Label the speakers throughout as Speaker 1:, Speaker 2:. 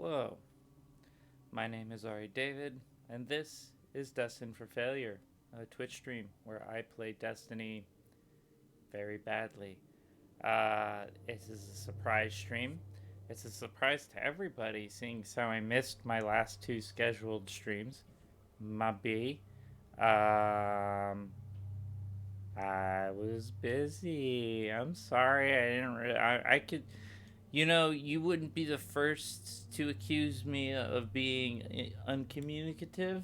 Speaker 1: Hello, my name is Ari David, and this is Destined for Failure, a Twitch stream where I play Destiny very badly. It is a surprise stream. It's a surprise to everybody, seeing as how I missed my last two scheduled streams. Maybe. I was busy. I'm sorry. I didn't. I could. You wouldn't be the first to accuse me of being uncommunicative.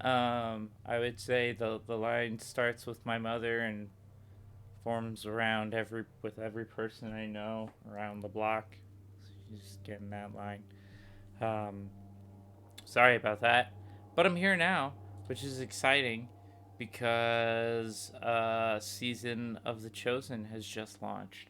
Speaker 1: I would say the line starts with my mother and forms around with every person I know around the block. So you just getting that line. Um, Sorry about that, but I'm here now, which is exciting because season of The Chosen has just launched,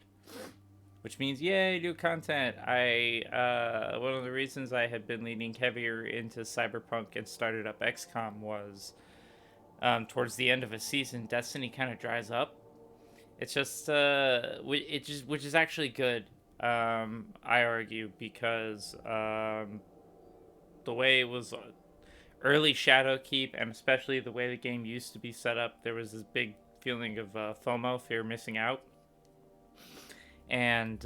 Speaker 1: which means yay, new content. One of the reasons I had been leaning heavier into Cyberpunk and started up XCOM was towards the end of a season, Destiny kind of dries up. It's just which is actually good. I argue because the way it was early Shadowkeep, and especially the way the game used to be set up, there was this big feeling of FOMO, fear of missing out, and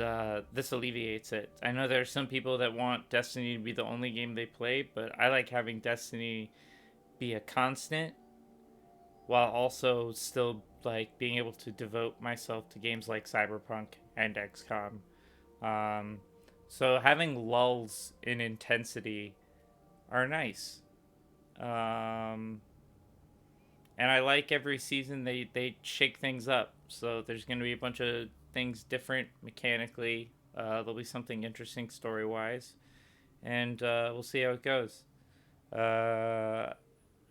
Speaker 1: this alleviates it. I know there are some people that want Destiny to be the only game they play, but I like having Destiny be a constant while also still like being able to devote myself to games like Cyberpunk and XCOM. So having lulls in intensity are nice. And I like every season they shake things up. So there's going to be a bunch of things different mechanically. There'll be something interesting story wise, and we'll see how it goes.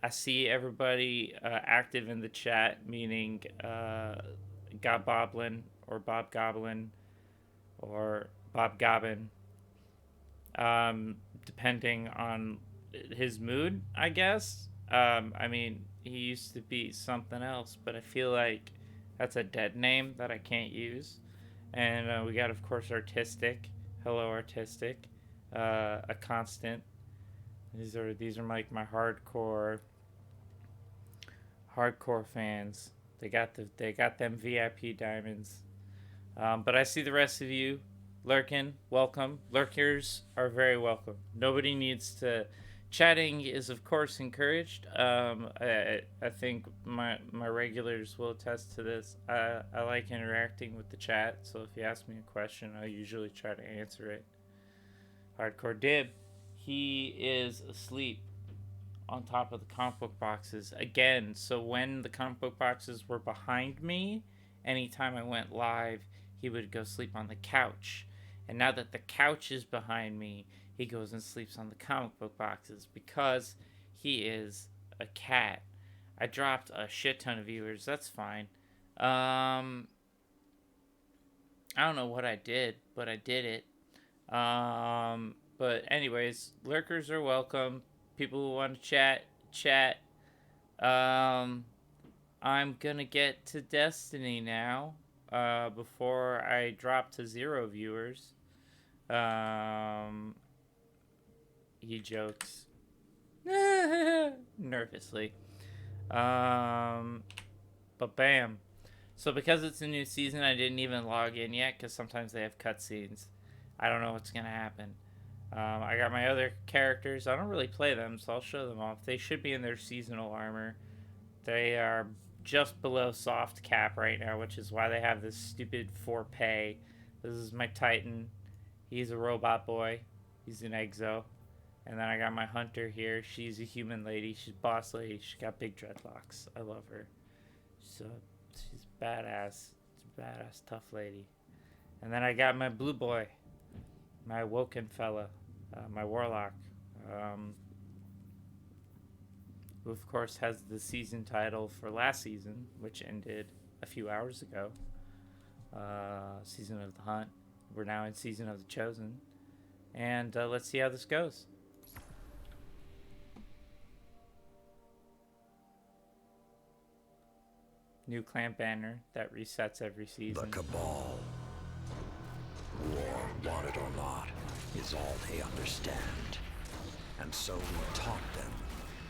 Speaker 1: I see everybody active in the chat, meaning Gob Boblin or Bob Goblin or Bob Gobbin, depending on his mood, I guess. I mean, he used to be something else, but I feel like that's a dead name that I can't use. And we got, of course, Artistic. Hello, Artistic. A constant. These are like my hardcore fans. They got them VIP diamonds. But I see the rest of you lurking. Welcome. Lurkers are very welcome. Nobody needs to. Chatting is of course encouraged. I think my regulars will attest to this. I like interacting with the chat, so if you ask me a question, I'll usually try to answer it. Hardcore Dib, he is asleep on top of the comic book boxes again. So when the comic book boxes were behind me, anytime I went live, he would go sleep on the couch. And now that the couch is behind me, he goes and sleeps on the comic book boxes because he is a cat. I dropped a shit ton of viewers. That's fine. I don't know what I did, but I did it. But anyways, lurkers are welcome. People who want to chat. I'm gonna get to Destiny now. Before I drop to 0 viewers. He jokes nervously. But bam. So because it's a new season, I didn't even log in yet because sometimes they have cutscenes. I don't know what's gonna happen. I got my other characters. I don't really play them, so I'll show them off. They should be in their seasonal armor. They are just below soft cap right now, which is why they have this stupid 4 pay. This is my Titan. He's a robot boy. He's an exo. And then I got my hunter here. She's a human lady. She's boss lady. She's got big dreadlocks. I love her. So she's badass. She's a badass tough lady. And then I got my blue boy. My Woken fella. My warlock. Who of course has the season title for last season, which ended a few hours ago. Season of the Hunt. We're now in Season of the Chosen. And let's see how this goes. New clan banner that resets every season.
Speaker 2: The Cabal. War, want it or not, is all they understand. And so we taught them.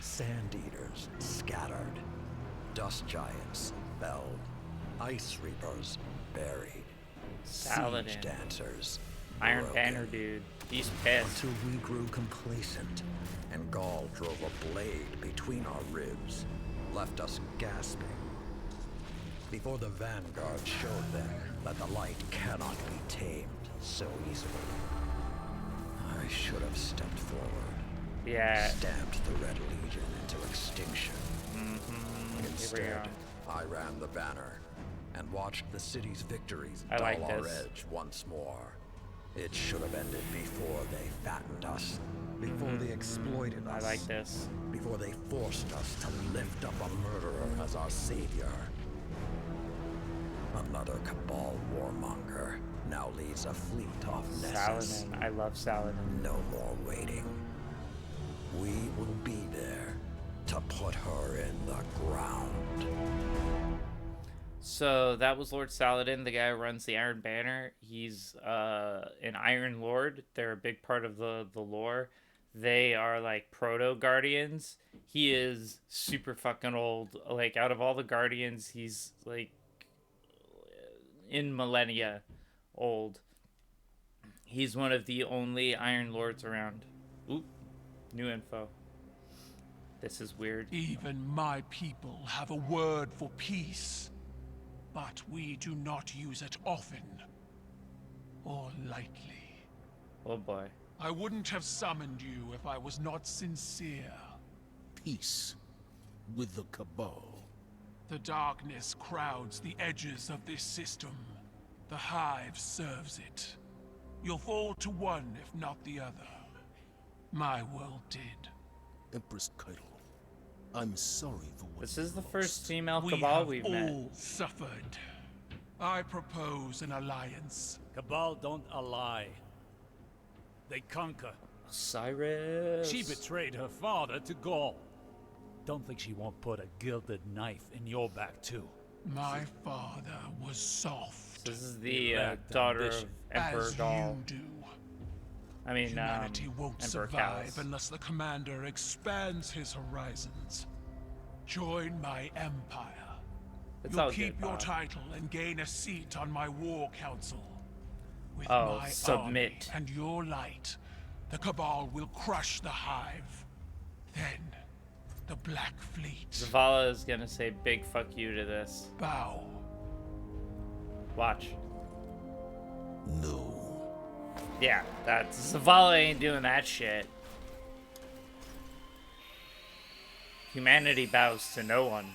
Speaker 2: Sand eaters scattered. Dust giants felled. Ice reapers buried.
Speaker 1: Saladin.
Speaker 2: Siege dancers
Speaker 1: Iron
Speaker 2: broken.
Speaker 1: Banner dude. He's pissed.
Speaker 2: Until we grew complacent, and Gaul drove a blade between our ribs, left us gasping. Before the vanguard showed them that the light cannot be tamed so easily. I should have stepped forward.
Speaker 1: Yeah.
Speaker 2: Stamped the Red Legion into extinction. Instead, I ran the banner and watched the city's victories dull our edge once more. It should have ended before they fattened us, before they exploited us.
Speaker 1: I like this.
Speaker 2: Before they forced us to lift up a murderer as our savior. Another Cabal warmonger now leads a fleet off Nessus.
Speaker 1: Saladin. I love Saladin.
Speaker 2: No more waiting. We will be there to put her in the ground.
Speaker 1: So that was Lord Saladin, the guy who runs the Iron Banner. He's an Iron Lord. They're a big part of the lore. They are like proto-guardians. He is super fucking old. Like, out of all the guardians, he's like in millennia old. He's one of the only Iron Lords around. Oop, new info. This is weird.
Speaker 3: Even my people have a word for peace, but we do not use it often or lightly.
Speaker 1: Oh boy.
Speaker 3: I wouldn't have summoned you if I was not sincere.
Speaker 4: Peace with the Cabal.
Speaker 3: The darkness crowds the edges of this system. The Hive serves it. You'll fall to one, if not the other. My world did.
Speaker 4: Empress Keitel, I'm sorry for what
Speaker 1: This
Speaker 4: you
Speaker 1: is the
Speaker 4: lost.
Speaker 1: first female
Speaker 3: We
Speaker 1: Cabal
Speaker 3: have
Speaker 1: we've
Speaker 3: all
Speaker 1: met.
Speaker 3: suffered. I propose an alliance.
Speaker 5: Cabal don't ally. They conquer.
Speaker 1: Cyrus.
Speaker 5: She betrayed her father to Gaul. Don't think she won't put a gilded knife in your back too.
Speaker 3: My father was soft.
Speaker 1: This is the
Speaker 5: lacked
Speaker 1: daughter of
Speaker 5: ambition.
Speaker 1: Emperor
Speaker 3: As
Speaker 1: Gaul.
Speaker 3: you do.
Speaker 1: I mean,
Speaker 3: Humanity won't
Speaker 1: Emperor
Speaker 3: survive
Speaker 1: Callus.
Speaker 3: unless the commander expands his horizons. Join my empire.
Speaker 1: It's
Speaker 3: You'll
Speaker 1: all
Speaker 3: keep
Speaker 1: good,
Speaker 3: your
Speaker 1: Bob.
Speaker 3: title and gain a seat on my war council. With
Speaker 1: Oh,
Speaker 3: my
Speaker 1: submit.
Speaker 3: army and your light, the Cabal will crush the Hive. Then, the Black Fleet.
Speaker 1: Zavala is gonna say big fuck you to this.
Speaker 3: Bow.
Speaker 1: Watch.
Speaker 4: No.
Speaker 1: Yeah, that's Zavala ain't doing that shit. Humanity bows to no one.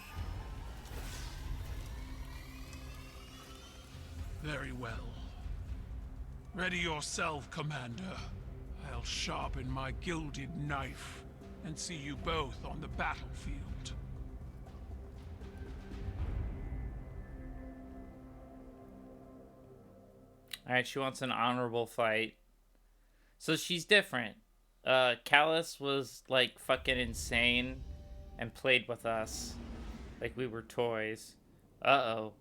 Speaker 3: Very well. Ready yourself, Commander. I'll sharpen my gilded knife and see you both on the battlefield.
Speaker 1: Alright, she wants an honorable fight. So she's different. Callus was like fucking insane and played with us like we were toys. Uh-oh.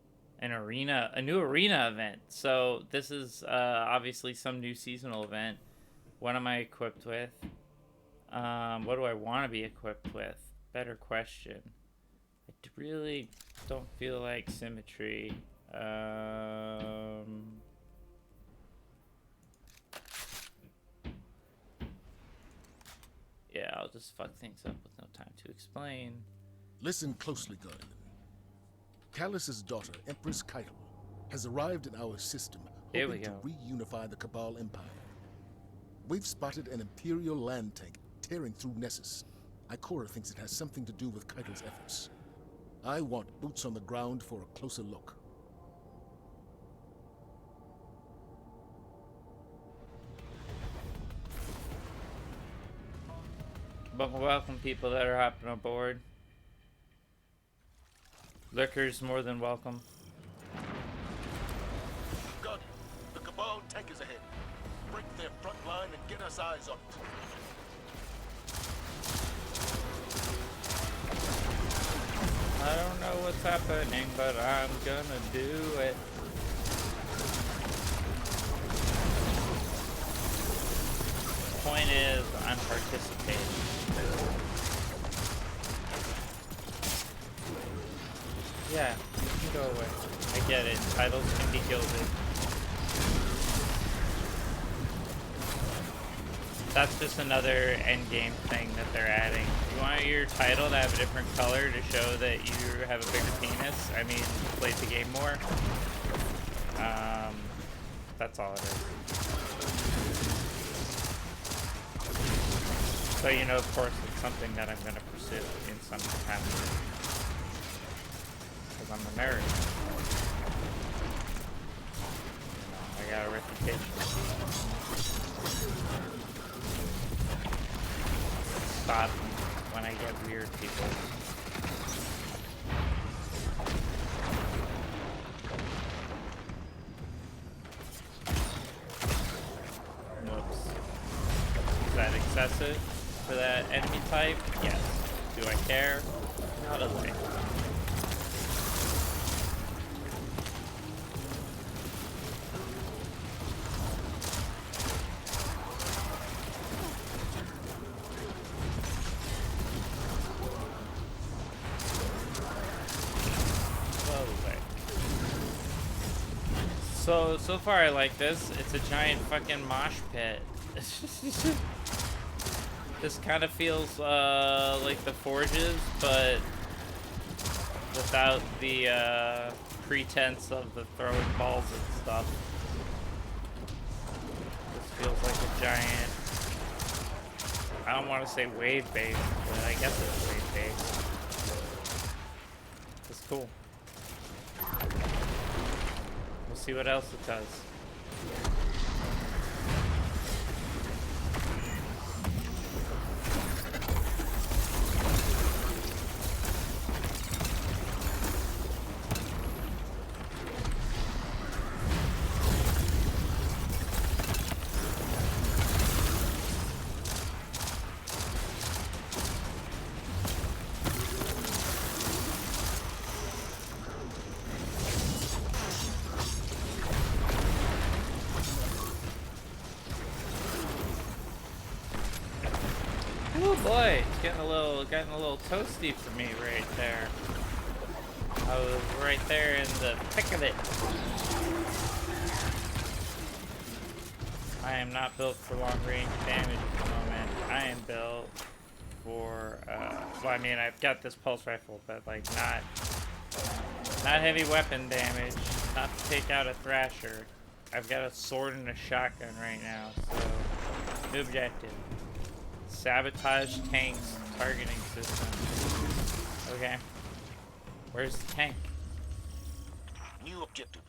Speaker 1: A new arena event. So this is obviously some new seasonal event. What am I equipped with? What do I want to be equipped with? Better question. I really don't feel like symmetry. Yeah, I'll just fuck things up with no time to explain.
Speaker 4: Listen closely, Guardian. Callus's daughter, Empress Keitel, has arrived in our system,
Speaker 1: Here we
Speaker 4: hoping to
Speaker 1: go.
Speaker 4: reunify the Cabal Empire. We've spotted an Imperial land tank tearing through Nessus. Ikora thinks it has something to do with Keitel's efforts. I want boots on the ground for a closer look.
Speaker 1: But welcome people that are hopping aboard. Liquor's more than welcome.
Speaker 6: Guardian, the Cabal tank is ahead. Break their front line and get us eyes on it.
Speaker 1: I don't know what's happening, but I'm gonna do it. point is I'm participating. Yeah, you can go away. I get it. Titles can be gilded. That's just another endgame thing that they're adding. You want your title to have a different color to show that you have a bigger penis? I mean, you played the game more. That's all it is. So, you know, of course, it's something that I'm going to pursue in some capacity. Because I'm a nerd. You know, I got a reputation. Stop when I get weird people. Whoops. Is that excessive for that enemy type? Yes. Do I care? Not a lick. So far I like this. It's a giant fucking mosh pit. This kind of feels like the Forges, but without the pretense of the throwing balls and stuff. This feels like a giant, I don't want to say wave base, but I guess it's wave base. It's cool. We'll see what else it does. Boy, it's getting a little toasty for me right there. I was right there in the thick of it. I am not built for long range damage at the moment. I am built for well, I mean, I've got this pulse rifle, but like not heavy weapon damage, not to take out a Thrasher. I've got a sword and a shotgun right now, so new objective. Sabotage tank's targeting system. Okay. Where's the tank?
Speaker 6: New objective.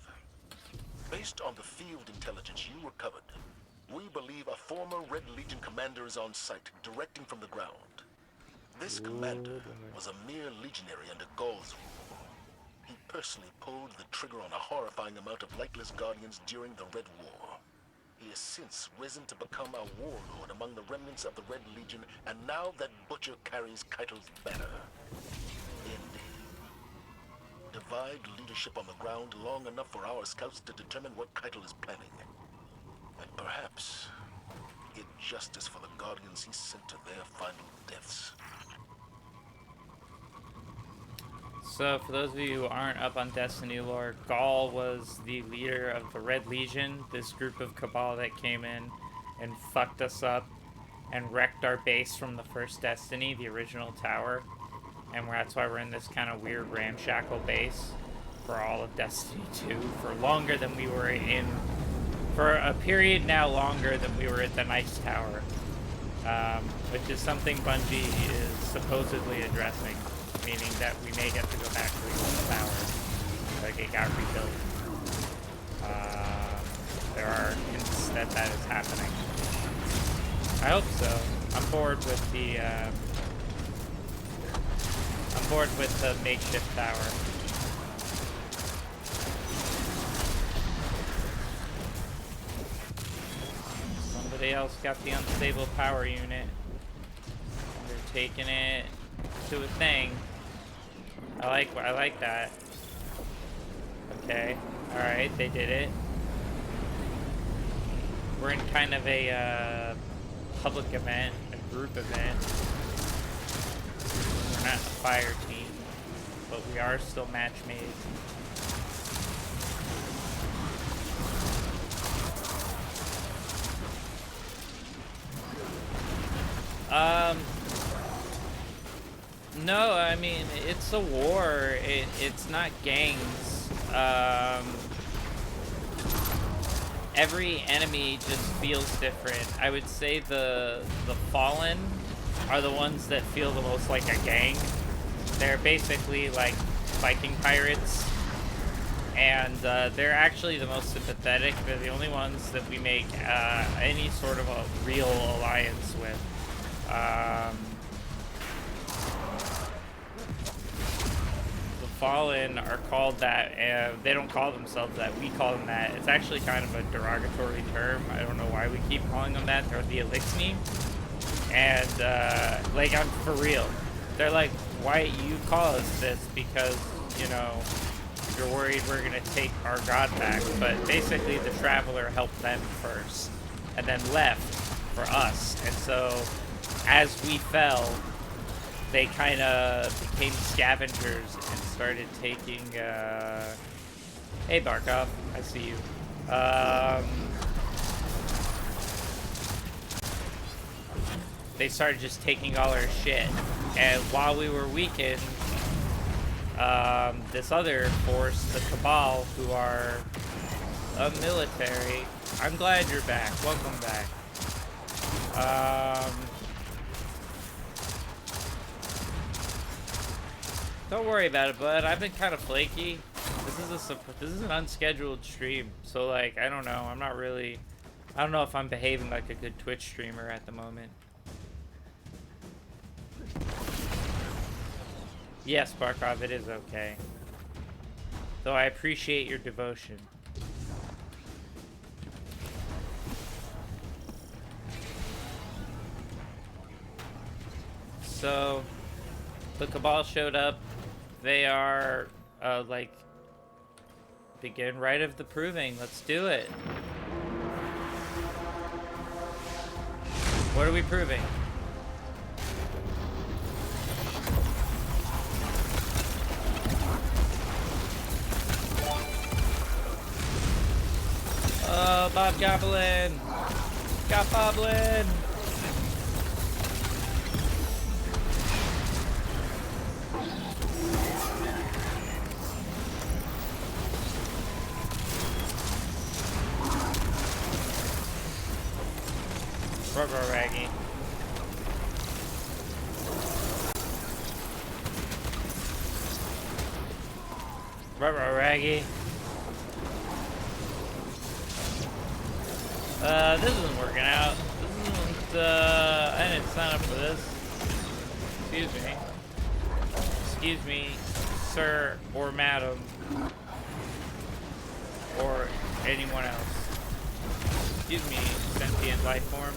Speaker 6: Based on the field intelligence you recovered, we believe a former Red Legion commander is on site, directing from the ground. This commander was a mere legionary under Gaul's rule. He personally pulled the trigger on a horrifying amount of lightless guardians during the Red War. He has since risen to become a warlord among the remnants of the Red Legion, and now that butcher carries Keitel's banner. Indeed. Divide leadership on the ground long enough for our scouts to determine what Keitel is planning. And perhaps get justice for the guardians he sent to their final deaths.
Speaker 1: So, for those of you who aren't up on Destiny lore, Gaul was the leader of the Red Legion, this group of Cabal that came in and fucked us up and wrecked our base from the first Destiny, the original tower. And that's why we're in this kind of weird ramshackle base for all of Destiny 2 for longer than we were in, for a period now longer than we were at the Nice Tower, which is something Bungie is supposedly addressing. Meaning that we may get to go back to the old tower, like it got rebuilt. There are hints that that is happening. I hope so. I'm bored with the makeshift tower. Somebody else got the unstable power unit. They're taking it to a thing. I like that. Okay. Alright, they did it. We're in kind of a public event, a group event. We're not a fire team, but we are still match made. No, I mean, it's a war. It's not gangs. Every enemy just feels different. I would say the Fallen are the ones that feel the most like a gang. They're basically like Viking pirates, and they're actually the most sympathetic. They're the only ones that we make any sort of a real alliance with. The Fallen are called that, and they don't call themselves that. We call them that. It's actually kind of a derogatory term. I don't know why we keep calling them that. They're the Elixni. And, like, I'm for real. They're like, why you call us this? Because, you know, you're worried we're gonna take our god back. But basically, the Traveler helped them first, and then left for us. And so, as we fell, they kind of became scavengers and started taking, hey Barkov, I see you. They started just taking all our shit. And while we were weakened, this other force, the Cabal, who are a military, I'm glad you're back, welcome back. Don't worry about it, bud. I've been kind of flaky. This is an unscheduled stream, so like I don't know. I don't know if I'm behaving like a good Twitch streamer at the moment. Yes, Barkov, it is okay. Though I appreciate your devotion. So, the Cabal showed up. They are, like, begin right of the proving. Let's do it. What are we proving? Oh, Bob Goblin! Got Boblin! Rubber Raggy. Rubber Raggy. This isn't working out. This isn't, I didn't sign up for this. Excuse me. Excuse me, sir or madam. Or anyone else. Excuse me, sentient life form.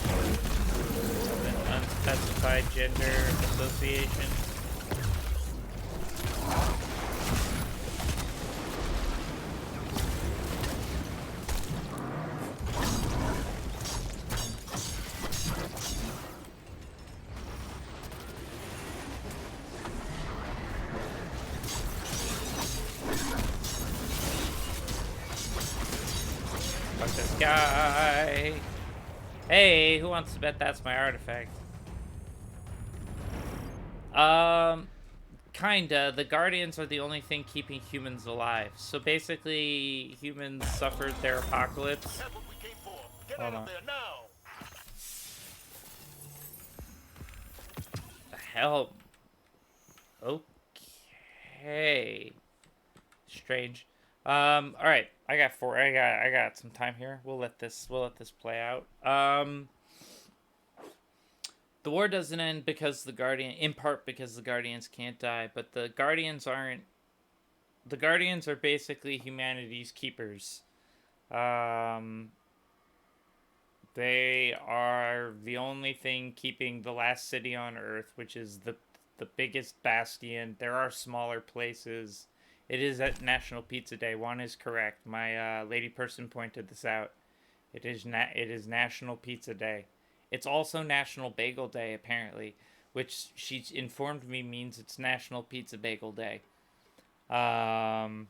Speaker 1: An unspecified gender association. Fuck this guy. Hey, who wants to bet that's my artifact? Kinda. The Guardians are the only thing keeping humans alive. So basically, humans suffered their apocalypse.
Speaker 6: That's what we came for. Get
Speaker 1: Hold
Speaker 6: out
Speaker 1: on.
Speaker 6: of there now.
Speaker 1: The hell? Okay. Strange. Alright. I got some time here. We'll let this play out. The war doesn't end because in part because the Guardians can't die, but the Guardians are basically humanity's keepers. They are the only thing keeping the last city on Earth, which is the biggest bastion. There are smaller places. It is at National Pizza Day. Juan is correct. My lady person pointed this out. It is National Pizza Day. It's also National Bagel Day, apparently, which she informed me means it's National Pizza Bagel Day. Um,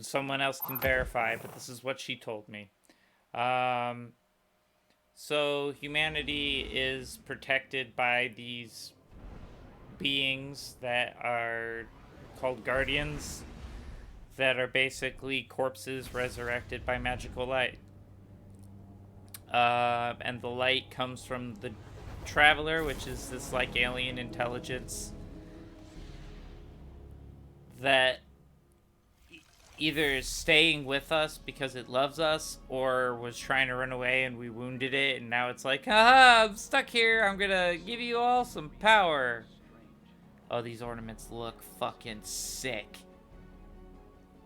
Speaker 1: Someone else can verify, but this is what she told me. Um, so humanity is protected by these beings that are called guardians, that are basically corpses resurrected by magical light. And the light comes from the Traveler, which is this like alien intelligence that either is staying with us because it loves us, or was trying to run away and we wounded it, and now it's like, ah, I'm stuck here. I'm gonna give you all some power. Oh, these ornaments look fucking sick.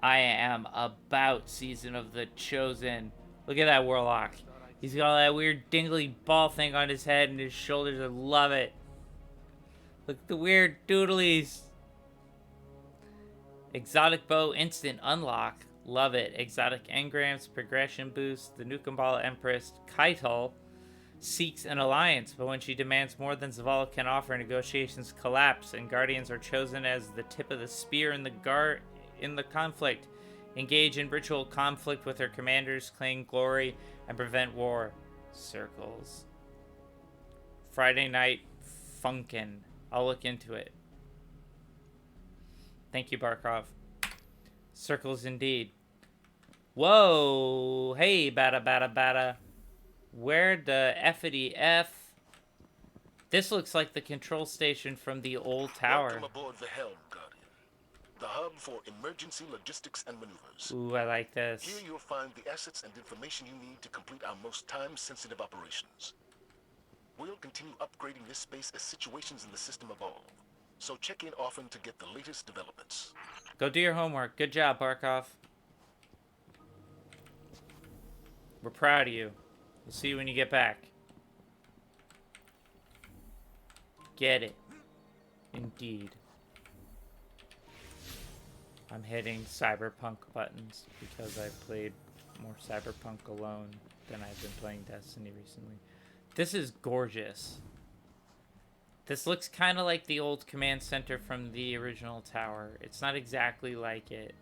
Speaker 1: I am about Season of the Chosen. Look at that warlock. He's got that weird dingly ball thing on his head and his shoulders. I love it. Look at the weird doodlies. Exotic bow instant unlock. Love it. Exotic engrams, progression boost. The Nukumbala Empress Keitel seeks an alliance, but when she demands more than Zavala can offer, negotiations collapse, and guardians are chosen as the tip of the spear in the conflict. Engage in ritual conflict with her commanders, claim glory, and prevent war. Circles. Friday Night Funkin'. I'll look into it. Thank you, Barkov. Circles indeed. Whoa! Hey, bada bada bada. Where the F'ity F? This looks like the control station from the old tower.
Speaker 6: Welcome aboard the Helm, Guardian. The hub for emergency logistics and maneuvers.
Speaker 1: Ooh, I like this.
Speaker 6: Here you'll find the assets and information you need to complete our most time-sensitive operations. We'll continue upgrading this space as situations in the system evolve. So check in often to get the latest developments.
Speaker 1: Go do your homework. Good job, Barkov. We're proud of you. We'll see you when you get back. Get it. Indeed. I'm hitting Cyberpunk buttons because I've played more Cyberpunk alone than I've been playing Destiny recently. This is gorgeous. This looks kind of like the old command center from the original tower. It's not exactly like it,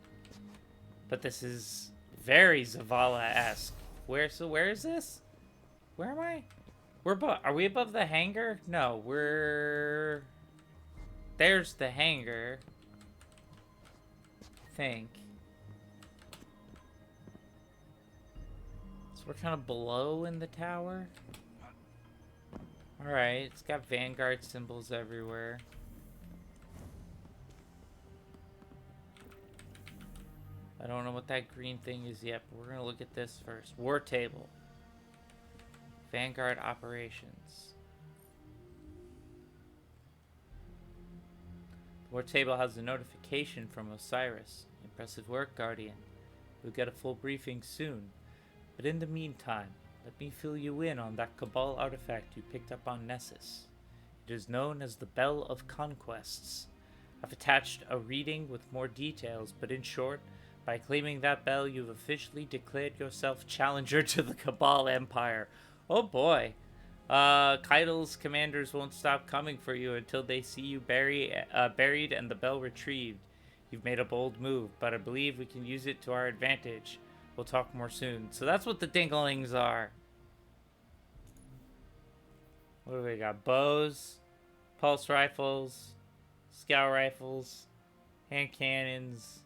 Speaker 1: but this is very Zavala-esque. Where is this? Where am I? Are we above the hangar? No, there's the hangar. I think. So we're kind of below in the tower. Alright, it's got Vanguard symbols everywhere. I don't know what that green thing is yet, but we're going to look at this first. War table. Vanguard operations. The war table has a notification from Osiris. Impressive work, Guardian. We'll get a full briefing soon. But in the meantime, let me fill you in on that Cabal artifact you picked up on Nessus. It is known as the Bell of Conquests. I've attached a reading with more details, but in short, by claiming that bell, you've officially declared yourself challenger to the Cabal Empire. Oh boy. Keitel's commanders won't stop coming for you until they see you buried and the bell retrieved. You've made a bold move, but I believe we can use it to our advantage. We'll talk more soon. So that's what the dinglings are. What do we got? Bows, pulse rifles, scout rifles, hand cannons.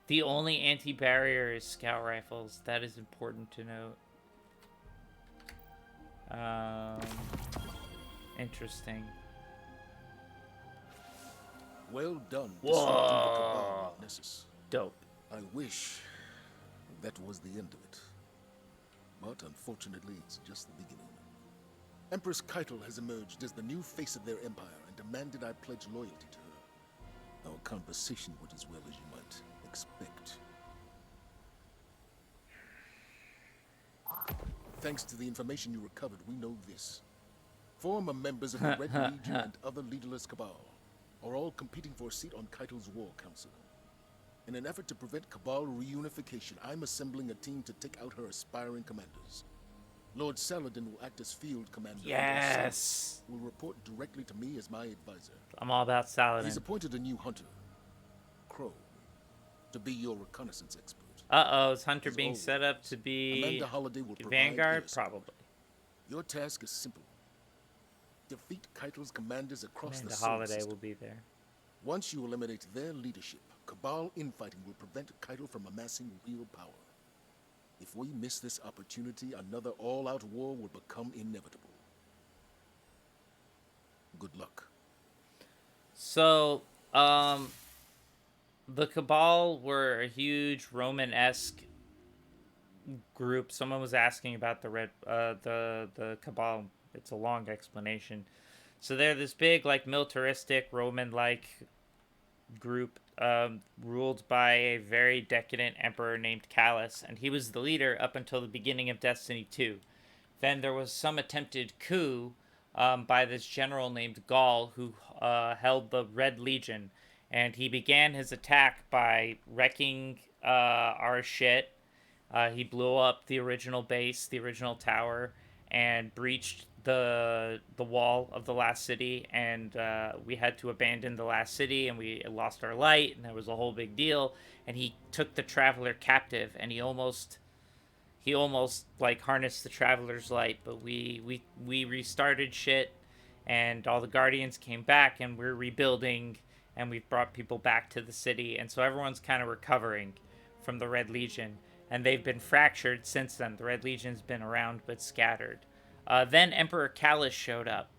Speaker 1: The only anti-barrier is scout rifles. That is important to note. Interesting.
Speaker 4: Well done.
Speaker 1: Whoa.
Speaker 4: Disrupting the Cabal, Nessus.
Speaker 1: Dope.
Speaker 4: I wish that was the end of it. But unfortunately, it's just the beginning. Empress Keitel has emerged as the new face of their empire and demanded I pledge loyalty to her. Our conversation went as well as you might expect. Thanks to the information you recovered, we know this. Former members of the Red Legion and other leaderless Cabal are all competing for a seat on Keitel's War Council. In an effort to prevent Cabal reunification, I'm assembling a team to take out her aspiring commanders. Lord Saladin will act as field commander, and
Speaker 1: Yes.
Speaker 4: Osiris will report directly to me as my advisor.
Speaker 1: I'm all about
Speaker 4: He's
Speaker 1: Saladin.
Speaker 4: appointed a new hunter, Crow, to be your reconnaissance expert.
Speaker 1: Uh-oh, is Hunter
Speaker 4: As
Speaker 1: being
Speaker 4: always,
Speaker 1: set up to be
Speaker 4: Amanda Holliday will provide
Speaker 1: Vanguard?
Speaker 4: air support.
Speaker 1: Probably.
Speaker 4: Your task is simple. Defeat Keitel's commanders across
Speaker 1: Amanda
Speaker 4: the solar
Speaker 1: Holiday
Speaker 4: system.
Speaker 1: will be there.
Speaker 4: Once you eliminate their leadership, Cabal infighting will prevent Keitel from amassing real power. If we miss this opportunity, another all-out war will become inevitable. Good luck.
Speaker 1: So, the Cabal were a huge Roman-esque group. Someone was asking about the Cabal. It's a long explanation. So they're this big, like, militaristic Roman-like group, ruled by a very decadent emperor named Callus, and he was the leader up until the beginning of Destiny 2. Then there was some attempted coup by this general named Gaul, who held the Red Legion, and he began his attack by wrecking our shit. He blew up the original base, the original tower, and breached the wall of the last city, and we had to abandon the last city, and we lost our light, and there was a whole big deal. And he took the traveler captive, and he almost like harnessed the traveler's light, but we restarted shit, and all the guardians came back, and we're rebuilding, and we've brought people back to the city, and so everyone's kind of recovering from the Red Legion, and they've been fractured since then. The Red Legion's been around but scattered. Then Emperor Callus showed up,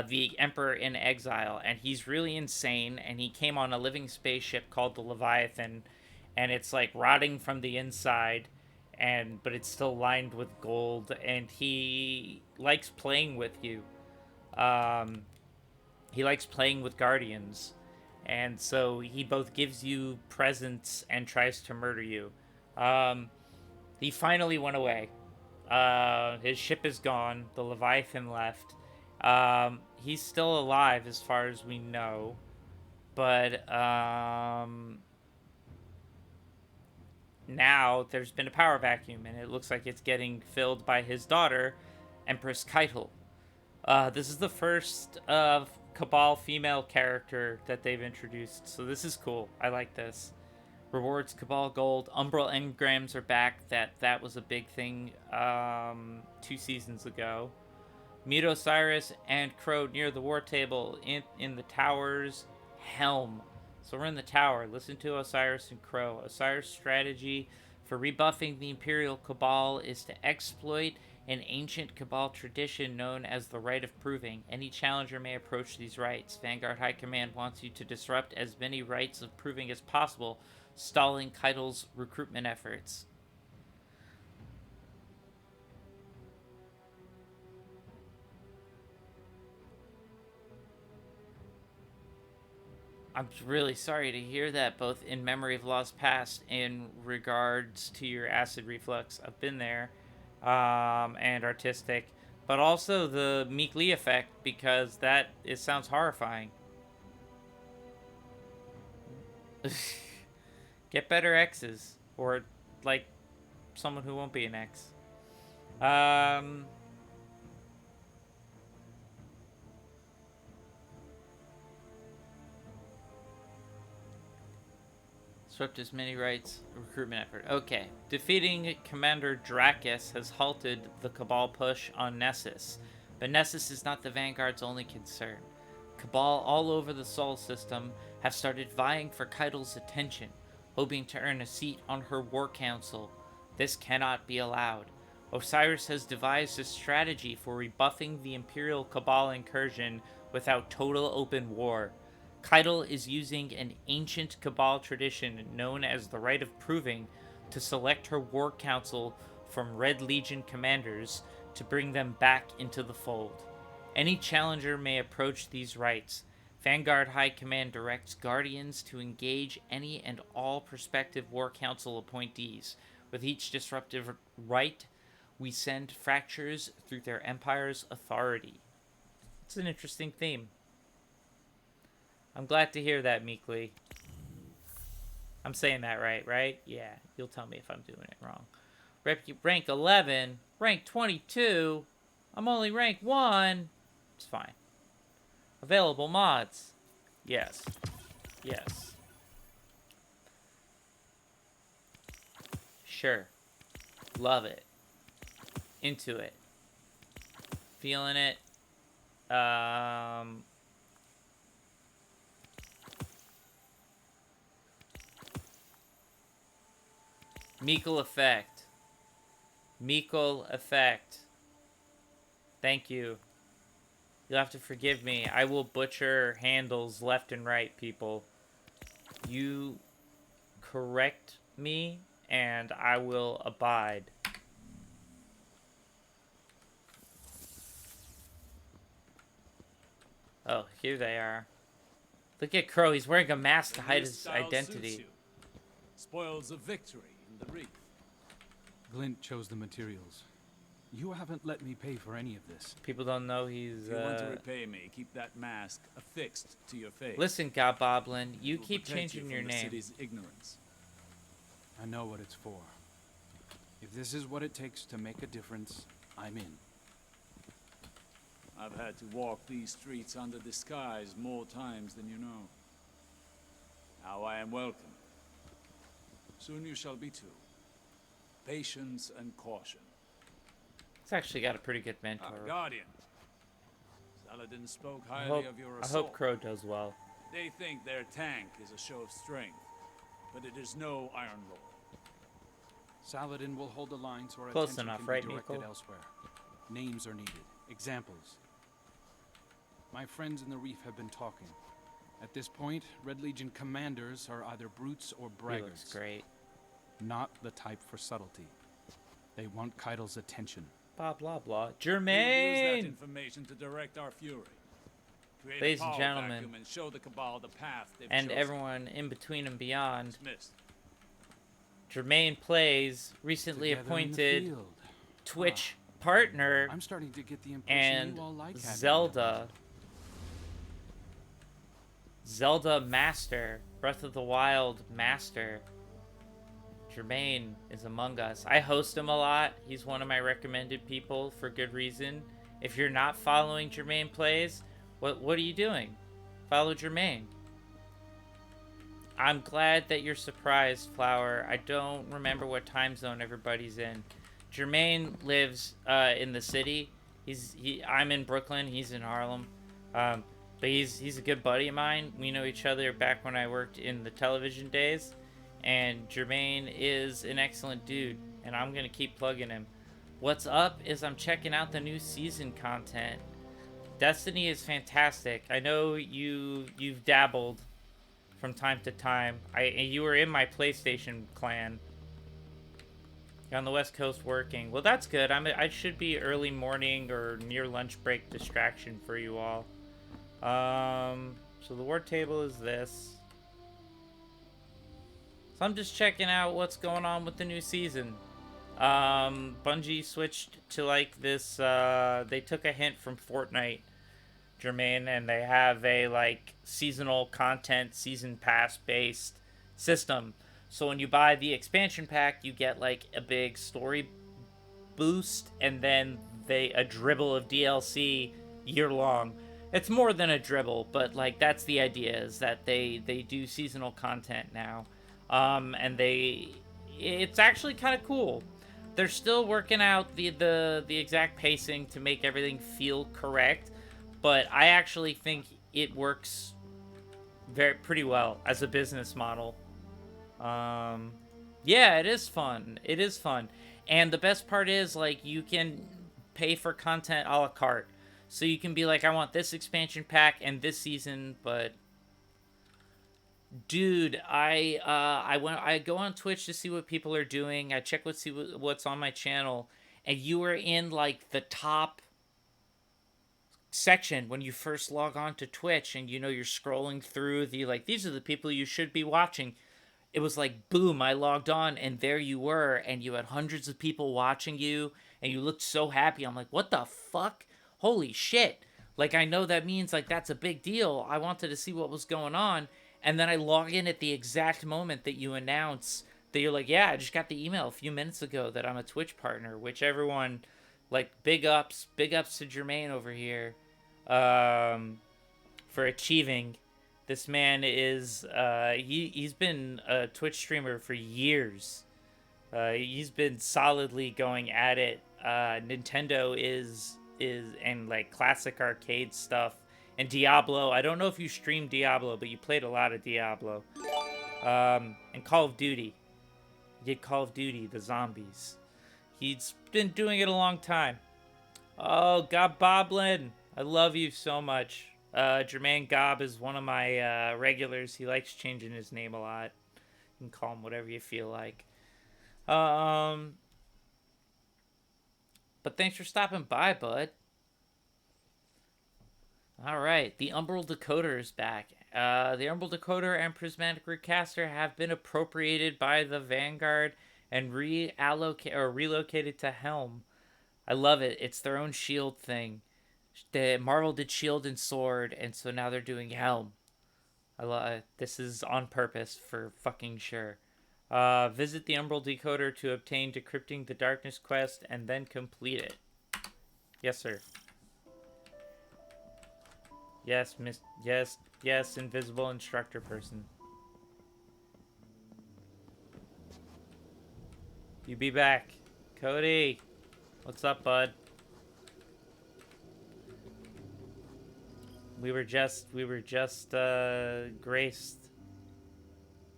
Speaker 1: the Emperor in exile, and he's really insane, and he came on a living spaceship called the Leviathan, and it's like rotting from the inside, but it's still lined with gold, and he likes playing with you. He likes playing with guardians, and so he both gives you presents and tries to murder you. He finally went away. His ship is gone. The Leviathan left. He's still alive as far as we know, but now there's been a power vacuum, and it looks like it's getting filled by his daughter, Empress Keitel. This is the first Cabal female character that they've introduced, so this is cool. I like this. Rewards Cabal Gold. Umbral engrams are back. That was a big thing 2 seasons ago. Meet Osiris and Crow near the war table in the tower's helm. So we're in the tower. Listen to Osiris and Crow. Osiris' strategy for rebuffing the Imperial Cabal is to exploit an ancient Cabal tradition known as the Rite of Proving. Any challenger may approach these rites. Vanguard High Command wants you to disrupt as many rites of proving as possible, stalling Keitel's recruitment efforts. I'm really sorry to hear that, both in memory of lost past in regards to your acid reflux. I've been there, and artistic, but also the Meek Lee effect, because it sounds horrifying. Get better exes, or like someone who won't be an ex. Swept as many rights recruitment effort. Okay. Defeating Commander Dracus has halted the Cabal push on Nessus, but Nessus is not the Vanguard's only concern. Cabal all over the Sol system have started vying for Keitel's attention, hoping to earn a seat on her war council. This cannot be allowed. Osiris has devised a strategy for rebuffing the Imperial Cabal incursion without total open war. Keitel is using an ancient Cabal tradition known as the Rite of Proving to select her war council from Red Legion commanders to bring them back into the fold. Any challenger may approach these rites. Vanguard High Command directs Guardians to engage any and all prospective War Council appointees. With each disruptive rite, we send fractures through their empire's authority. It's an interesting theme. I'm glad to hear that, Meek Lee. I'm saying that right? Yeah, you'll tell me if I'm doing it wrong. Rank 11, rank 22. I'm only rank 1. It's fine. Available mods. Yes. Yes. Sure. Love it. Into it. Feeling it. Meekle effect. Meekle effect. Thank you. You'll have to forgive me. I will butcher handles left and right, people. You correct me, and I will abide. Oh, here they are. Look at Crow. He's wearing a mask to hide his identity.
Speaker 5: Spoils of victory in the reef. Glint chose the materials. You haven't let me pay for any of this.
Speaker 1: People don't know he's,
Speaker 5: If you want to repay me, keep that mask affixed to your face.
Speaker 1: Listen, Godboblin, you keep changing your
Speaker 5: The
Speaker 1: name.
Speaker 5: city's ignorance. I know what it's for. If this is what it takes to make a difference, I'm in. I've had to walk these streets under disguise more times than you know. Now I am welcome. Soon you shall be too. Patience and caution.
Speaker 1: He's actually got a pretty good mentor.
Speaker 5: Guardian. Saladin spoke highly of your
Speaker 1: I
Speaker 5: assault.
Speaker 1: hope Crow does well.
Speaker 5: They think their tank is a show of strength, but it is no iron lord. Saladin will hold the line so our
Speaker 1: Close
Speaker 5: attention
Speaker 1: enough,
Speaker 5: can
Speaker 1: right,
Speaker 5: be directed
Speaker 1: Nico?
Speaker 5: elsewhere. Names are needed. Examples. My friends in the reef have been talking. At this point, Red Legion commanders are either brutes or
Speaker 1: He
Speaker 5: braggarts.
Speaker 1: looks great.
Speaker 5: Not the type for subtlety. They want Keitel's attention.
Speaker 1: Blah, blah, blah.
Speaker 5: We'll use that
Speaker 1: Jermaine!
Speaker 5: information to direct our fury. Create
Speaker 1: Ladies
Speaker 5: a
Speaker 1: and
Speaker 5: power
Speaker 1: gentlemen,
Speaker 5: vacuum and show the Cabal the path they've
Speaker 1: And
Speaker 5: chosen.
Speaker 1: everyone in between and beyond.
Speaker 5: Dismissed.
Speaker 1: Jermaine Plays, recently
Speaker 5: Together in the
Speaker 1: appointed
Speaker 5: field.
Speaker 1: Twitch partner,
Speaker 5: I'm starting to get the impression
Speaker 1: and
Speaker 5: you all like having
Speaker 1: Zelda. Zelda Master, Breath of the Wild Master. Jermaine is among us. I host him a lot. He's one of my recommended people for good reason. If you're not following Jermaine Plays, what are you doing? Follow Jermaine. I'm glad that you're surprised, Flower. I don't remember what time zone everybody's in. Jermaine lives in the city. I'm in Brooklyn. He's in Harlem. But he's a good buddy of mine. We know each other back when I worked in the television days. And Jermaine is an excellent dude, and I'm gonna keep plugging him. What's up is I'm checking out the new season content. Destiny is fantastic. I know you've dabbled from time to time. You were in my PlayStation clan. You're on the West Coast working. Well, that's good. I should be early morning or near lunch break distraction for you all. So the word table is this. So I'm just checking out what's going on with the new season. Bungie switched to like this, they took a hint from Fortnite, Jermaine, and they have a like seasonal content, season pass based system. So when you buy the expansion pack, you get like a big story boost and then a dribble of DLC year long. It's more than a dribble, but like that's the idea, is that they do seasonal content now. And it's actually kind of cool. They're still working out the exact pacing to make everything feel correct, but I actually think it works pretty well as a business model. Yeah, it is fun. It is fun. And the best part is, like, you can pay for content a la carte. So you can be like, I want this expansion pack and this season, but dude, I go on Twitch to see what people are doing. I check what's on my channel, and you are in like the top section when you first log on to Twitch, and you're scrolling through these are the people you should be watching. It was like, boom, I logged on and there you were, and you had hundreds of people watching you, and you looked so happy. I'm like, what the fuck? Holy shit. Like, I know that means like that's a big deal. I wanted to see what was going on. And then I log in at the exact moment that you announce that you're like, yeah, I just got the email a few minutes ago that I'm a Twitch partner, which everyone, like, big ups to Jermaine over here, for achieving. This man is, he's been a Twitch streamer for years. He's been solidly going at it. Nintendo and like classic arcade stuff and Diablo. I don't know if you streamed Diablo, but you played a lot of Diablo. And Call of Duty. He did Call of Duty, the zombies. He's been doing it a long time. Oh, Gob Boblin, I love you so much. Jermaine Gob is one of my regulars. He likes changing his name a lot. You can call him whatever you feel like. But thanks for stopping by, bud. All right, the Umbral Decoder is back. The Umbral Decoder and Prismatic Recaster have been appropriated by the Vanguard and relocated to Helm. I love it. It's their own Shield thing. Marvel did Shield and Sword, and so now they're doing Helm. I love this is on purpose for fucking sure. Visit the Umbral Decoder to obtain Decrypting the Darkness quest and then complete it. Yes, sir. Yes, Miss. Yes, invisible instructor person. You be back, Cody. What's up, bud? We were just graced.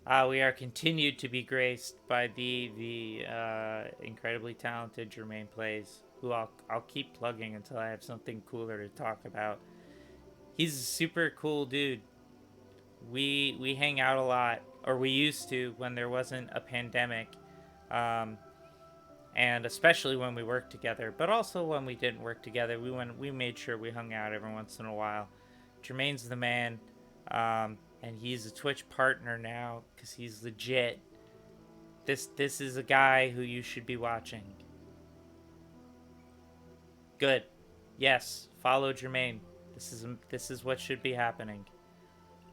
Speaker 1: We are continued to be graced by the incredibly talented Jermaine Plays, who I'll keep plugging until I have something cooler to talk about. He's a super cool dude. We hang out a lot, or we used to when there wasn't a pandemic, and especially when we worked together. But also when we didn't work together, we made sure we hung out every once in a while. Jermaine's the man, and he's a Twitch partner now because he's legit. This is a guy who you should be watching. Good. Yes, follow Jermaine. This is what should be happening.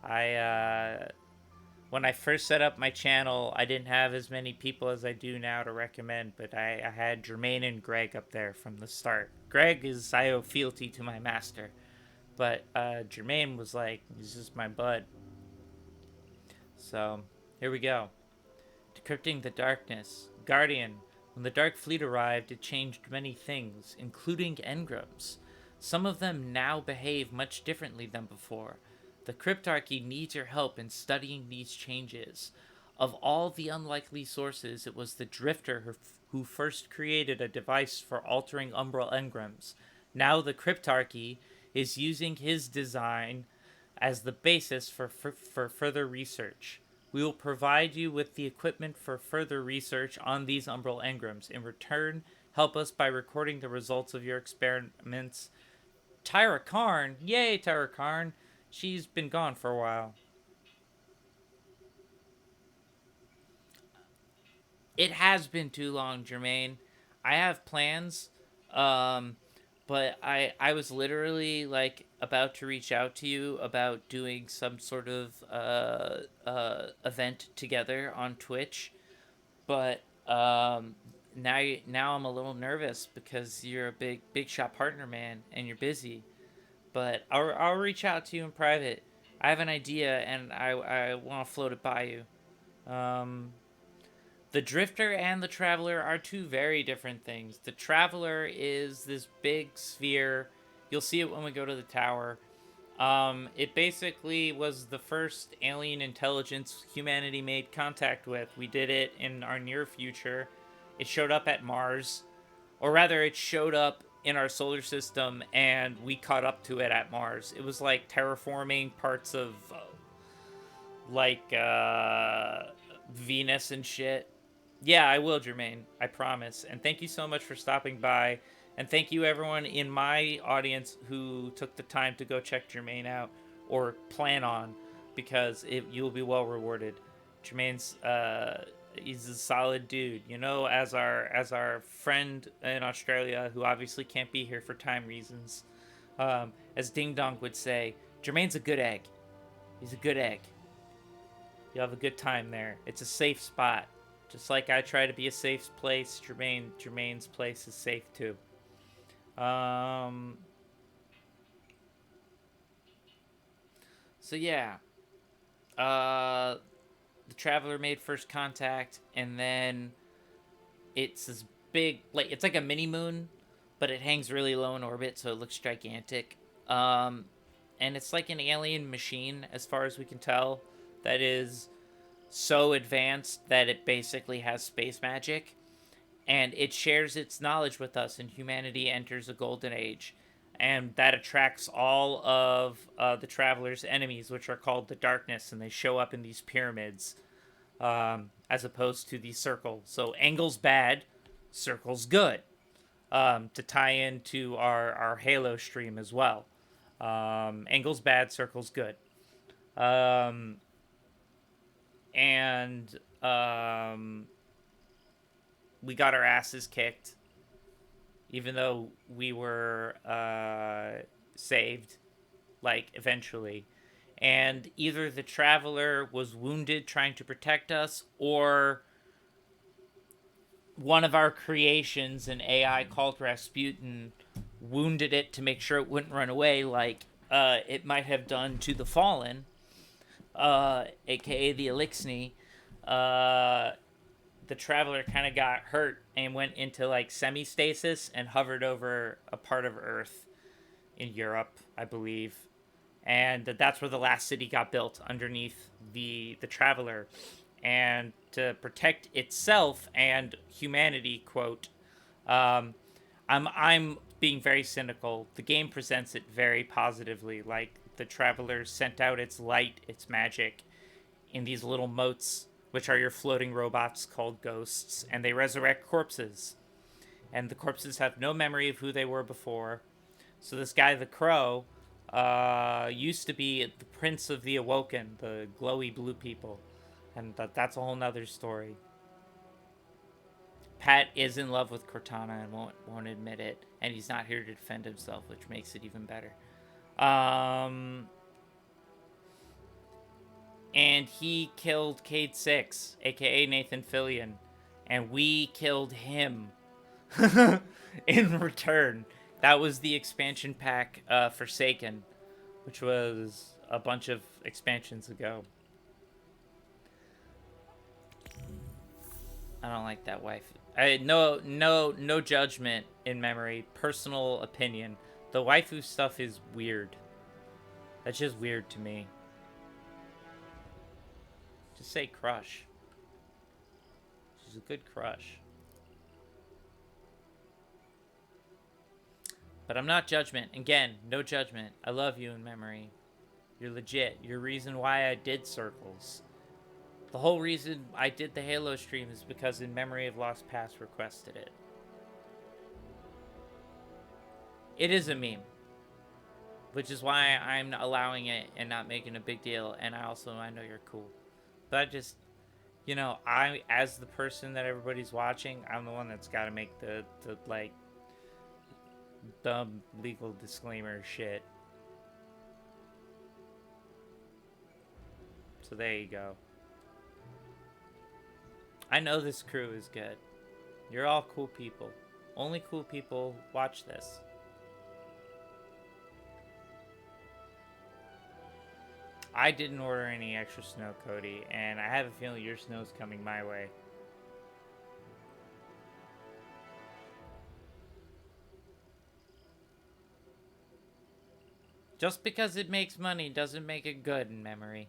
Speaker 1: When I first set up my channel, I didn't have as many people as I do now to recommend, but I had Jermaine and Greg up there from the start. Greg is I owe fealty to my master, but Jermaine was like, he's just my bud. So here we go. Decrypting the Darkness. Guardian. When the Dark Fleet arrived, it changed many things, including engrams. Some of them now behave much differently than before. The Cryptarchy needs your help in studying these changes. Of all the unlikely sources, it was the Drifter who first created a device for altering umbral engrams. Now the Cryptarchy is using his design as the basis for further research. We will provide you with the equipment for further research on these umbral engrams. In return, help us by recording the results of your experiments. Tyra Karn, yay Tyra Karn. She's been gone for a while. It has been too long, Jermaine. I have plans, but I was literally like about to reach out to you about doing some sort of event together on Twitch, but now I'm a little nervous because you're a big shot partner, man, and you're busy. But I'll reach out to you in private. I have an idea, and I want to float it by you. The Drifter and the Traveler are two very different things. The Traveler is this big sphere. You'll see it when we go to the tower. It basically was the first alien intelligence humanity made contact with. We did it in our near future. It showed up at Mars. Or rather, it showed up in our solar system, and we caught up to it at Mars. It was like terraforming parts of, Venus and shit. Yeah, I will, Jermaine. I promise. And thank you so much for stopping by. And thank you, everyone in my audience who took the time to go check Jermaine out, or plan on, because you'll be well rewarded. Jermaine's, he's a solid dude, you know, as our friend in Australia, who obviously can't be here for time reasons, as Ding Dong would say, Jermaine's a good egg. He's a good egg. You'll have a good time there. It's a safe spot. Just like I try to be a safe place, Jermaine's place is safe too. So yeah. The Traveler made first contact, and then it's this big, like, it's like a mini moon, but it hangs really low in orbit, so it looks gigantic. And it's like an alien machine, as far as we can tell, that is so advanced that it basically has space magic, and it shares its knowledge with us, and humanity enters a golden age. And that attracts all of the Traveler's enemies, which are called the Darkness, and they show up in these pyramids, as opposed to the circle. So angle's bad, circle's good, to tie into our Halo stream as well. Angle's bad, circle's good. And we got our asses kicked, even though we were saved, like, eventually. And either the Traveler was wounded trying to protect us, or one of our creations, an AI called Rasputin, wounded it to make sure it wouldn't run away, like it might have done to the Fallen, aka the Elixni. The Traveler kind of got hurt and went into like semi-stasis and hovered over a part of Earth in Europe, I believe. And that's where the last city got built, underneath the Traveler. And to protect itself and humanity, quote, I'm being very cynical. The game presents it very positively, like the Traveler sent out its light, its magic, in these little motes, which are your floating robots called ghosts, and they resurrect corpses. And the corpses have no memory of who they were before. So this guy, the Crow, used to be the Prince of the Awoken, the glowy blue people. And that's a whole nother story. Pat is in love with Cortana and won't admit it, and he's not here to defend himself, which makes it even better. And he killed Cade 6, aka Nathan Fillion, and we killed him in return. That was the expansion pack, Forsaken, which was a bunch of expansions ago. I don't like that wife. No judgment in memory. Personal opinion. The waifu stuff is weird. That's just weird to me. Just say crush. She's a good crush. But I'm not judgment. Again, no judgment. I love you in memory. You're legit. You're the reason why I did circles. The whole reason I did the Halo stream is because In Memory of Lost Past requested it. It is a meme, which is why I'm allowing it and not making a big deal. And I know you're cool. But I just, I, as the person that everybody's watching, I'm the one that's got to make the like, dumb legal disclaimer shit. So there you go. I know this crew is good. You're all cool people. Only cool people watch this. I didn't order any extra snow, Cody, and I have a feeling your snow's coming my way. Just because it makes money doesn't make it good in memory.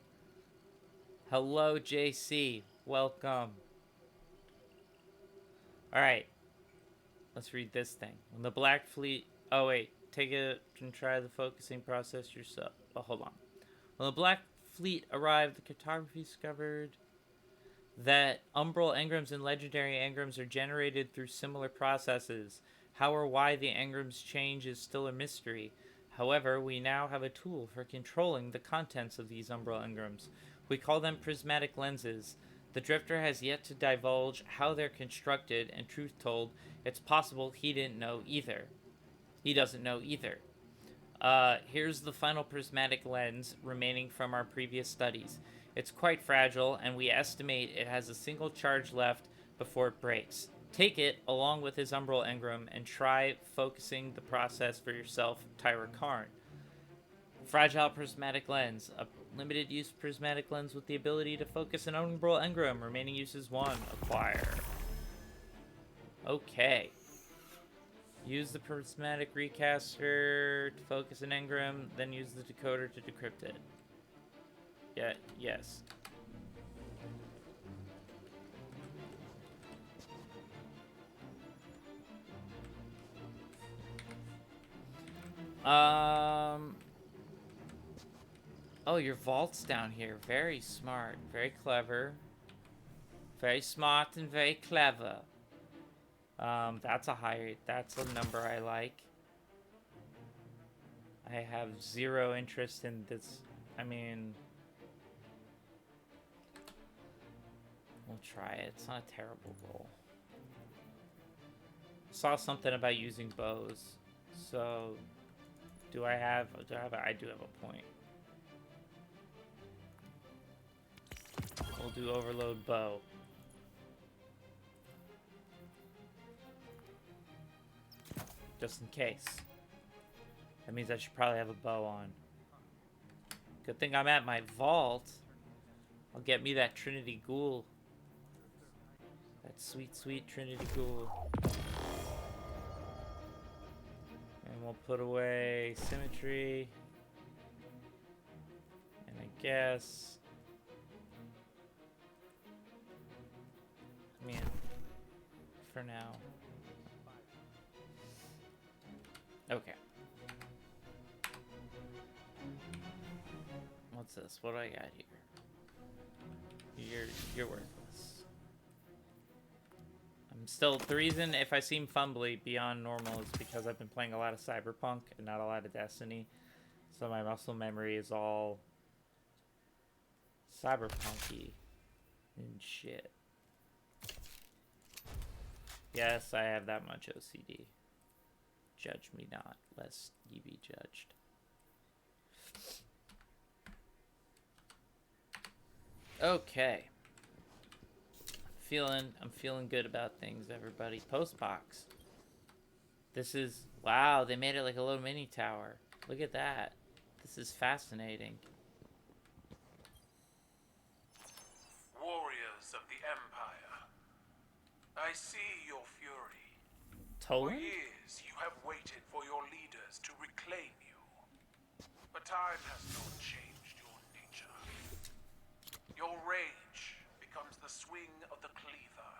Speaker 1: Hello, JC. Welcome. Alright. Let's read this thing. When the Black Fleet... Oh, wait. Take it and try the focusing process yourself. Oh, hold on. When the Black Fleet arrived, the cartography discovered that umbral engrams and legendary engrams are generated through similar processes. How or why the engrams change is still a mystery. However, we now have a tool for controlling the contents of these umbral engrams. We call them prismatic lenses. The Drifter has yet to divulge how they're constructed, and truth told, it's possible he didn't know either. He doesn't know either. Here's the final prismatic lens remaining from our previous studies. It's quite fragile, and we estimate it has a single charge left before it breaks. Take it, along with his Umbral Engram, and try focusing the process for yourself, Tyra Karn. Fragile Prismatic Lens. A limited use prismatic lens with the ability to focus an Umbral Engram. Remaining uses 1. Acquire. Okay. Use the prismatic recaster to focus an engram, then use the decoder to decrypt it. Yeah, yes. Oh, your vault's down here. Very smart. Very clever. Very smart and very clever. That's a number I like. I have 0 interest in this. I mean, we'll try it. It's not a terrible roll. Saw something about using bows. So, I do have a point. We'll do overload bow. Just in case. That means I should probably have a bow on. Good thing I'm at my vault. I'll get me that Trinity Ghoul. That sweet, sweet Trinity Ghoul. And we'll put away Symmetry. And I guess... I mean, for now. Okay. What's this? What do I got here? You're worthless. I'm still... The reason if I seem fumbly beyond normal is because I've been playing a lot of Cyberpunk and not a lot of Destiny. So my muscle memory is all cyberpunky and shit. Yes, I have that much OCD. Judge me not, lest ye be judged. Okay. I'm feeling good about things, everybody. Postbox. This is... Wow, they made it like a little mini tower. Look at that. This is fascinating.
Speaker 3: Warriors of the Empire, I see your fury.
Speaker 1: Toland?
Speaker 3: For years, you have waited for your leaders to reclaim you. But time has not changed your nature. Your rage becomes the swing of the cleaver,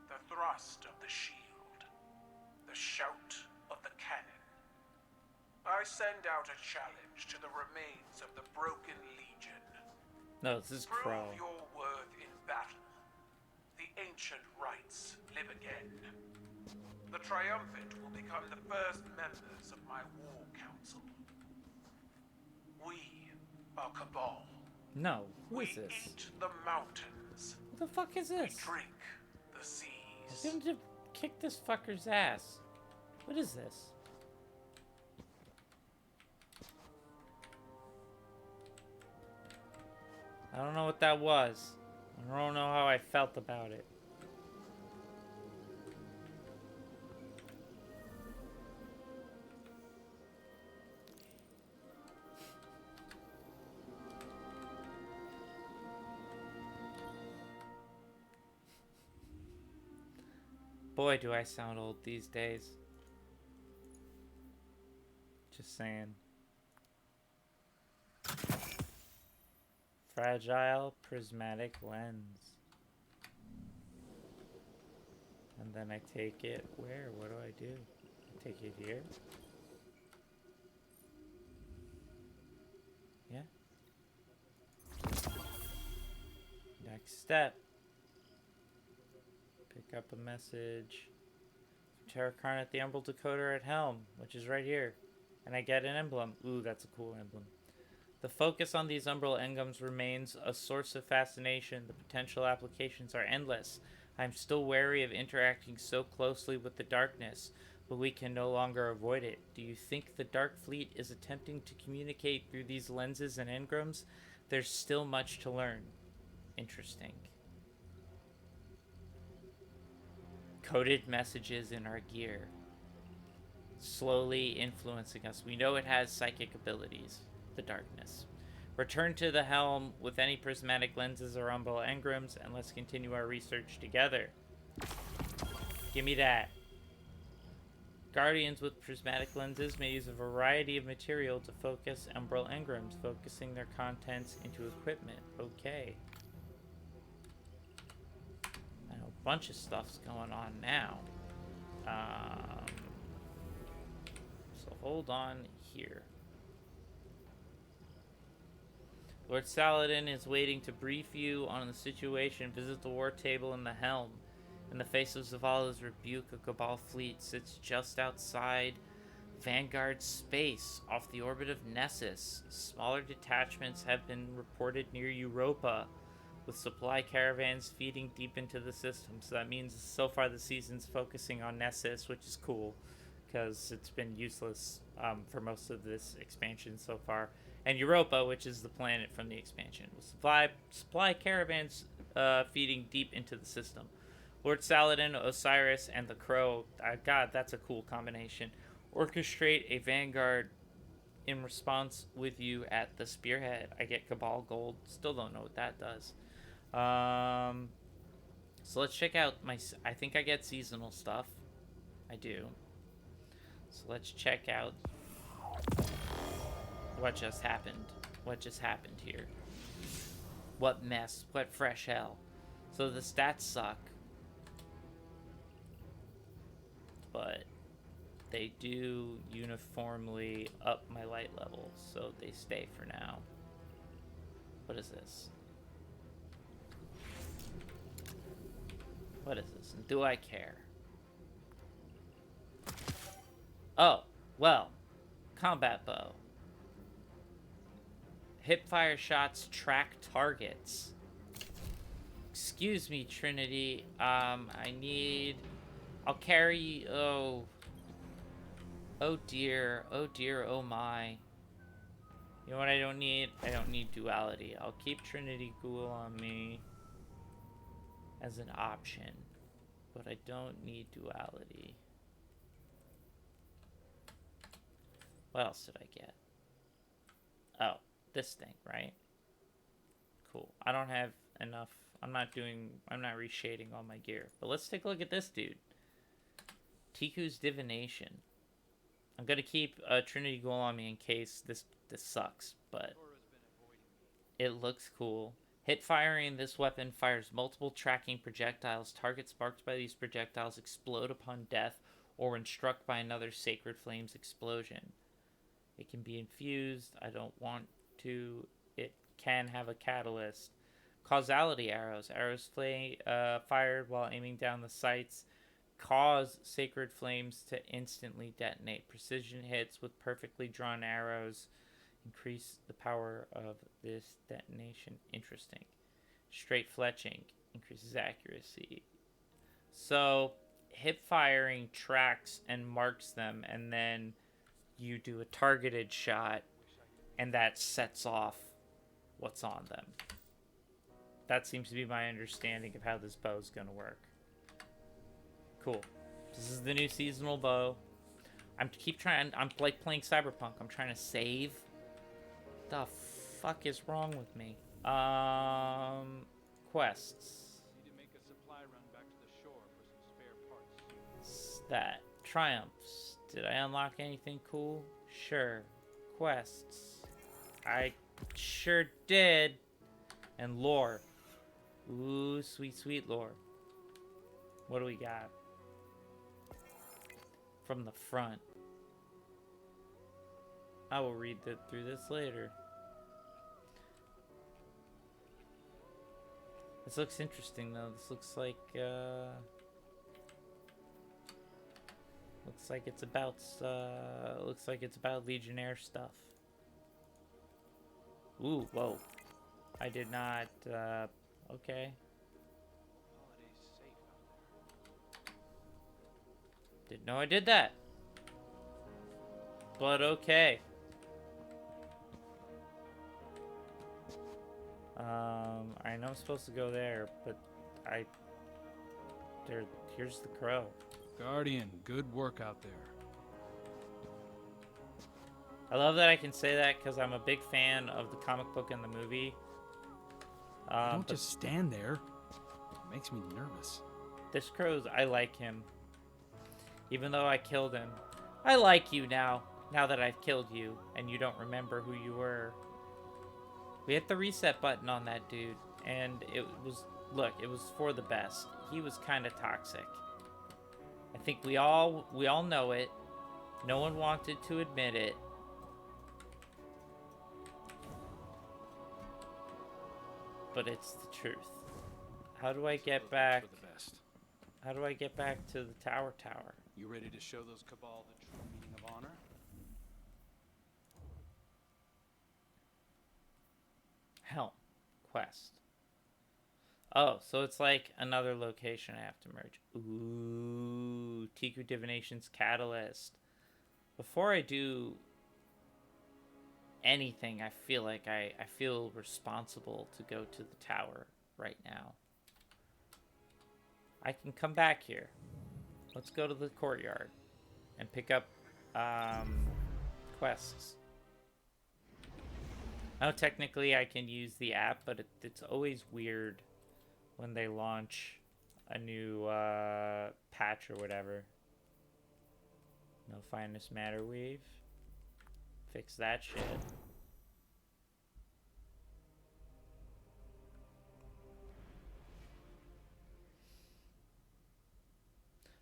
Speaker 3: the thrust of the shield, the shout of the cannon. I send out a challenge to the remains of the broken legion.
Speaker 1: No, this is Crow.
Speaker 3: Prove your worth in battle. The ancient rites live again. The triumphant will become the first members of my war council. We are Cabal.
Speaker 1: No, who
Speaker 3: We
Speaker 1: is this?
Speaker 3: eat the mountains.
Speaker 1: What the fuck is
Speaker 3: We
Speaker 1: this?
Speaker 3: drink the
Speaker 1: I
Speaker 3: seas.
Speaker 1: seem to kick this fucker's ass. What is this? I don't know what that was. I don't know how I felt about it. Boy, do I sound old these days. Just saying. Fragile prismatic lens. And then I take it where? What do I do? I take it here? Yeah. Next step. Pick up a message. Terra Karn at the Umbral Decoder at Helm, which is right here. And I get an emblem. Ooh, that's a cool emblem. The focus on these Umbral Engrams remains a source of fascination. The potential applications are endless. I'm still wary of interacting so closely with the darkness, but we can no longer avoid it. Do you think the Dark Fleet is attempting to communicate through these lenses and engrams? There's still much to learn. Interesting. Coded messages in our gear. Slowly influencing us. We know it has psychic abilities. The darkness. Return to the helm with any prismatic lenses or umbral engrams, and let's continue our research together. Give me that. Guardians with prismatic lenses may use a variety of material to focus umbral engrams, focusing their contents into equipment. Okay. I know a bunch of stuff's going on now. So hold on here. Lord Saladin is waiting to brief you on the situation. Visit the war table in the helm. In the face of Zavala's rebuke, a Cabal fleet sits just outside Vanguard space off the orbit of Nessus. Smaller detachments have been reported near Europa, with supply caravans feeding deep into the system. So that means so far the season's focusing on Nessus, which is cool, because it's been useless for most of this expansion so far. And Europa, which is the planet from the expansion, with supply caravans feeding deep into the system. Lord Saladin, Osiris, and the Crow. God, that's a cool combination. Orchestrate a vanguard in response with you at the spearhead. I get Cabal Gold. Still don't know what that does. So let's check out my... I think I get seasonal stuff. I do. So let's check out what just happened. What just happened here. What mess. What fresh hell. So the stats suck. But they do uniformly up my light level, so they stay for now. What is this? What is this? And do I care? Oh, well. Combat bow. Hipfire shots track targets. Excuse me, Trinity. I need... I'll carry... Oh dear. Oh dear. Oh my. You know what I don't need? I don't need duality. I'll keep Trinity Ghoul on me as an option. But I don't need duality. What else did I get? Oh, this thing, right? Cool. I don't have enough. I'm not reshading all my gear. But let's take a look at this dude. Tiku's Divination. I'm gonna keep Trinity Ghoul on me in case this sucks, but it looks cool. Hit firing this weapon fires multiple tracking projectiles. Targets sparked by these projectiles explode upon death or when struck by another Sacred Flames explosion. It can be infused. I don't want to. It can have a catalyst. Causality arrows. Arrows fired while aiming down the sights cause Sacred Flames to instantly detonate. Precision hits with perfectly drawn arrows increase the power of this detonation. Interesting. Straight fletching increases accuracy. So hip firing tracks and marks them, and then you do a targeted shot and that sets off what's on them. That seems to be my understanding of how this bow is going to work. Cool. This is the new seasonal bow. I'm like playing Cyberpunk. I'm trying to save. The fuck is wrong with me? Quests.
Speaker 7: Need to make a supply run back to the shore for some spare parts.
Speaker 1: That. Triumphs. Did I unlock anything cool? Sure. Quests. I sure did. And lore. Ooh, sweet, sweet lore. What do we got? From the front. I will read through this later. This looks interesting though. This looks like it's about Legionnaire stuff. Ooh, whoa. I did not okay.
Speaker 7: Holiday's safe out there.
Speaker 1: Didn't know I did that. But okay. I know I'm supposed to go there, but I... There, here's the crow.
Speaker 7: Guardian, good work out there.
Speaker 1: I love that I can say that because I'm a big fan of the comic book and the movie.
Speaker 7: Don't
Speaker 1: But
Speaker 7: just stand there. It makes me nervous.
Speaker 1: this crow's... I like him. Even though I killed him. I like you now. Now that I've killed you and you don't remember who you were. We hit the reset button on that dude. And it was... Look, it was for the best. He was kind of toxic. I think we all know it. No one wanted to admit it. But it's the truth. How do I get back?
Speaker 7: For the best.
Speaker 1: How do I get back to the tower?
Speaker 7: You ready to show those Cabal the true meaning of honor?
Speaker 1: Helm. Quest. Oh, so it's like another location I have to merge. Ooh, Tiku Divination's Catalyst. Before I do anything, I feel like I feel responsible to go to the tower right now. I can come back here. Let's go to the courtyard and pick up quests. Now, technically, I can use the app, but it's always weird when they launch a new patch or whatever. No finest matter weave. Fix that shit.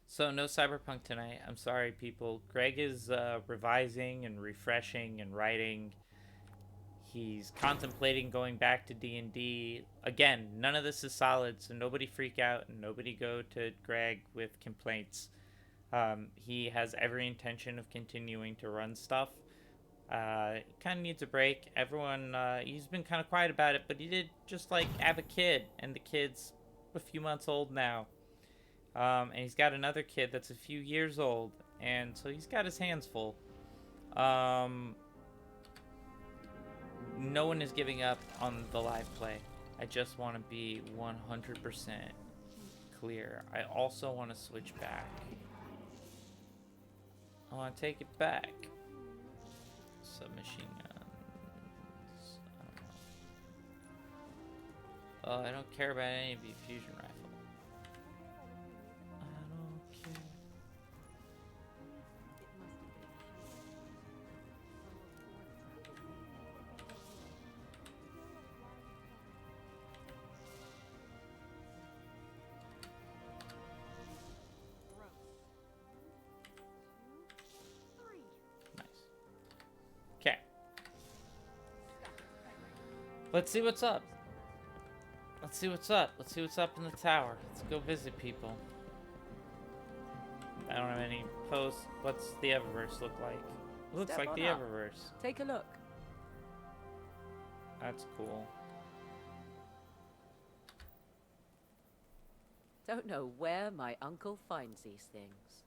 Speaker 1: So no Cyberpunk tonight. I'm sorry, people. Greg is revising and refreshing and writing. He's contemplating going back to D&D. Again, none of this is solid, so nobody freak out and nobody go to Greg with complaints. He has every intention of continuing to run stuff. Kind of needs a break. Everyone, he's been kind of quiet about it, but he did just like have a kid, and the kid's a few months old now. And he's got another kid that's a few years old, and so he's got his hands full. No one is giving up on the live play. I just want to be 100% clear. I also want to switch back. I want to take it back. Submachine guns. I don't know. Oh, I don't care about any of the fusion rifle. I don't care. Nice. Okay. Let's see what's up. Let's see what's up. Let's see what's up in the tower. Let's go visit people. I don't have any posts. What's the Eververse look like? It looks
Speaker 8: Step
Speaker 1: like
Speaker 8: on
Speaker 1: the
Speaker 8: up.
Speaker 1: Eververse.
Speaker 8: Take a look.
Speaker 1: That's cool.
Speaker 8: Don't know where my uncle finds these things.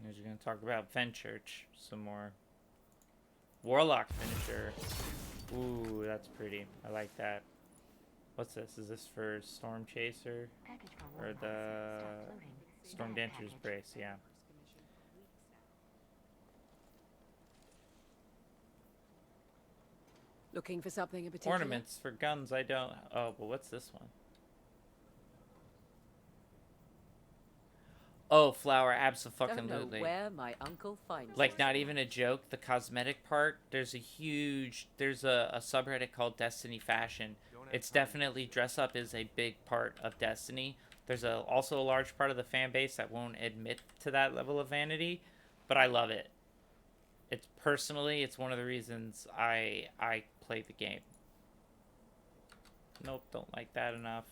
Speaker 1: You're going to talk about Fenchurch some more. Warlock finisher. Ooh, that's pretty. I like that. What's this? Is this for Storm Chaser? Or the Storm Dancer's Brace? Yeah.
Speaker 8: Looking for something in particular?
Speaker 1: Ornaments for guns, I don't... Oh, but what's this one? Oh, flower,
Speaker 8: Don't know
Speaker 1: abso-fucking-lutely.
Speaker 8: where my uncle finds
Speaker 1: Like,
Speaker 8: these
Speaker 1: not
Speaker 8: things.
Speaker 1: even a joke. The cosmetic part, there's a subreddit called Destiny Fashion. It's definitely, dress up is a big part of Destiny. There's also a large part of the fan base that won't admit to that level of vanity, but I love it. It's one of the reasons I play the game. Nope, don't like that enough.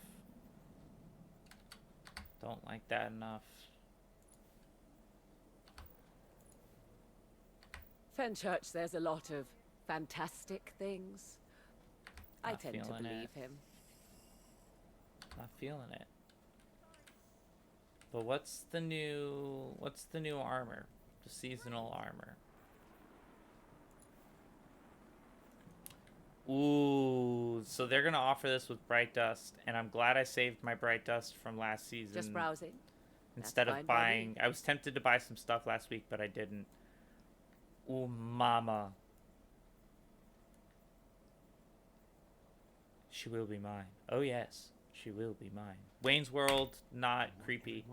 Speaker 1: Don't like that enough.
Speaker 8: Fenchurch, there's a lot of fantastic things. I
Speaker 1: Not
Speaker 8: tend to
Speaker 1: feeling
Speaker 8: believe
Speaker 1: it.
Speaker 8: him.
Speaker 1: Not feeling it. But what's the new armor? The seasonal armor. Ooh, so they're gonna offer this with Bright Dust, and I'm glad I saved my Bright Dust from last season.
Speaker 8: Just browsing.
Speaker 1: Instead
Speaker 8: That's
Speaker 1: of
Speaker 8: fine by me.
Speaker 1: buying, I was tempted to buy some stuff last week, but I didn't. Ooh, mama. She will be mine. Oh yes, she will be mine. Wayne's World, not creepy.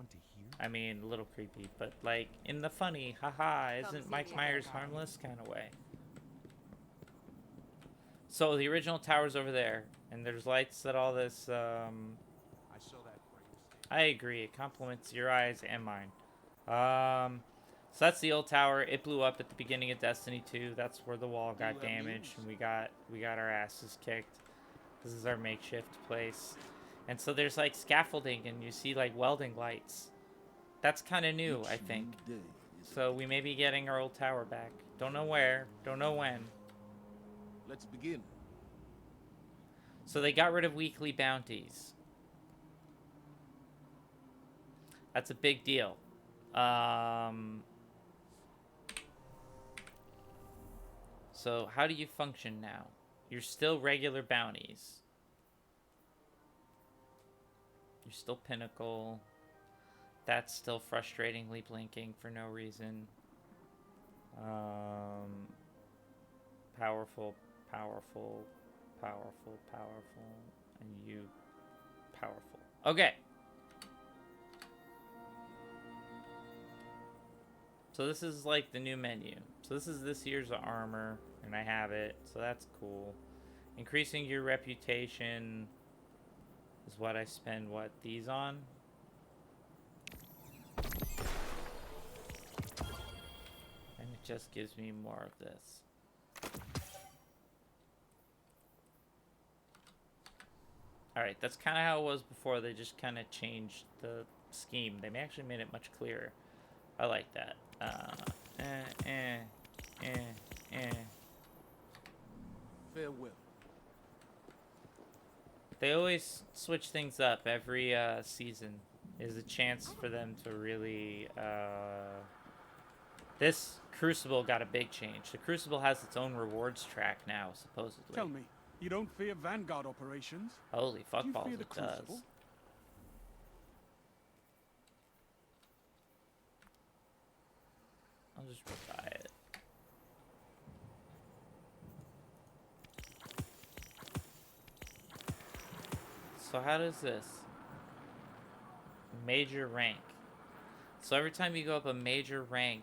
Speaker 1: I mean, a little creepy, but like in the funny, haha, isn't Mike Myers harmless kind of way. So the original tower's over there, and there's lights at all this.
Speaker 3: I saw that
Speaker 1: I agree. It complements your eyes and mine. So that's the old tower. It blew up at the beginning of Destiny 2. That's where the wall got damaged, and we got our asses kicked. This is our makeshift place, and so there's like scaffolding, and you see like welding lights. That's kind of new, I think. So we may be getting our old tower back. Don't know where. Don't know when.
Speaker 4: Let's begin.
Speaker 1: So they got rid of weekly bounties. That's a big deal. So how do you function now? You're still regular bounties. You're still Pinnacle. That's still frustratingly blinking for no reason. Powerful, powerful, powerful, powerful, and you powerful. Okay. So this is like the new menu. So this is this year's armor, and I have it, so that's cool. Increasing your reputation is what I spend, what, these on? And it just gives me more of this. Alright, that's kind of how it was before. They just kind of changed the scheme. They actually made it much clearer. I like that.
Speaker 4: Farewell.
Speaker 1: They always switch things up. Every season is a chance for them to really... This Crucible got a big change. The Crucible has its own rewards track now, supposedly.
Speaker 3: Tell me, you don't fear Vanguard operations?
Speaker 1: Holy fuckballs,
Speaker 3: fear the
Speaker 1: it does.
Speaker 3: Crucible?
Speaker 1: I'll just buy it. So how does this? Major rank. So every time you go up a major rank,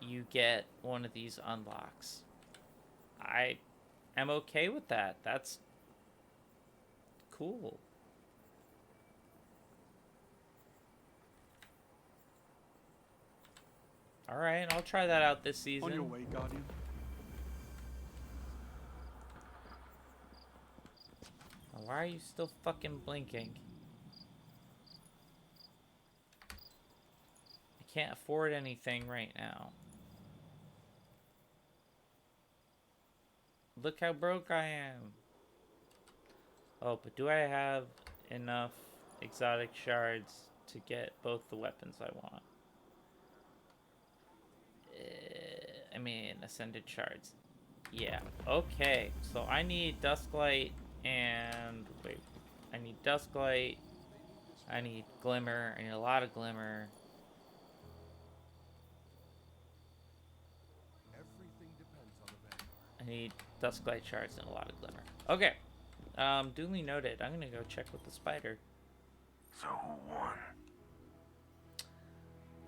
Speaker 1: you get one of these unlocks. I am okay with that. That's cool. Alright, I'll try that out this season.
Speaker 3: On your way, Guardian.
Speaker 1: Why are you still fucking blinking? I can't afford anything right now. Look how broke I am. Oh, but do I have enough exotic shards to get both the weapons I want? I mean, ascended shards. Yeah, okay. So I need Dusklight and... Wait. I need Dusklight. I need Glimmer. I need a lot of Glimmer. I need Dusklight shards and a lot of Glimmer. Okay. Duly noted. I'm gonna go check with the spider.
Speaker 6: So who won?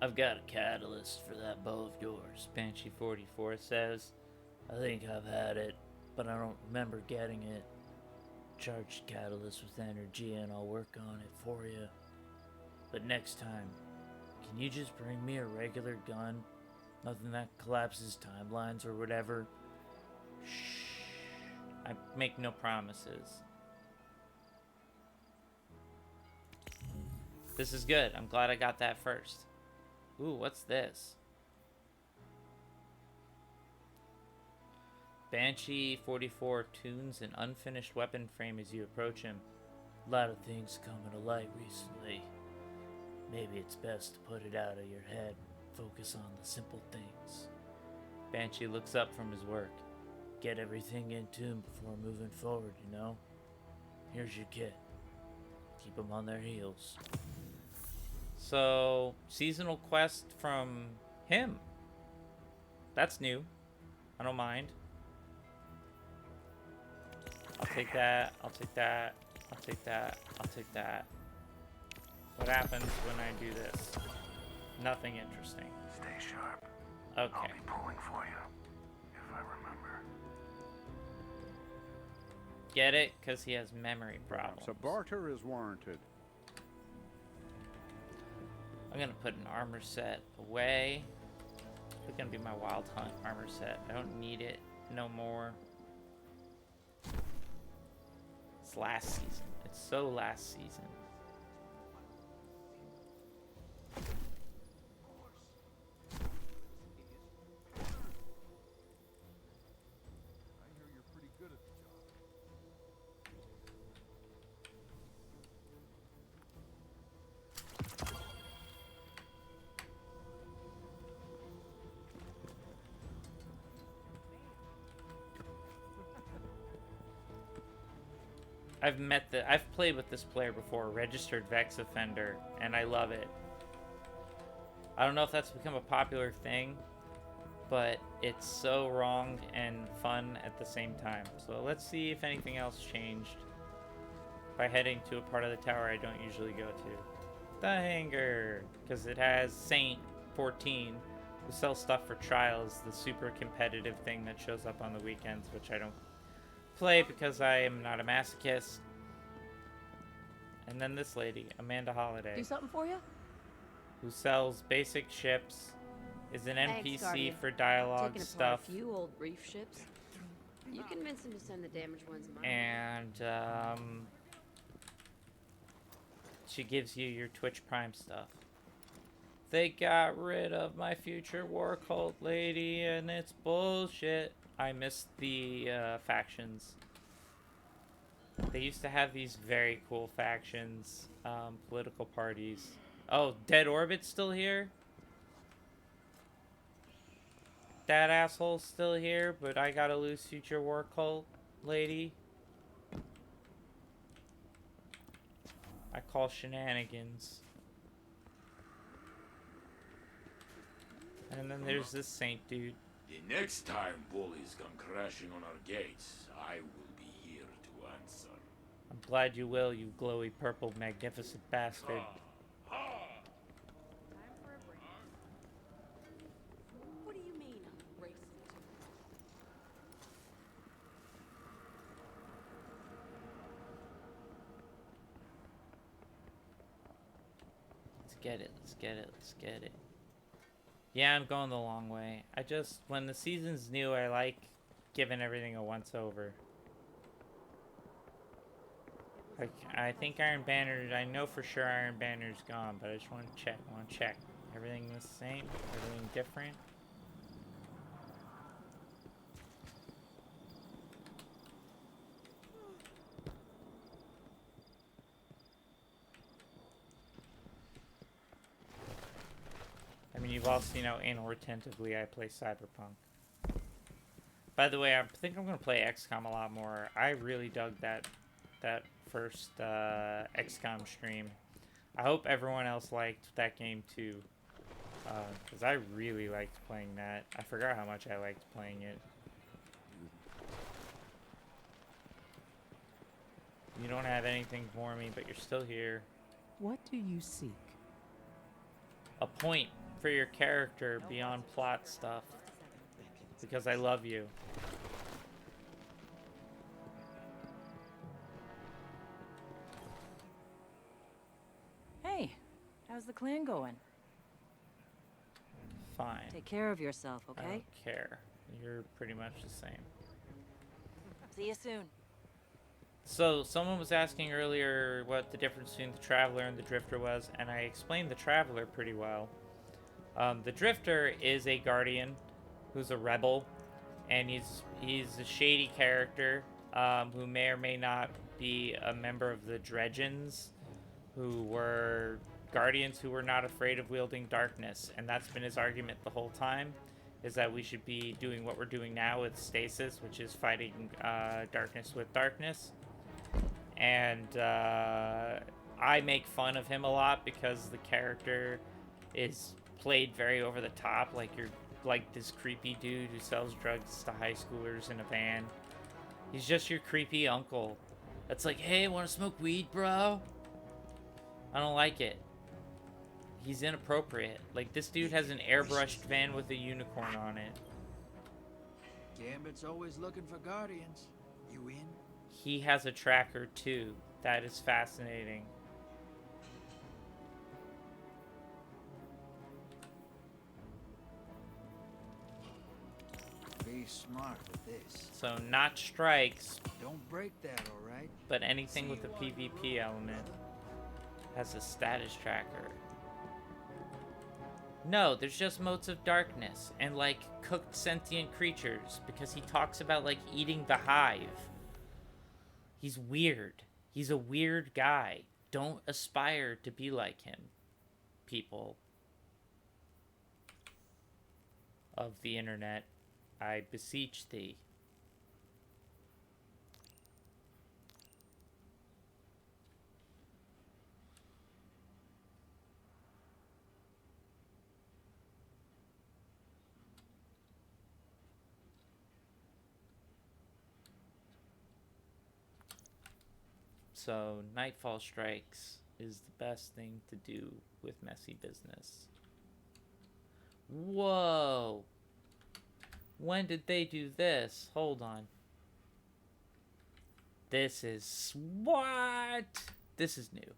Speaker 1: I've got a catalyst for that bow of yours, Banshee 44 says. I think I've had it, but I don't remember getting it. Charge catalyst with energy and I'll work on it for you. But next time, can you just bring me a regular gun? Nothing that collapses timelines or whatever? Shh. I make no promises. This is good. I'm glad I got that first. Ooh, what's this? Banshee 44 tunes an unfinished weapon frame as you approach him. A lot of things coming to light recently. Maybe it's best to put it out of your head. Focus on the simple things. Banshee looks up from his work. get everything into him before moving forward, you know? Here's your kit. Keep them on their heels. So, seasonal quest from him. That's new. I don't mind. I'll take that. I'll take that. I'll take that. I'll take that. What happens when I do this? Nothing interesting.
Speaker 9: Stay sharp.
Speaker 1: Okay.
Speaker 9: I'll be pulling for you, if I remember.
Speaker 1: Get it? Because he has memory problems.
Speaker 10: So barter is warranted.
Speaker 1: I'm gonna put an armor set away. It's gonna be my wild hunt armor set. I don't need it no more. It's last season. It's so last season.
Speaker 10: I hear you're pretty good at the job.
Speaker 1: I've played with this player before, registered Vex offender, and I love it. I don't know if that's become a popular thing, but it's so wrong and fun at the same time. So let's see if anything else changed by heading to a part of the tower I don't usually go to. The hangar, because it has Saint 14, who sells stuff for trials, the super competitive thing that shows up on the weekends, which I don't play because I am not a masochist. And then this lady, Amanda Holiday,
Speaker 8: Do something for you?
Speaker 1: who sells basic ships, is an
Speaker 11: Thanks,
Speaker 1: NPC
Speaker 11: Guardian.
Speaker 1: for dialogue
Speaker 11: Taking
Speaker 1: stuff,
Speaker 11: apart a few old reef ships. You convince him to send the damaged ones my way.
Speaker 1: and she gives you your Twitch Prime stuff. They got rid of my future war cult lady, and it's bullshit. I missed the factions. They used to have these very cool factions, political parties. Oh, Dead Orbit's still here? That asshole's still here, but I gotta lose future war cult lady. I call shenanigans. And then there's this Saint dude.
Speaker 12: The next time bullies come crashing on our gates, I will be here to answer.
Speaker 1: I'm glad you will, you glowy purple magnificent bastard.
Speaker 11: Time for a break. What do you mean I'm racing to?
Speaker 1: Let's get it, let's get it, let's get it. Yeah, I'm going the long way. When the season's new, I like giving everything a once over. Like, I think Iron Banner, I know for sure Iron Banner's gone, but I just want to check. Everything the same? Everything different? I mean, you've all seen how anal retentively I play Cyberpunk. By the way, I think I'm going to play XCOM a lot more. I really dug that first XCOM stream. I hope everyone else liked that game too, because I really liked playing that. I forgot how much I liked playing it. You don't have anything for me, but you're still here.
Speaker 13: What do you seek?
Speaker 1: A point for your character beyond plot stuff, because I love you.
Speaker 13: Hey, how's the clan going?
Speaker 1: Fine.
Speaker 11: Take care of yourself,
Speaker 1: I
Speaker 11: okay?
Speaker 1: don't care. You're pretty much the same.
Speaker 11: See you soon.
Speaker 1: So, someone was asking earlier what the difference between the Traveler and the Drifter was, and I explained the Traveler pretty well. The Drifter is a Guardian who's a rebel, and he's a shady character who may or may not be a member of the Dredgens, who were Guardians who were not afraid of wielding darkness, and that's been his argument the whole time. is that we should be doing what we're doing now with Stasis, which is fighting darkness with darkness. And I make fun of him a lot because the character is played very over the top, like you're like this creepy dude who sells drugs to high schoolers in a van. He's just your creepy uncle that's like, hey, want to smoke weed, bro? I don't like it. He's inappropriate. Like, this dude has an airbrushed van with a unicorn on it.
Speaker 14: Gambit's always looking for guardians. You in?
Speaker 1: He has a tracker too. That is fascinating.
Speaker 14: Be smart with this.
Speaker 1: So not strikes.
Speaker 14: Don't break that, all right?
Speaker 1: But anything with a PvP element has a status tracker. No, there's just motes of darkness and like cooked sentient creatures because he talks about like eating the hive. He's weird. He's a weird guy. Don't aspire to be like him, people of the internet. I beseech thee. So, Nightfall Strikes is the best thing to do with messy business. Whoa! When did they do this? Hold on. This is... What? This is new.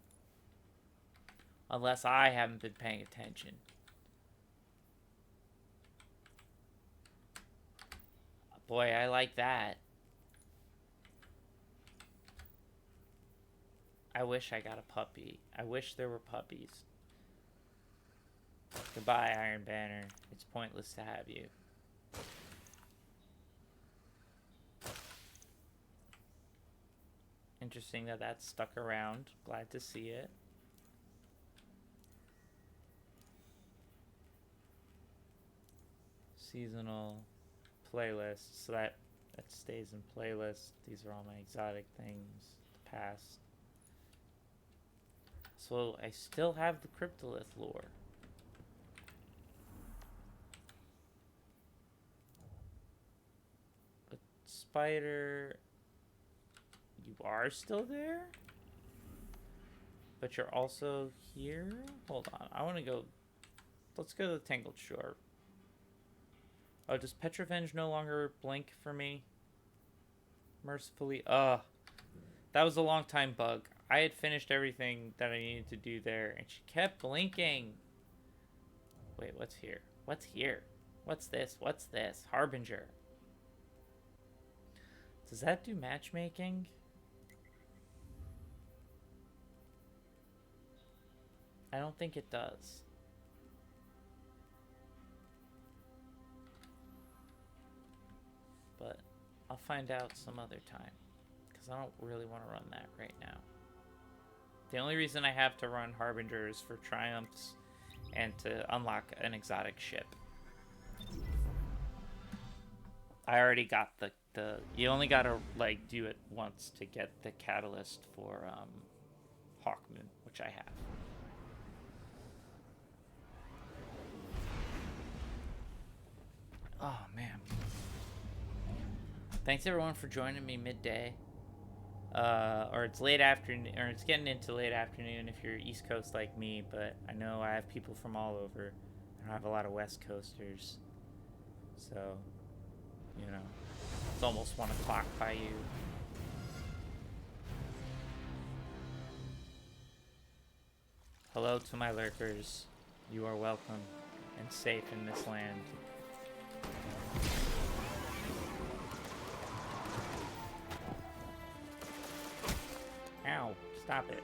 Speaker 1: Unless I haven't been paying attention. Boy, I like that. I wish I got a puppy. I wish there were puppies. Goodbye, Iron Banner. It's pointless to have you. Interesting that that's stuck around. Glad to see it. Seasonal playlist. So that stays in playlist. These are all my exotic things. The past. So I still have the Cryptolith lore. But Spider, you are still there? But you're also here? Hold on, I want to go, let's go to the Tangled Shore. Oh, does Petrovenge no longer blink for me? Mercifully, that was a long time bug. I had finished everything that I needed to do there, and she kept blinking. Wait, what's here? What's here? What's this? What's this? Harbinger. Does that do matchmaking? I don't think it does. But I'll find out some other time, because I don't really want to run that right now. The only reason I have to run Harbinger is for triumphs and to unlock an exotic ship. I already got the you only gotta like do it once to get the catalyst for Hawkmoon, which I have. Oh man. Thanks everyone for joining me midday. Or it's late afternoon, or it's getting into late afternoon if you're East Coast like me, but I know I have people from all over. I don't have a lot of West Coasters. So, you know, it's almost 1 o'clock by you. Hello to my lurkers. You are welcome and safe in this land. Ow, stop it.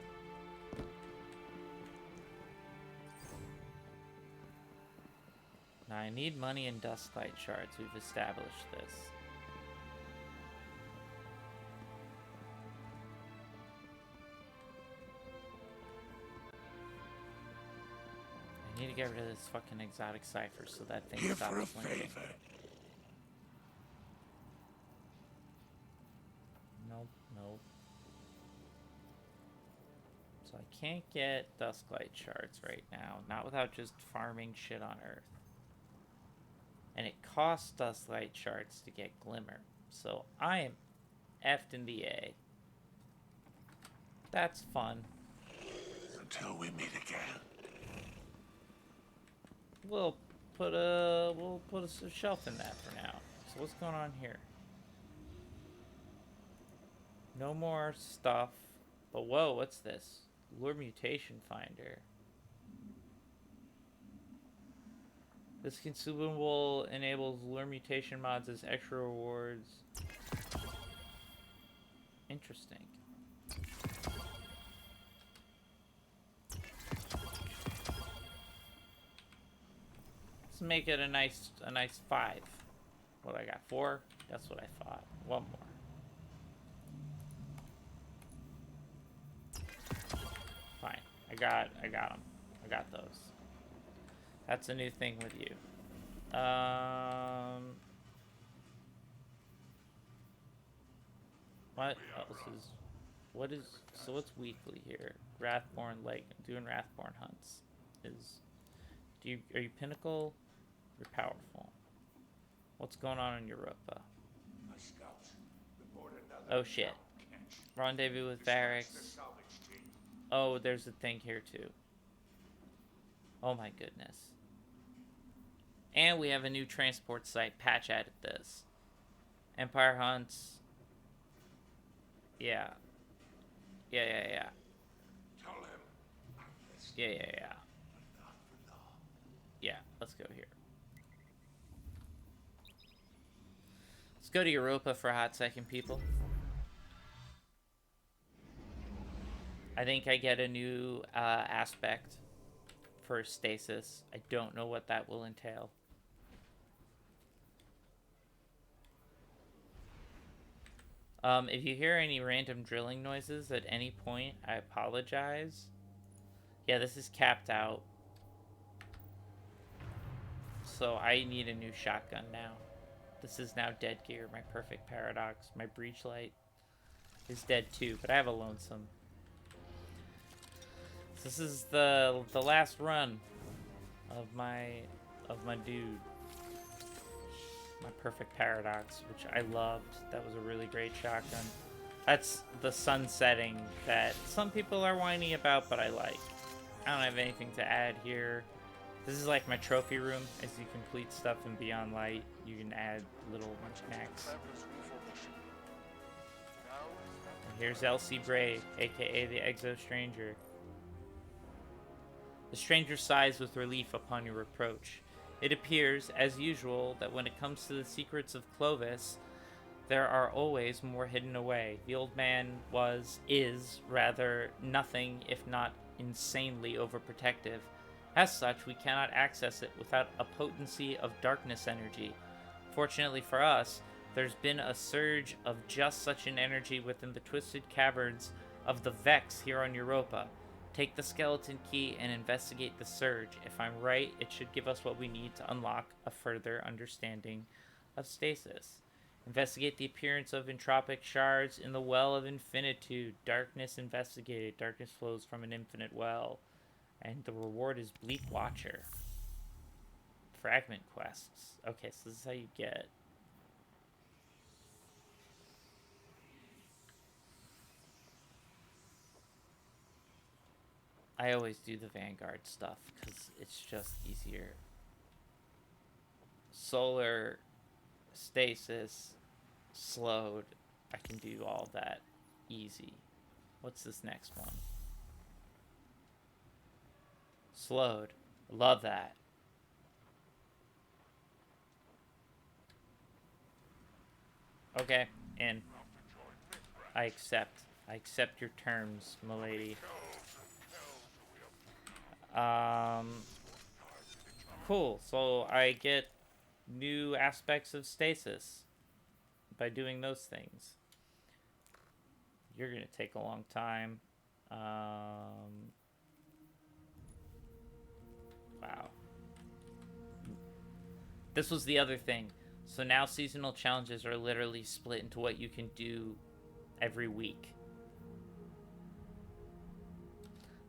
Speaker 1: Now I need money and dustlight shards. We've established this. I I need to get rid of this fucking exotic cipher so that thing
Speaker 9: Here for a
Speaker 1: stops blinking.
Speaker 9: favor.
Speaker 1: Nope, nope. So I can't get Dusklight shards right now. Not without just farming shit on Earth. And it costs Dusklight shards to get Glimmer. So I am effed in the A. That's fun.
Speaker 9: Until we meet again.
Speaker 1: We'll put a shelf in that for now. So what's going on here? No more stuff. But whoa, what's this? Lure Mutation Finder. This consumable enables lure mutation mods as extra rewards. Interesting. Let's make it a nice 5. What I got? 4? That's what I thought. One more. Fine. I got them. I got those. That's a new thing with you. What else is? What is? So what's weekly here? Wrathborn doing Wrathborn hunts. Are you pinnacle? You're powerful. What's going on in Europa? Oh shit. Rendezvous with Barracks. Oh, there's a thing here too. Oh my goodness. And we have a new transport site. Patch added this. Empire hunts. Yeah. Yeah. Yeah. Yeah, let's go here. Let's go to Europa for a hot second, people. I think I get a new aspect for stasis. I don't know what that will entail. If you hear any random drilling noises at any point, I apologize. Yeah, this is capped out. So I need a new shotgun now. This is now dead gear. My perfect paradox. My breach light is dead too, but I have a lonesome. So this is the last run of my dude. My perfect paradox, which I loved. That was a really great shotgun. That's the sun setting that some people are whiny about, but I like. I don't have anything to add here. This is like my trophy room. As you complete stuff in Beyond Light, you can add little knickknacks. And here's Elsie Brave, aka the Exo Stranger. The stranger sighs with relief upon your reproach. It appears, as usual, that when it comes to the secrets of Clovis, there are always more hidden away. The old man is, rather, nothing if not insanely overprotective. As such, we cannot access it without a potency of darkness energy. Fortunately for us, there's been a surge of just such an energy within the twisted caverns of the Vex here on Europa. Take the skeleton key and investigate the surge. If I'm right, it should give us what we need to unlock a further understanding of stasis. Investigate the appearance of entropic shards in the well of infinitude. Darkness investigated. Darkness flows from an infinite well. And the reward is Bleak Watcher. Fragment quests. Okay, so this is how you get. I always do the Vanguard stuff because it's just easier. Solar, stasis, slowed. I can do all that easy. What's this next one? Slowed. Love that. Okay, and I accept. I accept your terms, milady. Cool. So I get new aspects of stasis by doing those things. You're gonna take a long time. Wow. This was the other thing. So now seasonal challenges are literally split into what you can do every week.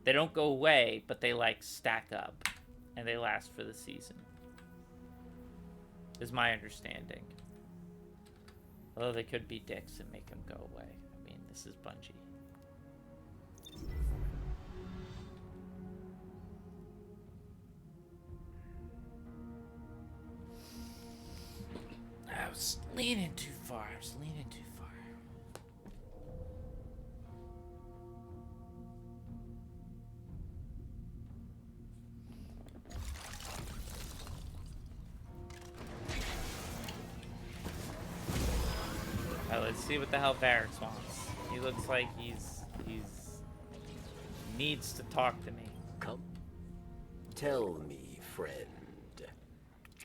Speaker 1: They don't go away, but they like stack up and they last for the season. Is my understanding. Although they could be dicks and make them go away. I mean, this is Bungie. I was leaning too far. Alright, let's see what the hell Varix wants. He looks like he's needs to talk to me.
Speaker 15: Come. Tell me, friend.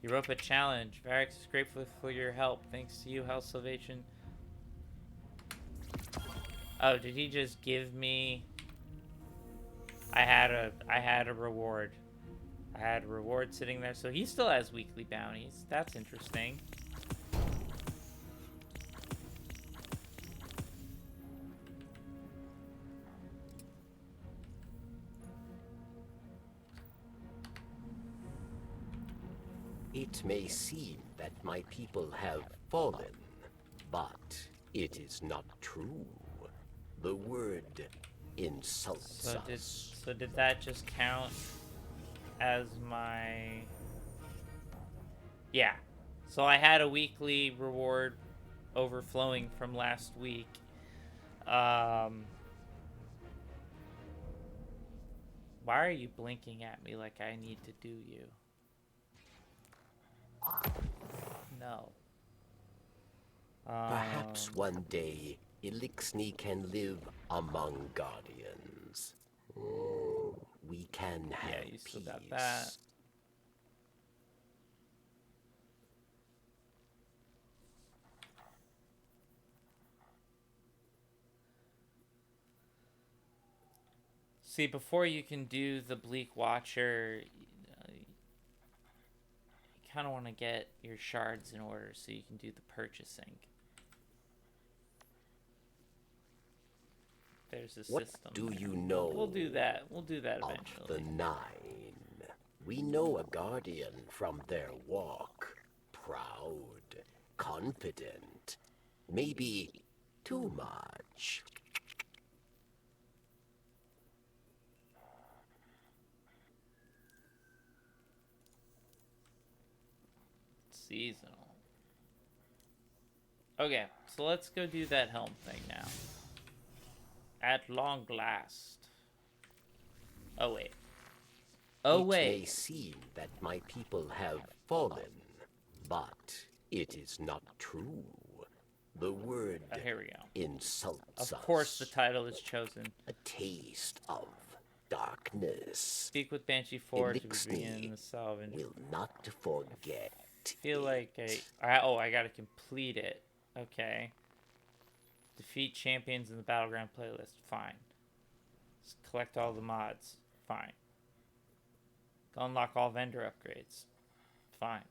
Speaker 1: You wrote a challenge. Varix is grateful for your help. Thanks to you, Health Salvation. Oh, did he just give me... I had a reward. I had a reward sitting there, so he still has weekly bounties. That's interesting.
Speaker 15: It may seem that my people have fallen, but it is not true. The word insults us.
Speaker 1: So did that just count as my... Yeah. So I had a weekly reward overflowing from last week. Why are you blinking at me like I need to do you? No.
Speaker 15: Perhaps one day, Elixni can live among Guardians. We can have
Speaker 1: yeah, you still
Speaker 15: peace.
Speaker 1: got that. See, before you can do the Bleak Watcher, you kind of want to get your shards in order so you can do the purchasing. There's a
Speaker 15: What
Speaker 1: system.
Speaker 15: do
Speaker 1: there.
Speaker 15: you know?
Speaker 1: We'll do that. We'll do that
Speaker 15: Of
Speaker 1: eventually.
Speaker 15: the 9. We know a Guardian from their walk. Proud, confident, maybe too much.
Speaker 1: Seasonal. Okay, so let's go do that helm thing now. At long last. Oh wait. Oh
Speaker 15: It
Speaker 1: wait.
Speaker 15: may seem that my people have fallen, but it is not true. The word
Speaker 1: Here we go.
Speaker 15: insults us.
Speaker 1: Of course the title is chosen.
Speaker 15: A taste of darkness.
Speaker 1: Speak with Banshee Forge to begin the salvage.
Speaker 15: Will not forget.
Speaker 1: I feel like I gotta complete it. Okay. Defeat champions in the battleground playlist. Fine. Just collect all the mods. Fine. Unlock all vendor upgrades. Fine.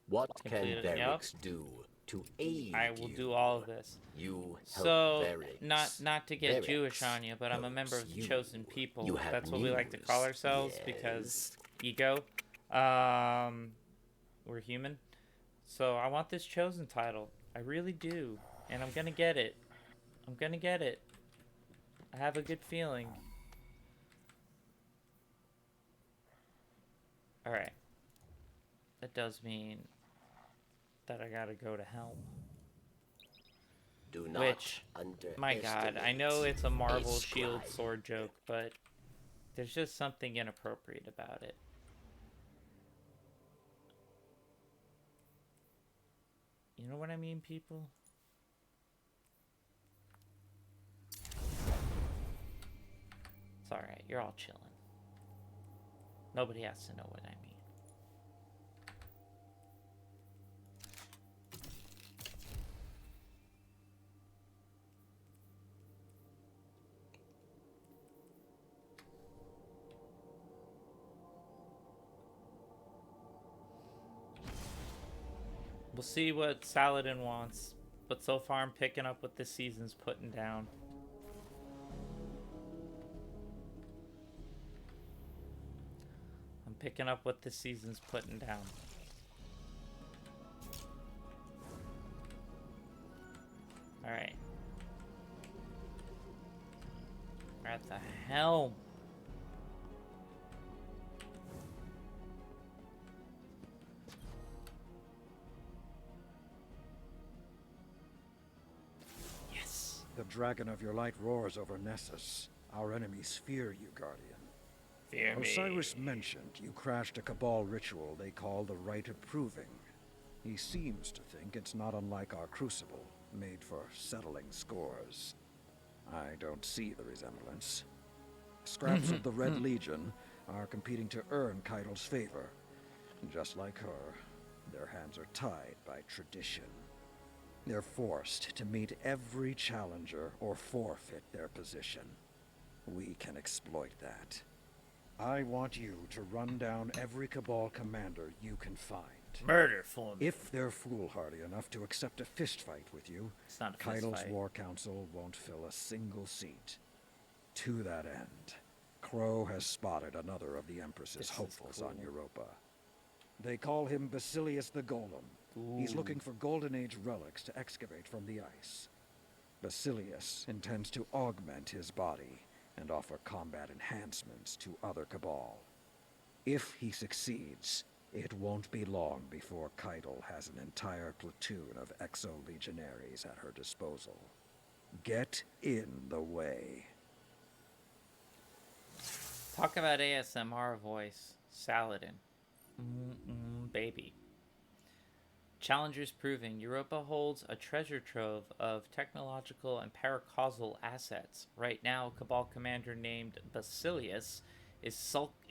Speaker 15: What can
Speaker 1: Complete it. Yep.
Speaker 15: Varix do to aid
Speaker 1: I will
Speaker 15: you?
Speaker 1: do all of this.
Speaker 15: You help
Speaker 1: So,
Speaker 15: Varix.
Speaker 1: not to get
Speaker 15: Varix
Speaker 1: Jewish on you, but I'm a member of the
Speaker 15: helps
Speaker 1: chosen
Speaker 15: you.
Speaker 1: people.
Speaker 15: You have
Speaker 1: That's what we like to call
Speaker 15: news.
Speaker 1: ourselves because ego. We're human. So I want this chosen title. I really do. And I'm gonna get it. I'm gonna get it. I have a good feeling. Alright. That does mean that I gotta go to Helm.
Speaker 15: Do not
Speaker 1: Which, my god, I know it's a Marvel shield sword joke, but there's just something inappropriate about it. You know what I mean, people? It's alright, you're all chilling. Nobody has to know what I mean. We'll see what Saladin wants, but so far I'm picking up what this season's putting down. I'm picking up what this season's putting down. Alright. We're at the helm. Yes.
Speaker 16: The dragon of your light roars over Nessus. Our enemies fear you, Guardian.
Speaker 1: Fear me.
Speaker 16: Osiris mentioned you crashed a Cabal ritual they call the Rite of Proving. He seems to think it's not unlike our Crucible, made for settling scores. I don't see the resemblance. Scraps of the Red Legion are competing to earn Keitel's favor. Just like her, their hands are tied by tradition. They're forced to meet every challenger or forfeit their position. We can exploit that. I want you to run down every Cabal commander you can find.
Speaker 1: Murder for me.
Speaker 16: If they're foolhardy enough to accept a fistfight with you,
Speaker 1: it's not a
Speaker 16: Keitel's
Speaker 1: fistfight.
Speaker 16: War Council won't fill a single seat. To that end, Crow has spotted another of the Empress's hopefuls on Europa. They call him Basilius the Golem. He's looking for Golden Age relics to excavate from the ice. Basilius intends to augment his body and offer combat enhancements to other Cabal. If he succeeds, it won't be long before Keitel has an entire platoon of exo-legionaries at her disposal. Get in the way.
Speaker 1: Talk about ASMR voice. Saladin. Baby. Challengers proving Europa holds a treasure trove of technological and paracausal assets. Right now, Cabal commander named Basilius is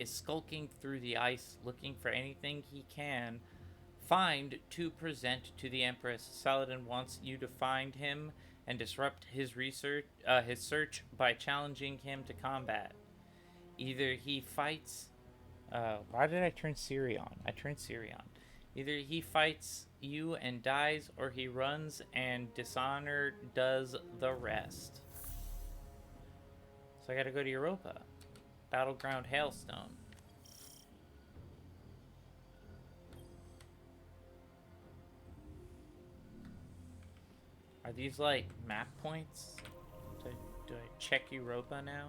Speaker 1: skulking through the ice looking for anything he can find to present to the Empress. Saladin wants you to find him and disrupt his search by challenging him to combat. Either he fights... why did I turn Siri on? I turned Siri on. Either he fights you and dies, or he runs and Dishonor does the rest. So I gotta go to Europa. Battleground Hailstone. Are these like map points? Do I check Europa now?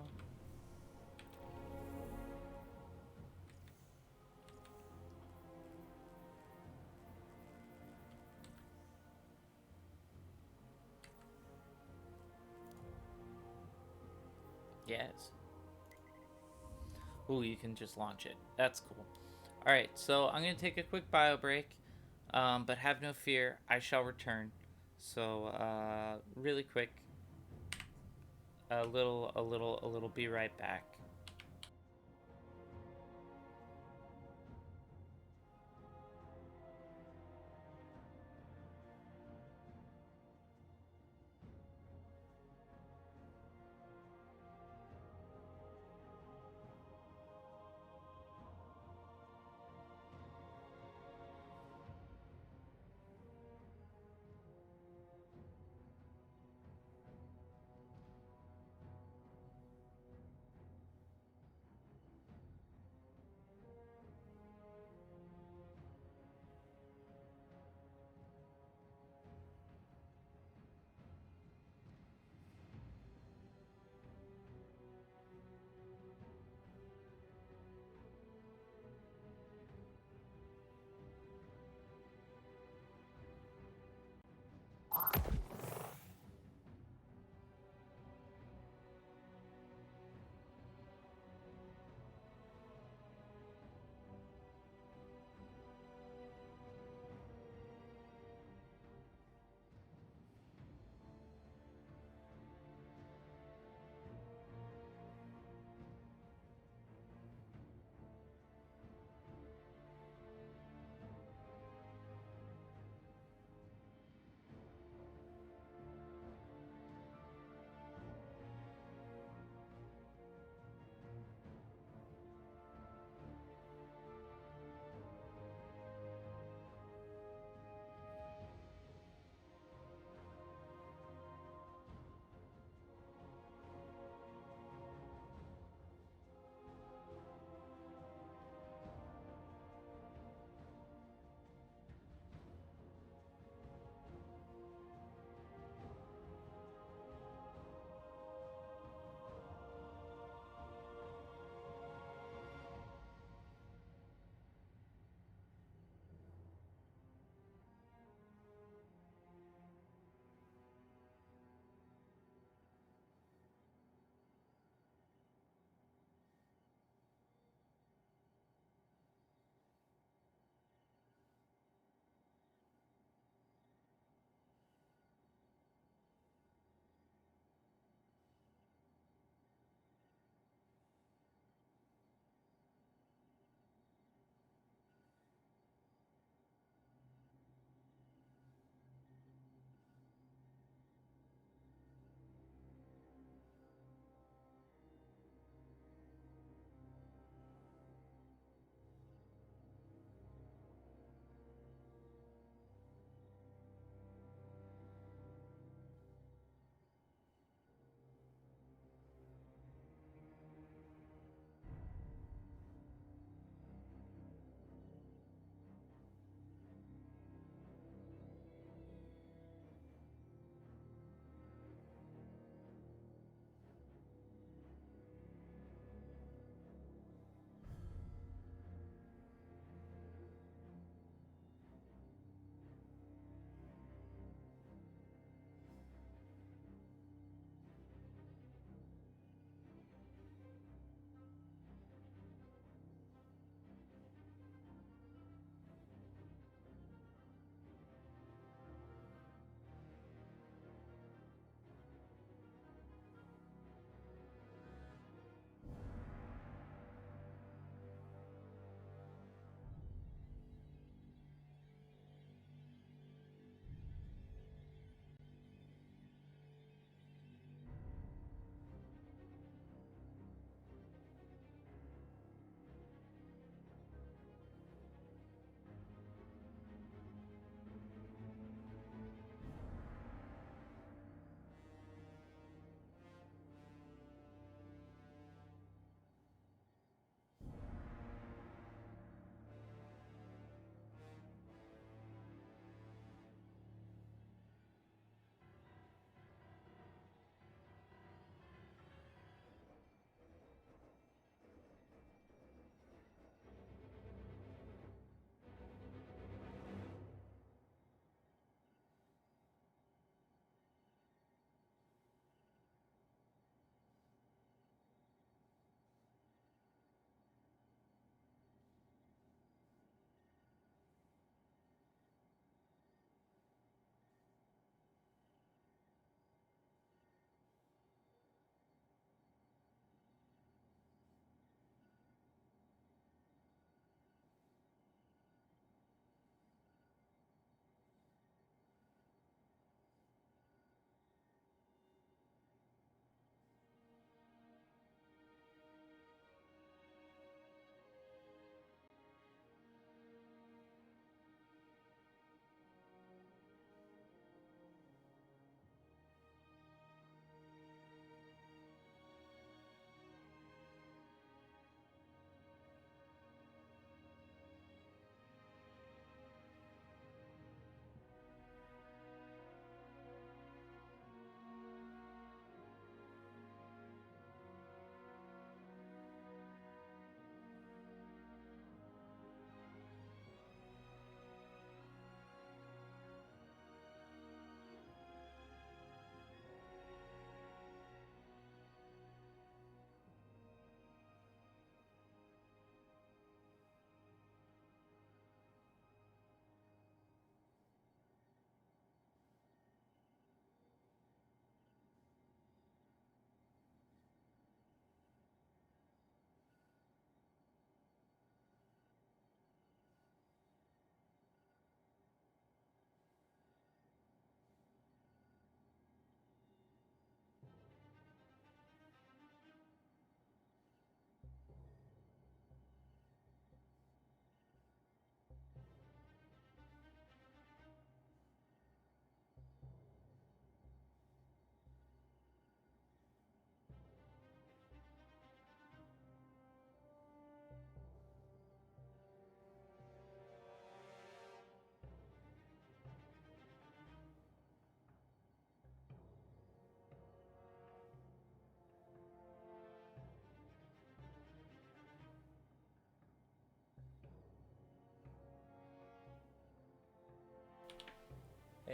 Speaker 1: Yes. Ooh, you can just launch it. That's cool. Alright, so I'm going to take a quick bio break. But have no fear, I shall return. So, really quick. A little, be right back.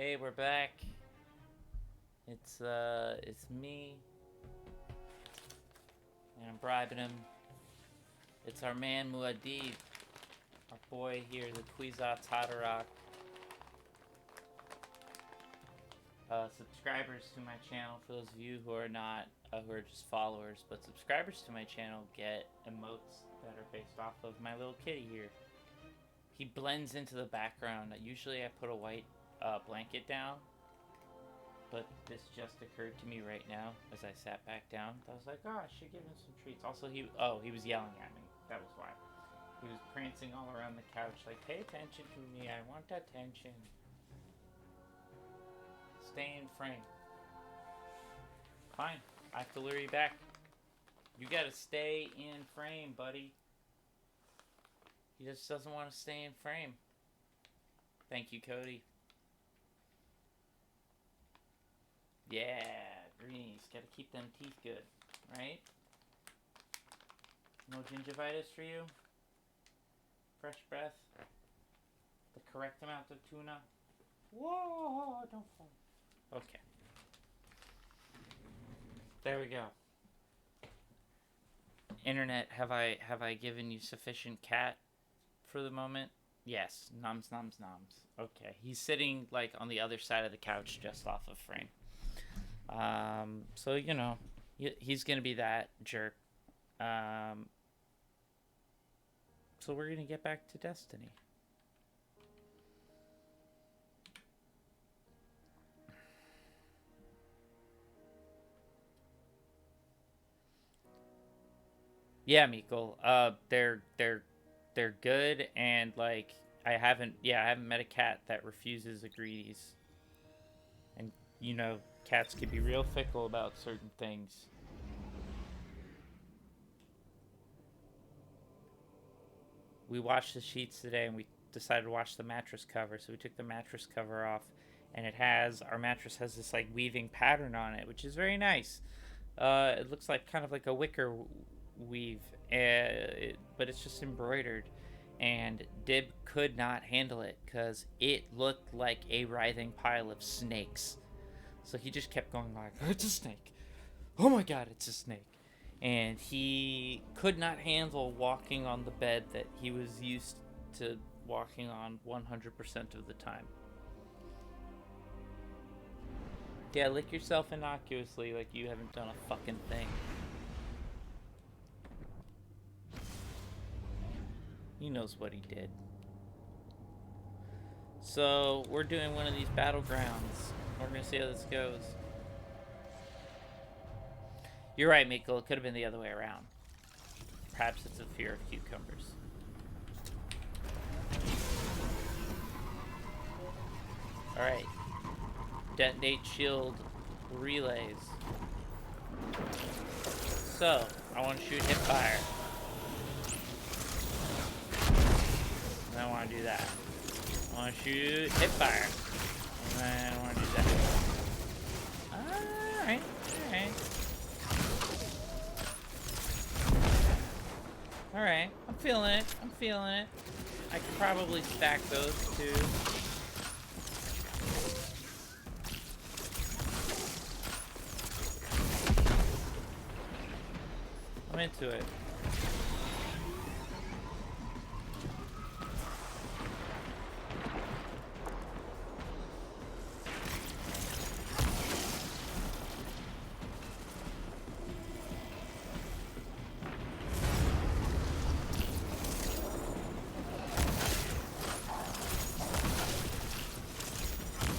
Speaker 1: Hey, we're back. It's me. And I'm bribing him. It's our man Muad'Dib. Our boy here, the Kwisatz Haderach. Subscribers to my channel, for those of you who are not, who are just followers, but subscribers to my channel get emotes that are based off of my little kitty here. He blends into the background. Usually I put a white blanket down, but this just occurred to me right now as I sat back down. I was like, oh, I should give him some treats. Also, he was yelling at me. That was why. He was prancing all around the couch like, pay attention to me. I want attention. Stay in frame. Fine. I have to lure you back. You gotta stay in frame, buddy. He just doesn't want to stay in frame. Thank you, Cody. Yeah, greenies. Gotta keep them teeth good, right? No gingivitis for you? Fresh breath? The correct amount of tuna? Whoa, don't fall. Okay. There we go. Internet, have I given you sufficient cat for the moment? Yes. Noms, noms, noms. Okay. He's sitting like on the other side of the couch just off of frame. So, you know, he's gonna be that jerk. So we're gonna get back to Destiny. Yeah, Mikkel. They're good, and like I haven't met a cat that refuses agrees. And you know, cats can be real fickle about certain things. We washed the sheets today, and we decided to wash the mattress cover. So we took the mattress cover off, and our mattress has this like weaving pattern on it, which is very nice. It looks like kind of like a wicker weave, but it's just embroidered. And Dib could not handle it because it looked like a writhing pile of snakes. So he just kept going like, it's a snake. Oh my god, it's a snake. And he could not handle walking on the bed that he was used to walking on 100% of the time. Yeah, lick yourself innocuously like you haven't done a fucking thing. He knows what he did. So, we're doing one of these battlegrounds. We're gonna see how this goes. You're right, Mikkel. It could have been the other way around. Perhaps it's a fear of cucumbers. Alright. Detonate shield relays. So, I want to shoot hip fire. And I want to do that. I want to shoot hip fire. And I want to do that. Alright, alright. Alright, I'm feeling it. I'm feeling it. I could probably stack those too. I'm into it.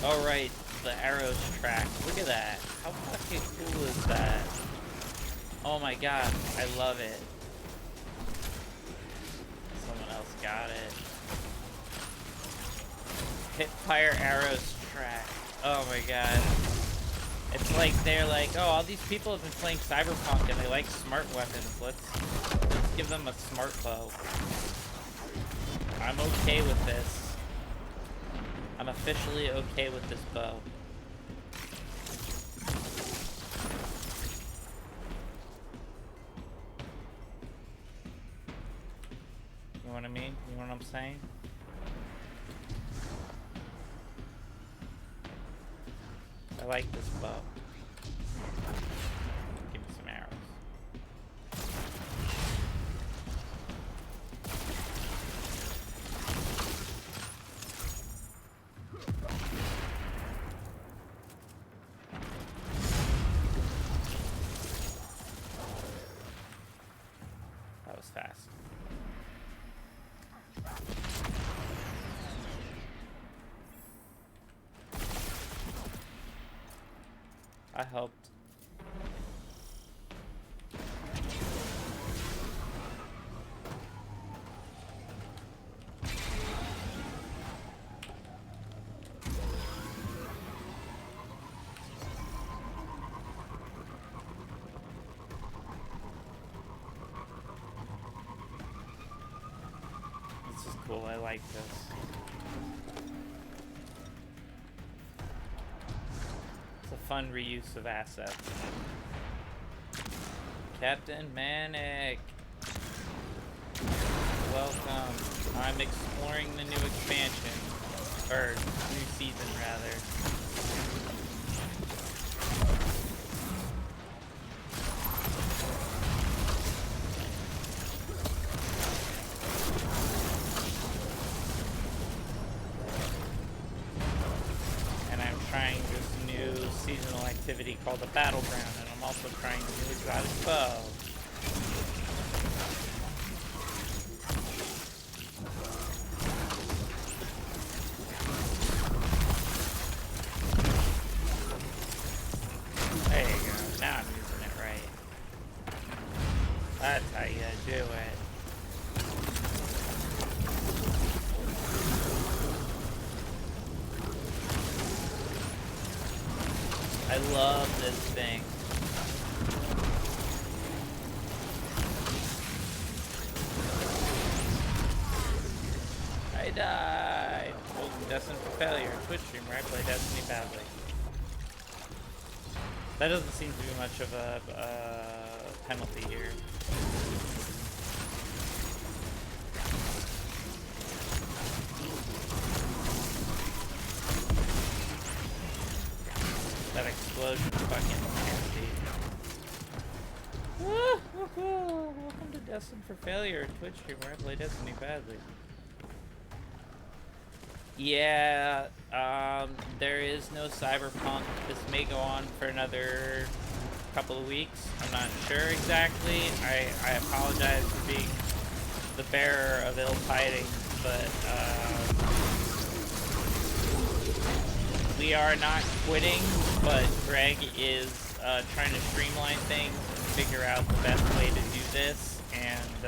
Speaker 1: Alright, the arrows track. Look at that. How fucking cool is that? Oh my god, I love it. Someone else got it. Hip fire arrows track. Oh my god. It's like they're like, oh, all these people have been playing Cyberpunk and they like smart weapons. Let's give them a smart bow. I'm okay with this. I'm officially okay with this bow. You know what I mean? You know what I'm saying? I like this bow. Give me some arrows. That was fast. I helped. This is cool. I like this. It's a fun reuse of assets. Captain Manic. Welcome. I'm exploring the new expansion. Or new season, rather. And I'm trying this new seasonal activity called the Battleground, and I'm also trying the new exotic bow. There you go. Now I'm using it right. That's how you gotta do it. I love this thing. I died. Welcome, Destined for failure. Twitch stream where I play Destiny badly. That doesn't seem to be much of a penalty here. That explosion fucking nasty. Welcome to Destined for failure. Twitch stream where I play Destiny badly. Yeah, there is no Cyberpunk. This may go on for another couple of weeks. I'm not sure exactly. I apologize for being the bearer of ill tidings, but we are not quitting, but Greg is trying to streamline things and figure out the best way to do this, and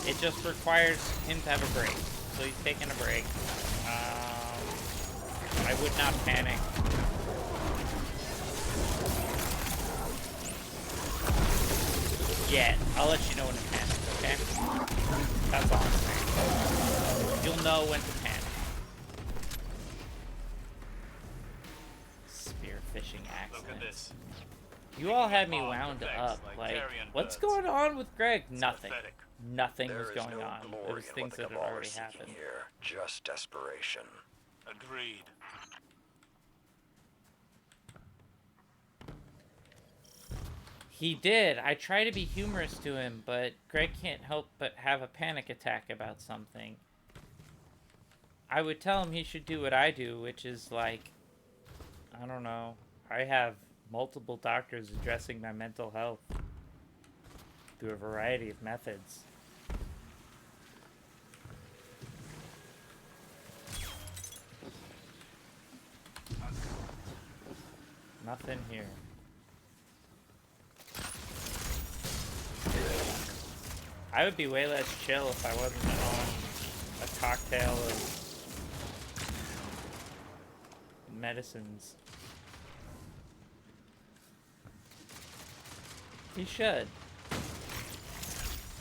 Speaker 1: it just requires him to have a break. So he's taking a break. I would not panic. Yet. I'll let you know when to panic, okay? That's all I'm saying. You'll know when to panic. Spearfishing accident. Look at this. You all had me wound up. Like, what's going on with Greg? Nothing. Nothing was going on. It was things that had already happened.
Speaker 2: Here, just desperation.
Speaker 9: Agreed.
Speaker 1: He did. I try to be humorous to him, but Greg can't help but have a panic attack about something. I would tell him he should do what I do, which is like, I don't know. I have multiple doctors addressing my mental health through a variety of methods. Nothing here. I would be way less chill if I wasn't on a cocktail of medicines. He should.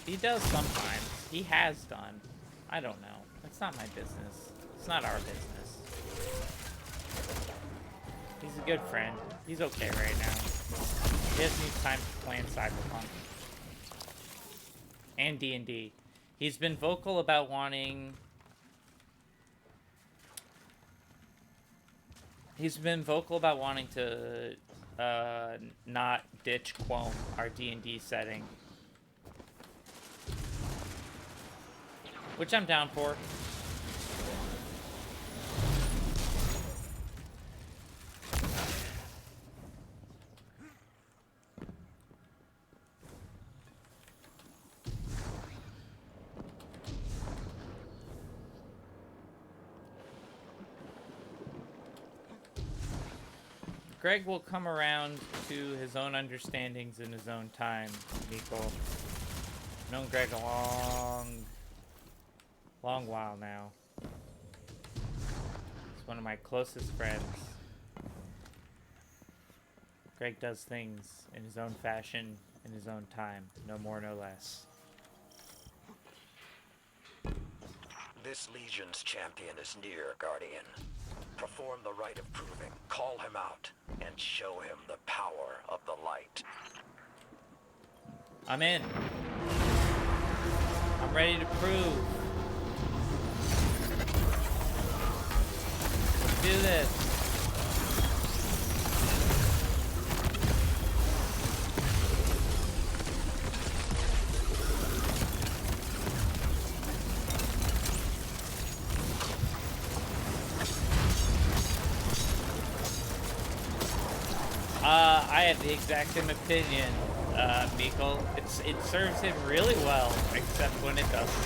Speaker 1: He does sometimes. He has done. I don't know. It's not my business. It's not our business. He's a good friend. He's okay right now. He just needs time to plan Cyberpunk. And D&D. He's been vocal about wanting He's been vocal about wanting to not ditch Quome, our D&D setting. Which I'm down for. Greg will come around to his own understandings in his own time, Miko. I've known Greg a long while now. He's one of my closest friends. Greg does things in his own fashion, in his own time. No more, no less.
Speaker 2: This Legion's champion is near, Guardian. Perform the rite of proving, call him out, and show him the power of the light.
Speaker 1: I'm in. I'm ready to prove. Let's do this. I have the exact same opinion, Mikkel. It serves him really well, except when it doesn't.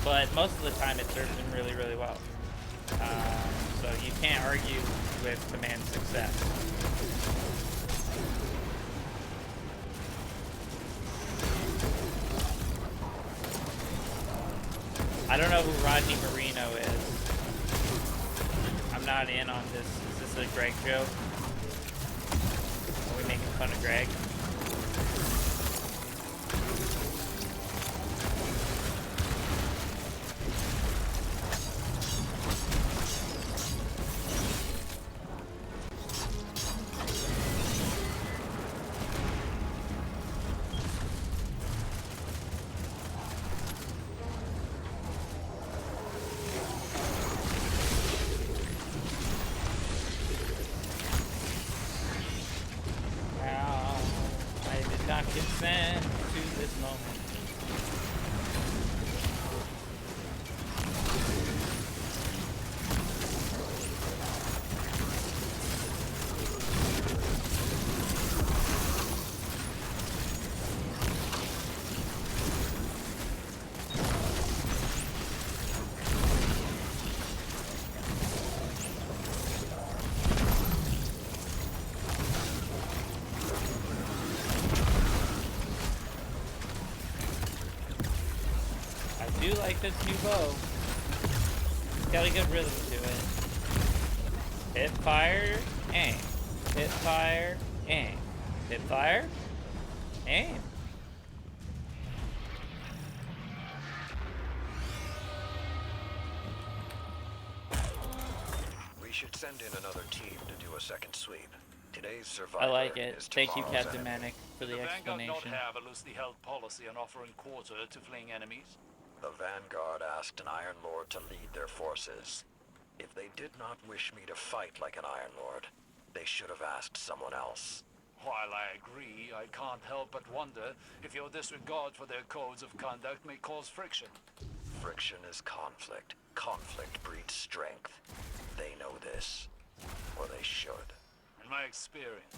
Speaker 1: But most of the time, it serves him really, really well. So you can't argue with command success. I don't know who Rodney Marino is. I'm not in on this. Is this a Greg joke? Are we making fun of Greg? Consent to this moment. I do like this new bow. It's got a good rhythm to it. Hit, fire, aim. Hit, fire, aim. Hit, fire, aim.
Speaker 2: We should send in another team to do a second sweep. Today's survivor
Speaker 1: I like it.
Speaker 2: is
Speaker 1: Thank you,
Speaker 2: tomorrow's
Speaker 1: Captain
Speaker 2: enemy.
Speaker 1: Manic, for the explanation.
Speaker 5: Vanguard not have a loosely held policy on offering quarter to fleeing enemies?
Speaker 2: The Vanguard asked an Iron Lord to lead their forces. If they did not wish me to fight like an Iron Lord, they should have asked someone else.
Speaker 5: While I agree, I can't help but wonder if your disregard for their codes of conduct may cause friction.
Speaker 2: Friction is conflict. Conflict breeds strength. They know this. Or they should.
Speaker 5: In my experience,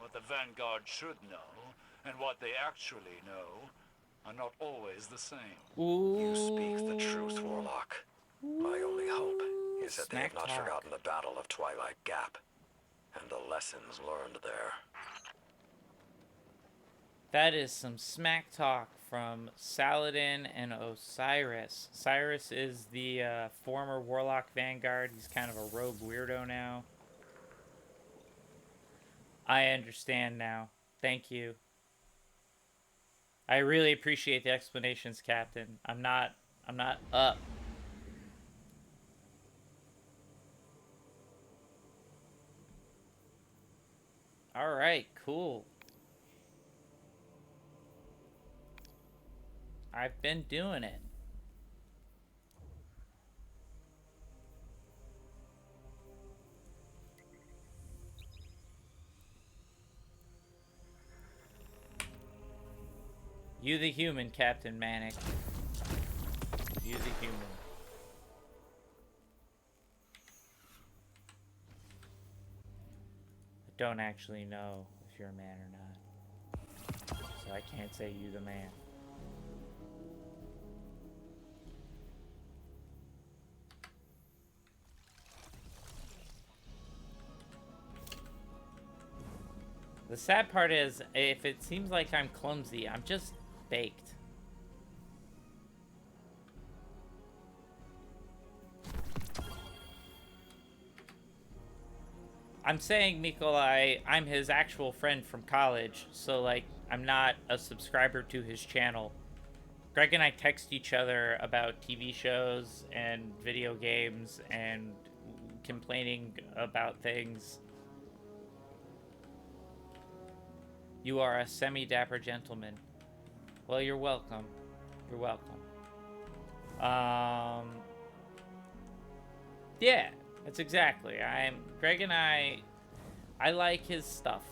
Speaker 5: what the Vanguard should know, and what they actually know, are not always the same.
Speaker 1: Ooh.
Speaker 2: You speak the truth, Warlock. My only hope is that they have not
Speaker 1: Smack talk.
Speaker 2: forgotten the Battle of Twilight Gap, and the lessons learned there.
Speaker 1: That is some smack talk from Saladin and Osiris. Cyrus is the former Warlock Vanguard. He's kind of a rogue weirdo now. I understand now. Thank you. I really appreciate the explanations, Captain. I'm not up. All right, cool. I've been doing it. You the human, Captain Manic. You the human. I don't actually know if you're a man or not. So I can't say you the man. The sad part is, if it seems like I'm clumsy, I'm just baked. I'm saying, Mikolai, I'm his actual friend from college, so, like, I'm not a subscriber to his channel. Greg and I text each other about TV shows and video games and complaining about things. You are a semi-dapper gentleman. Well, you're welcome. You're welcome. Yeah, that's exactly. Greg and I like his stuff.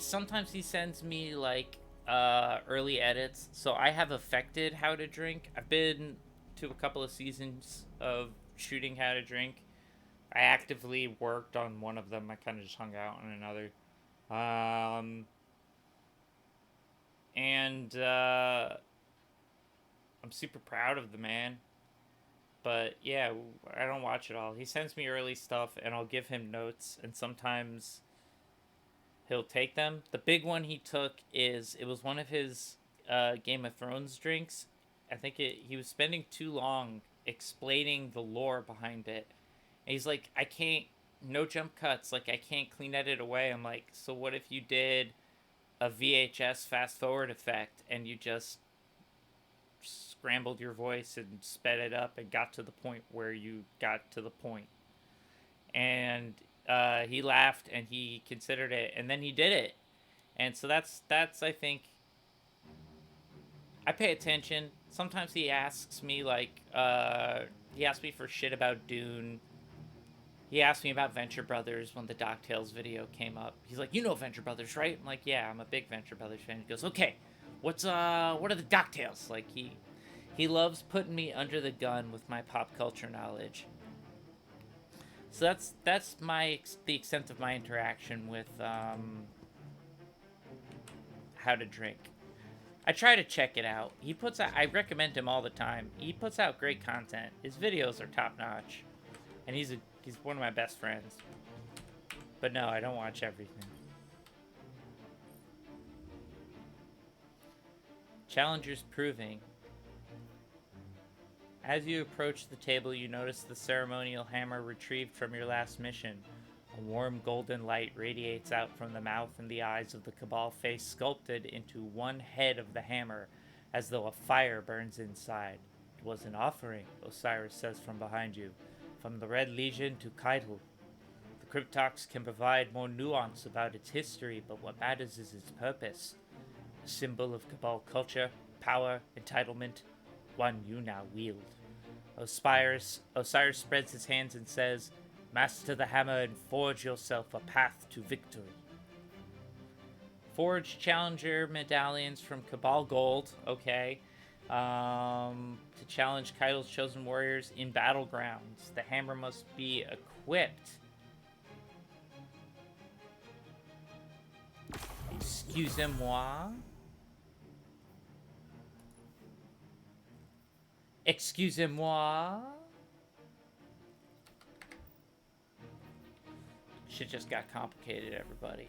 Speaker 1: Sometimes he sends me like early edits, so I have affected How to Drink. I've been to a couple of seasons of shooting How to Drink. I actively worked on one of them. I kind of just hung out on another. And I'm super proud of the man. But yeah, I don't watch it all. He sends me early stuff, and I'll give him notes, and sometimes he'll take them. The big one he took it was one of his Game of Thrones drinks. I think he was spending too long explaining the lore behind it. And he's like, I can't, no jump cuts, like I can't clean edit away. I'm like, so what if you did a VHS fast forward effect and you just scrambled your voice and sped it up and got to the point where you got to the point? And he laughed and he considered it, and then he did it. And so that's I think, I pay attention. Sometimes he asks me like he asked me for shit about Dune. He asked me about Venture Brothers when the DuckTales video came up. He's like, you know Venture Brothers, right? I'm like, yeah, I'm a big Venture Brothers fan. He goes, okay, what are the DuckTales? Like he loves putting me under the gun with my pop culture knowledge. So that's the extent of my interaction with How to Drink. I try to check it out. I recommend him all the time. He puts out great content. His videos are top notch, and he's one of my best friends. But no, I don't watch everything. Challengers proving. As you approach the table, you notice the ceremonial hammer retrieved from your last mission. A warm golden light radiates out from the mouth and the eyes of the Cabal face sculpted into one head of the hammer, as though a fire burns inside. It was an offering, Osiris says from behind you, from the Red Legion to Kaitul. The Cryptox can provide more nuance about its history, but what matters is its purpose. A symbol of Cabal culture, power, entitlement, one you now wield. Osiris spreads his hands and says, master the hammer and forge yourself a path to victory. Forge challenger medallions from Cabal Gold, okay. To challenge Kaidul's chosen warriors in battlegrounds. The hammer must be equipped. Excusez-moi. Excusez-moi. Shit just got complicated, everybody.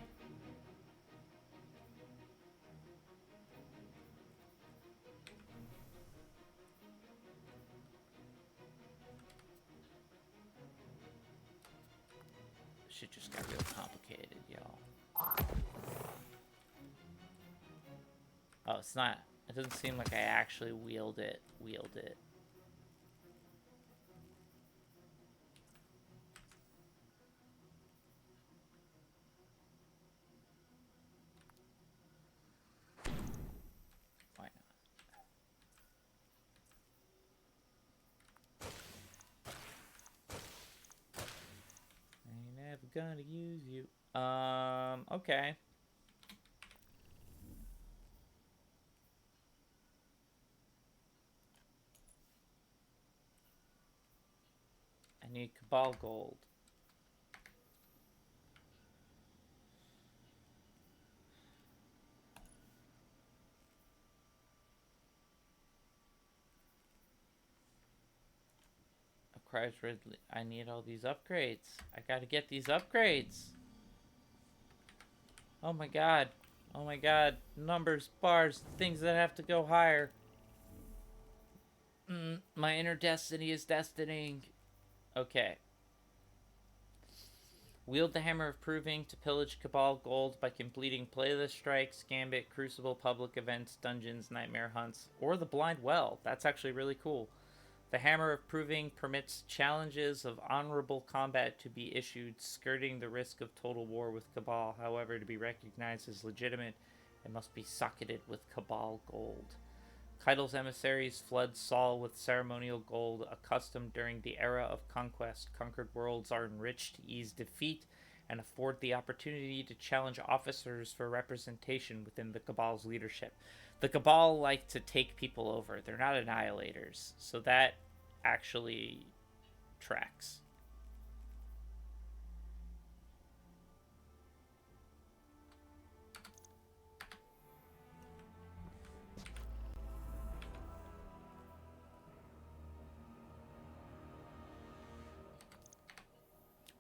Speaker 1: Shit just got real complicated, y'all. Oh, it's not. It doesn't seem like I actually wield it. Why not? I ain't never gonna use you. Okay. need Cabal gold. Cries Ridley. I need all these upgrades. I gotta get these upgrades. Oh my god. Oh my god. Numbers, bars, things that have to go higher. My inner destiny is destining. Okay. Wield the Hammer of Proving to pillage Cabal gold by completing Playlist Strikes, Gambit, Crucible, Public Events, Dungeons, Nightmare Hunts, or the Blind Well. That's actually really cool. The Hammer of Proving permits challenges of honorable combat to be issued, skirting the risk of total war with Cabal. However, to be recognized as legitimate, it must be socketed with Cabal gold. Keitel's emissaries flood Saul with ceremonial gold, accustomed during the era of conquest. Conquered worlds are enriched to ease defeat and afford the opportunity to challenge officers for representation within the Cabal's leadership. The Cabal like to take people over. They're not annihilators. So that actually tracks.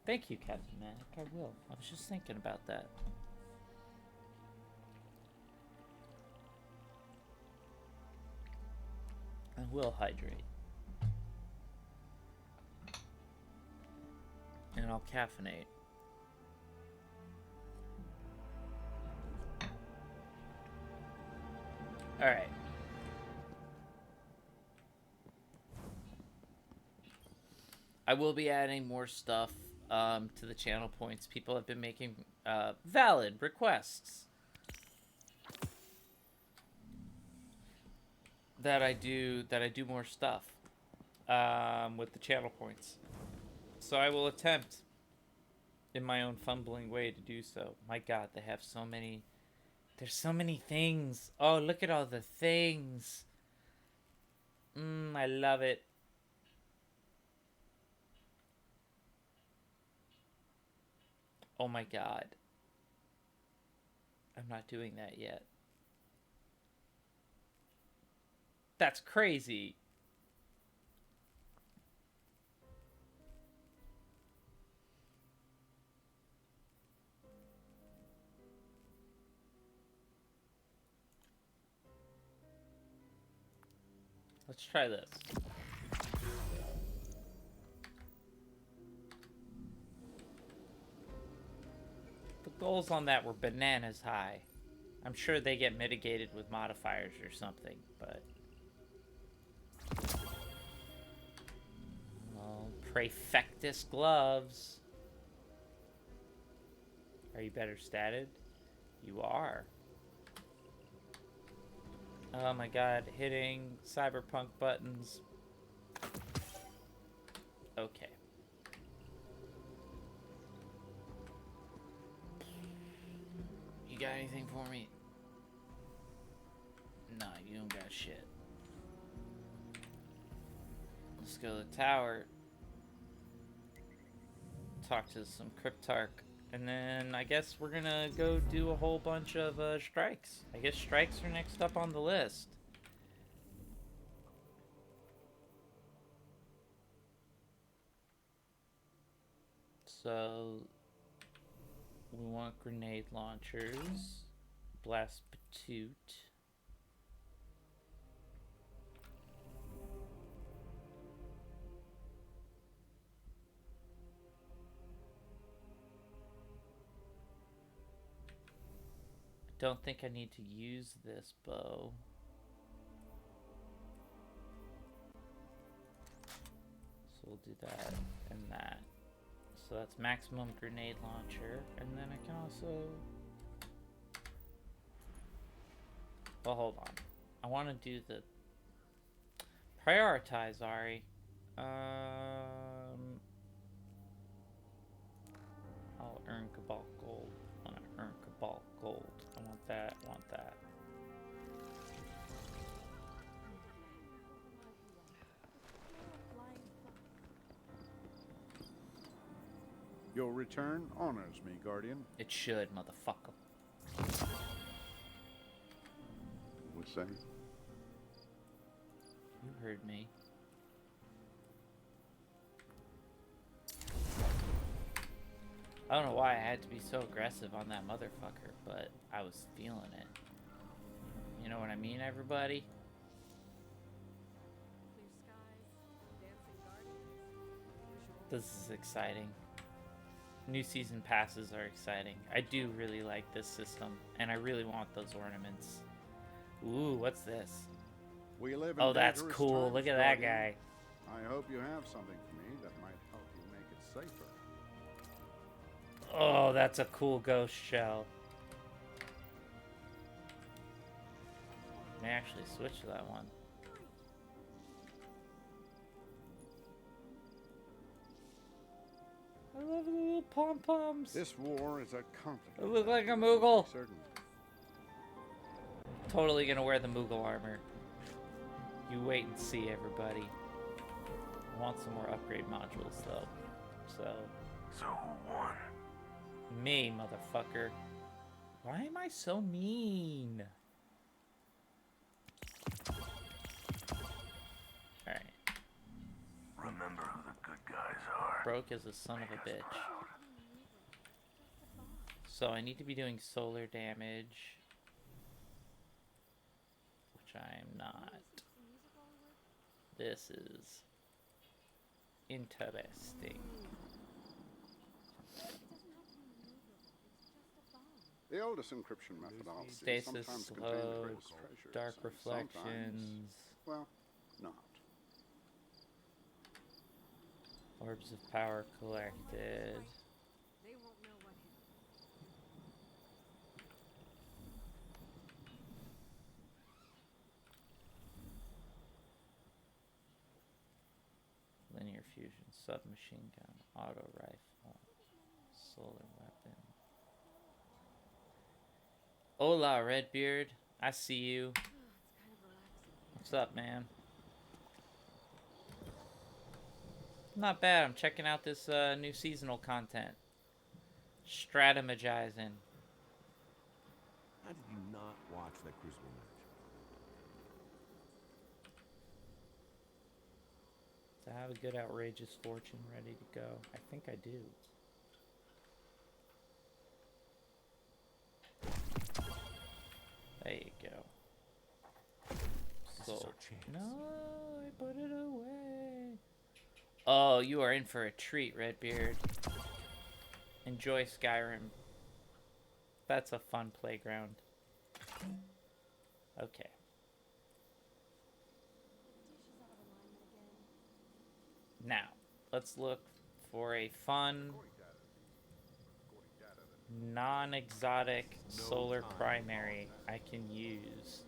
Speaker 1: Thank you, Captain Manic. I will. I was just thinking about that. I will hydrate. And I'll caffeinate. Alright. I will be adding more stuff to the channel points. People have been making valid requests that I do more stuff with the channel points. So I will attempt in my own fumbling way to do so. My god, they have so many. There's so many things. Oh, look at all the things. I love it. Oh my god. I'm not doing that yet. That's crazy. Let's try this. The goals on that were bananas high. I'm sure they get mitigated with modifiers or something, but... Oh, Prefectus gloves. Are you better statted? You are. Oh my god, hitting cyberpunk buttons. Okay. You got anything for me? Nah, you don't got shit. Let's go to the tower. Talk to some Cryptarch. And then I guess we're gonna go do a whole bunch of strikes. I guess strikes are next up on the list. So we want grenade launchers, blast patoot. Don't think I need to use this bow. So we'll do that and that. So that's maximum grenade launcher. And then I can also... Well, hold on. I want to do the... Prioritize, Ari. I'll earn Cabal Gold. I want to earn Cabal Gold. I want that, I want that.
Speaker 10: Your return honors me, Guardian.
Speaker 1: It should, motherfucker.
Speaker 10: What's that?
Speaker 1: You heard me. I don't know why I had to be so aggressive on that motherfucker, but I was feeling it. You know what I mean, everybody? This is exciting. New season passes are exciting. I do really like this system, and I really want those ornaments. Ooh, what's this?
Speaker 10: We live in
Speaker 1: Oh, that's
Speaker 10: dangerous
Speaker 1: cool.
Speaker 10: times,
Speaker 1: Look at that
Speaker 10: Guardian.
Speaker 1: guy.
Speaker 10: I hope you have something for me that might help you make it safer.
Speaker 1: Oh, that's a cool ghost shell. May actually switch to that one. I love the little pom-poms.
Speaker 10: This war is a complicated.
Speaker 1: I look like a Moogle.
Speaker 10: Certain.
Speaker 1: Totally gonna wear the Moogle armor. You wait and see, everybody. I want some more upgrade modules, though.
Speaker 9: So who won?
Speaker 1: Me, motherfucker. Why am I so mean? Alright.
Speaker 9: Remember who the good guys are.
Speaker 1: Broke as a son of a bitch. So I need to be doing solar damage. Which I am not. This is interesting.
Speaker 10: The oldest encryption methodology
Speaker 1: Stasis,
Speaker 10: sometimes contain the
Speaker 1: slow,
Speaker 10: greatest treasures,
Speaker 1: dark
Speaker 10: and
Speaker 1: reflections.
Speaker 10: Well, not.
Speaker 1: Orbs of power collected. Linear fusion, submachine gun, auto rifle, solar weapon. Hola, Redbeard. I see you. What's up, man? Not bad. I'm checking out this new seasonal content. Strategizing.
Speaker 17: How did you not watch that Crucible match?
Speaker 1: To have a good outrageous fortune ready to go. I think I do. There you go. So, no, I put it away. Oh, you are in for a treat, Redbeard. Enjoy Skyrim. That's a fun playground. Okay. Now, let's look for a fun, non-exotic solar primary I can use.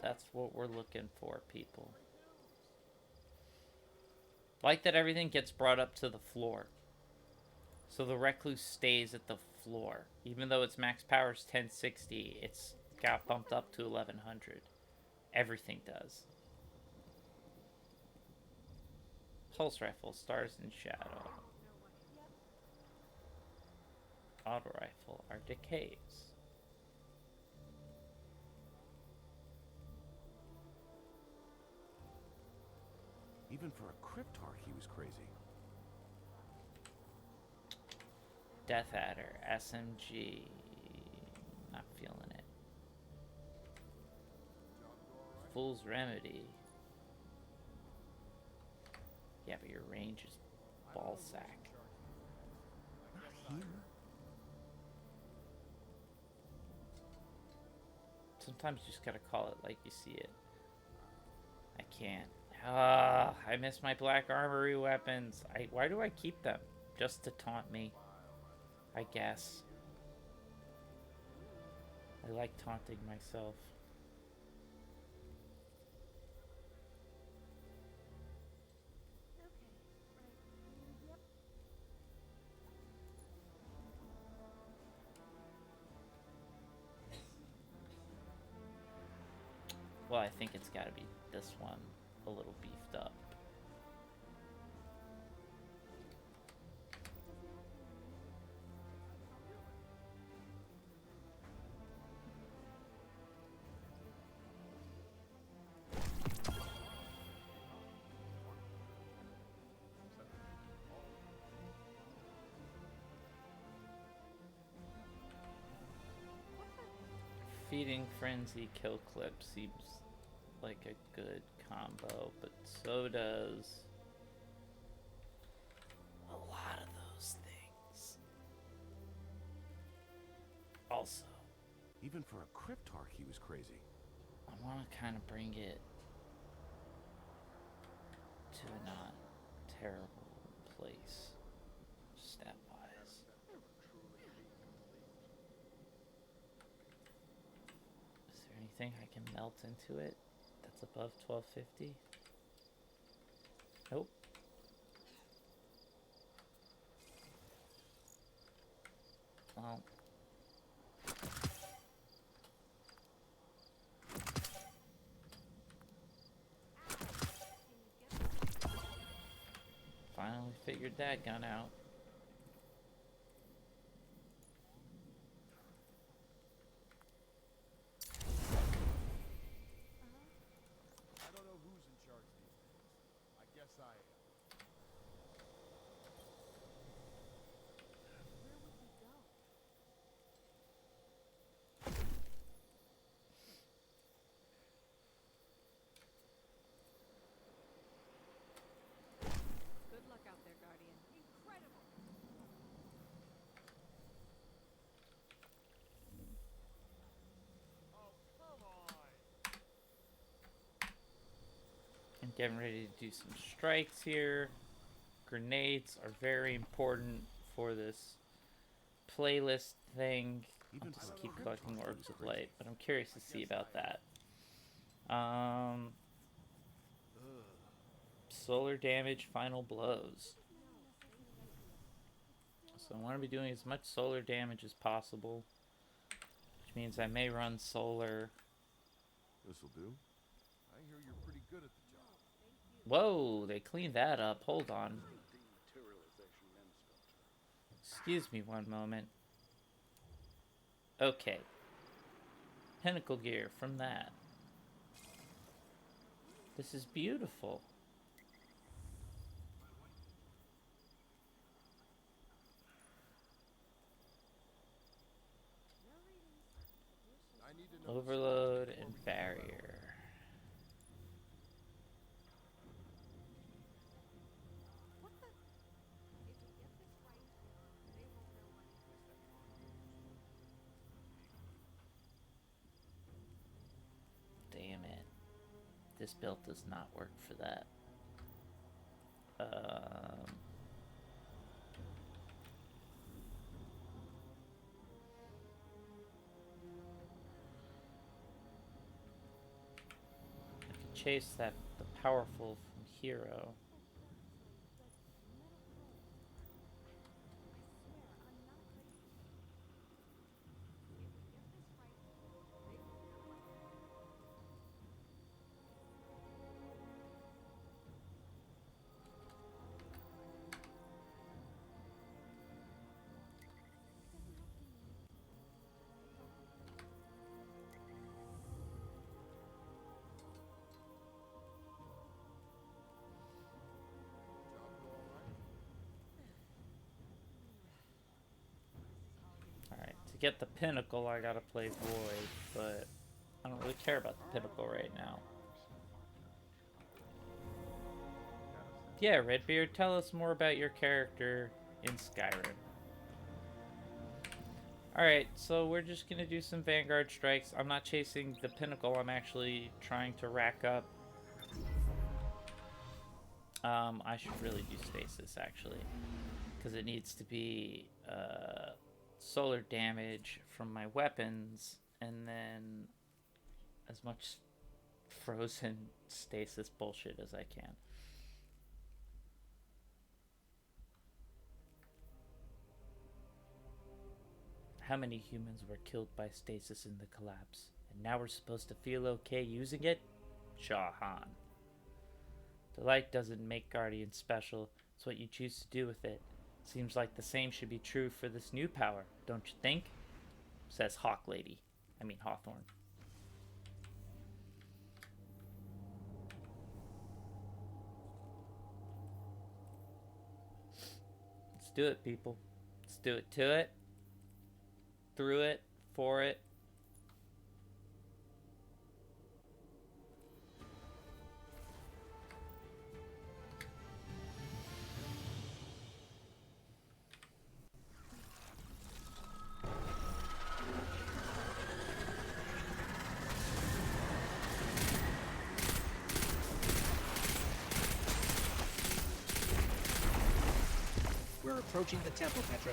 Speaker 1: That's what we're looking for, people. Like that everything gets brought up to the floor. So the recluse stays at the floor. Even though its max power is 1060, it's got bumped up to 1100. Everything does. Pulse rifle, stars in shadow. Auto rifle, Arctic caves.
Speaker 17: Even for a Cryptarch, he was crazy.
Speaker 1: Death Adder, SMG. Not feeling it. Fool's Remedy. Yeah, but your range is ballsack.
Speaker 17: Not here.
Speaker 1: Sometimes you just gotta call it like you see it. I can't. Ah, I miss my Black Armory weapons. Why do I keep them? Just to taunt me, I guess. I like taunting myself. Well, I think it's gotta be this one, a little beefed up. Feeding Frenzy Kill Clip seems like a good combo, but so does a lot of those things. Also,
Speaker 17: even for a Cryptarch, he was crazy.
Speaker 1: I want to kind of bring it to a not terrible place, stat-wise. Is there anything I can melt into it that's above 1250? Nope. Well. Finally figured that gun out.
Speaker 10: I don't know who's in charge these days. I guess I am.
Speaker 8: Where would we go? Good luck out there, Guardian. Incredible!
Speaker 10: Oh, come on!
Speaker 1: I'm getting ready to do some strikes here. Grenades are very important for this playlist thing. I'll just keep collecting orbs of light, but I'm curious to see about that. Solar damage, final blows. So I want to be doing as much solar damage as possible, which means I may run solar.
Speaker 17: This'll do.
Speaker 10: I hear you're pretty good at the job.
Speaker 1: Whoa, they cleaned that up. Hold on. Excuse me one moment. Okay. Pinnacle gear from that. This is beautiful. Overload and barrier. Damn it. This build does not work for that. I can chase the powerful from Hero. Alright, to get the pinnacle I gotta play Void, but I don't really care about the pinnacle right now. Yeah, Redbeard, tell us more about your character in Skyrim. Alright, so we're just gonna do some Vanguard strikes. I'm not chasing the pinnacle, I'm actually trying to rack up. I should really do stasis, actually. Because it needs to be solar damage from my weapons, and then as much frozen stasis bullshit as I can. How many humans were killed by stasis in the collapse? And now we're supposed to feel okay using it? Shahan. The light doesn't make Guardians special. It's what you choose to do with it. Seems like the same should be true for this new power, don't you think? Says Hawk Lady. I mean Hawthorne. Let's do it, people. Let's do it to it. Through it. For it.
Speaker 18: We're approaching the temple, Petra.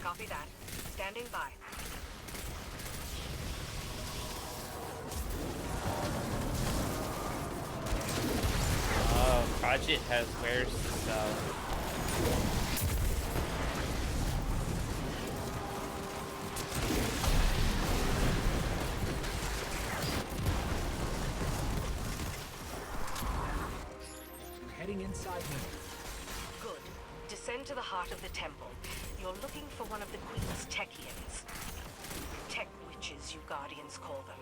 Speaker 19: Copy that. Standing by.
Speaker 1: Oh, Project has wares to sell.
Speaker 18: We're heading inside now.
Speaker 19: Good. Descend to the heart of the temple. You're looking for one of the Queen's Techians. Tech witches, you Guardians call them.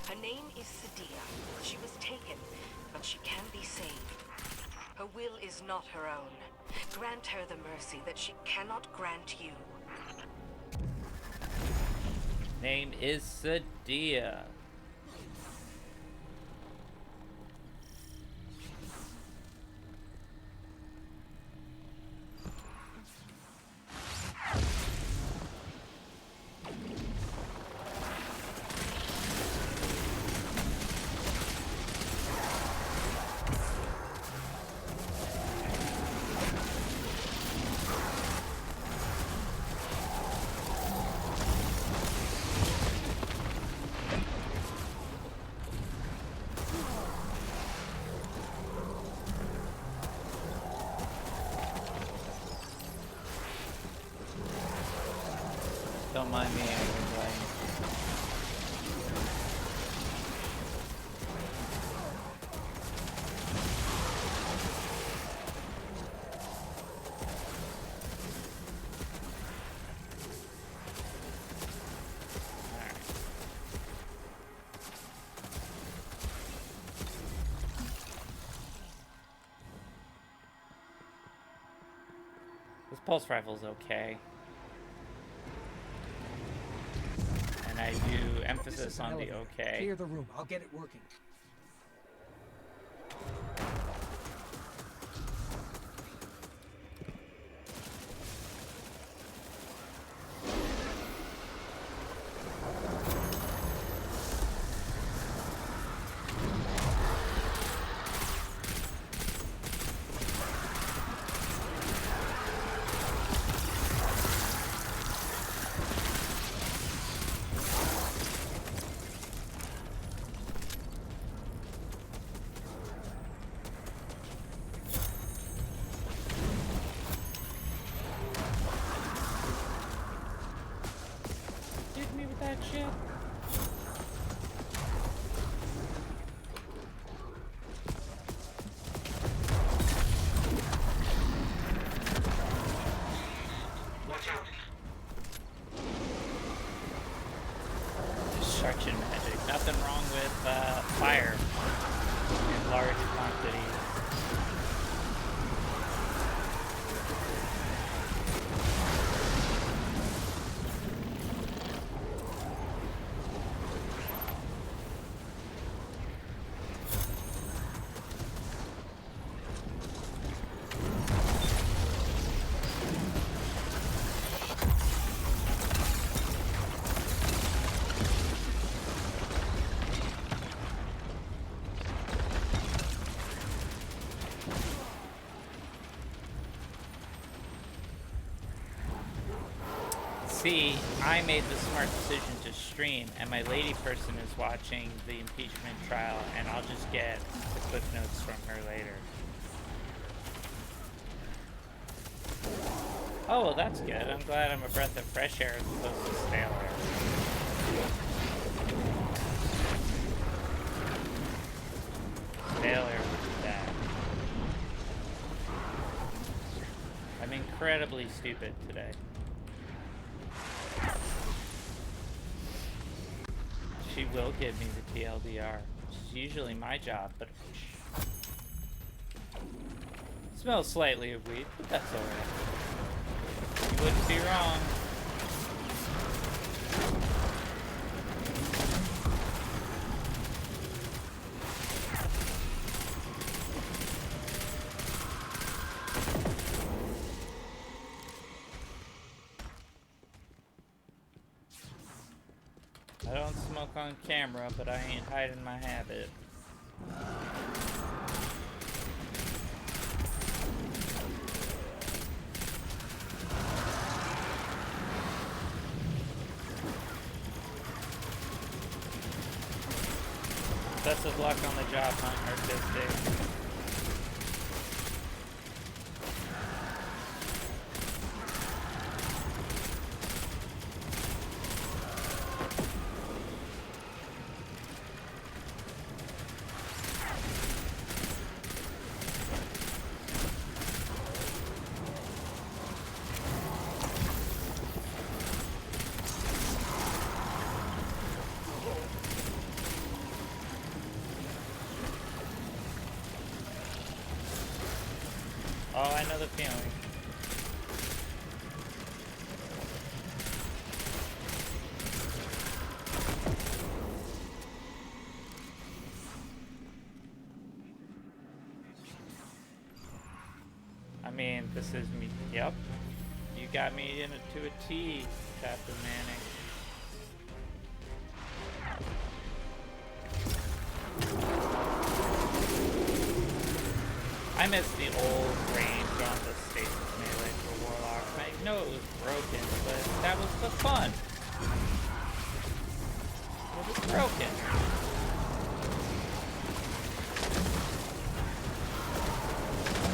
Speaker 19: Her name is Sadia. She was taken, but she can be saved. Her will is not her own. Grant her the mercy that she cannot grant you.
Speaker 1: Name is Sadia. Don't mind me, everybody. This pulse rifle's okay. And I do emphasis on the okay.
Speaker 18: Clear the room. I'll get it working. Hit me with that shit.
Speaker 9: Watch out.
Speaker 1: Destruction magic. Nothing wrong with fire in large quantities. See, I made the smart decision to stream, and my lady person is watching the impeachment trial, and I'll just get the clip notes from her later. Oh, well, that's good. I'm glad I'm a breath of fresh air as opposed to stale air. incredibly stupid today. She will give me the TLDR. It's usually my job, but smells slightly of weed, but that's alright. You wouldn't be wrong. I don't smoke on camera, but I ain't hiding my habit. Best of luck on the job hunt, Artistic. Oh, I know the feeling. I mean, this is me. Yep. You got me into a T, Captain Manning. I miss the old range on the stasis melee for Warlock. I know it was broken, but that was the fun. It was broken.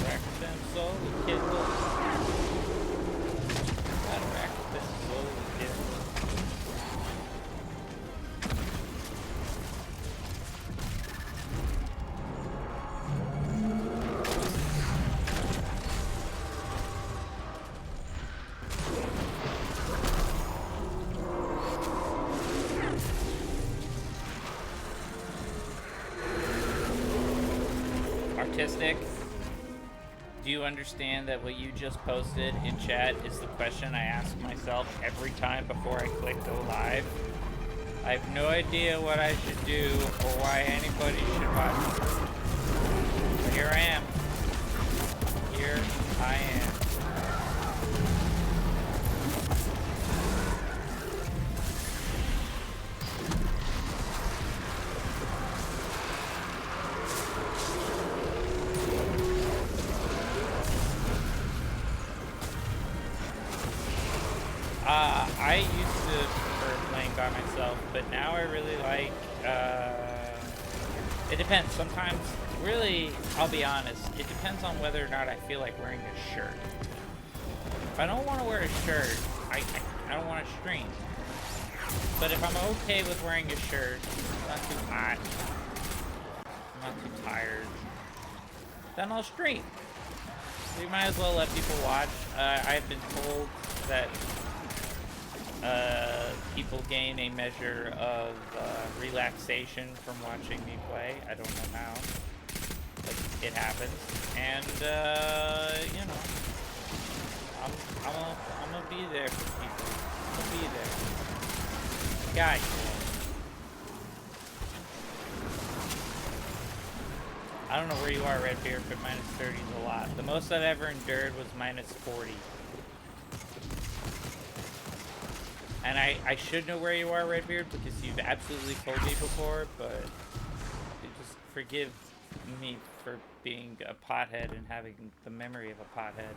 Speaker 1: Wreck them soul, kid. Gotta wreck them soul, kid. Artistic, do you understand that what you just posted in chat is the question I ask myself every time before I click go live? I have no idea what I should do or why anybody should watch. But here I am. Here I am. I used to prefer playing by myself, but now I really like, it depends. Sometimes, really, I'll be honest, it depends on whether or not I feel like wearing a shirt. If I don't want to wear a shirt, I don't want to stream. But if I'm okay with wearing a shirt, it's not too hot, I'm not too tired, then I'll stream. So you might as well let people watch. I've been told that people gain a measure of relaxation from watching me play. I don't know how, but it happens. And you know, I'm gonna be there for people. I'm gonna be there, guys. I don't know where you are, Redbeard, but minus 30 is a lot. The most I've ever endured was minus 40. And I should know where you are, Redbeard, because you've absolutely told me before, but just forgive me for being a pothead and having the memory of a pothead.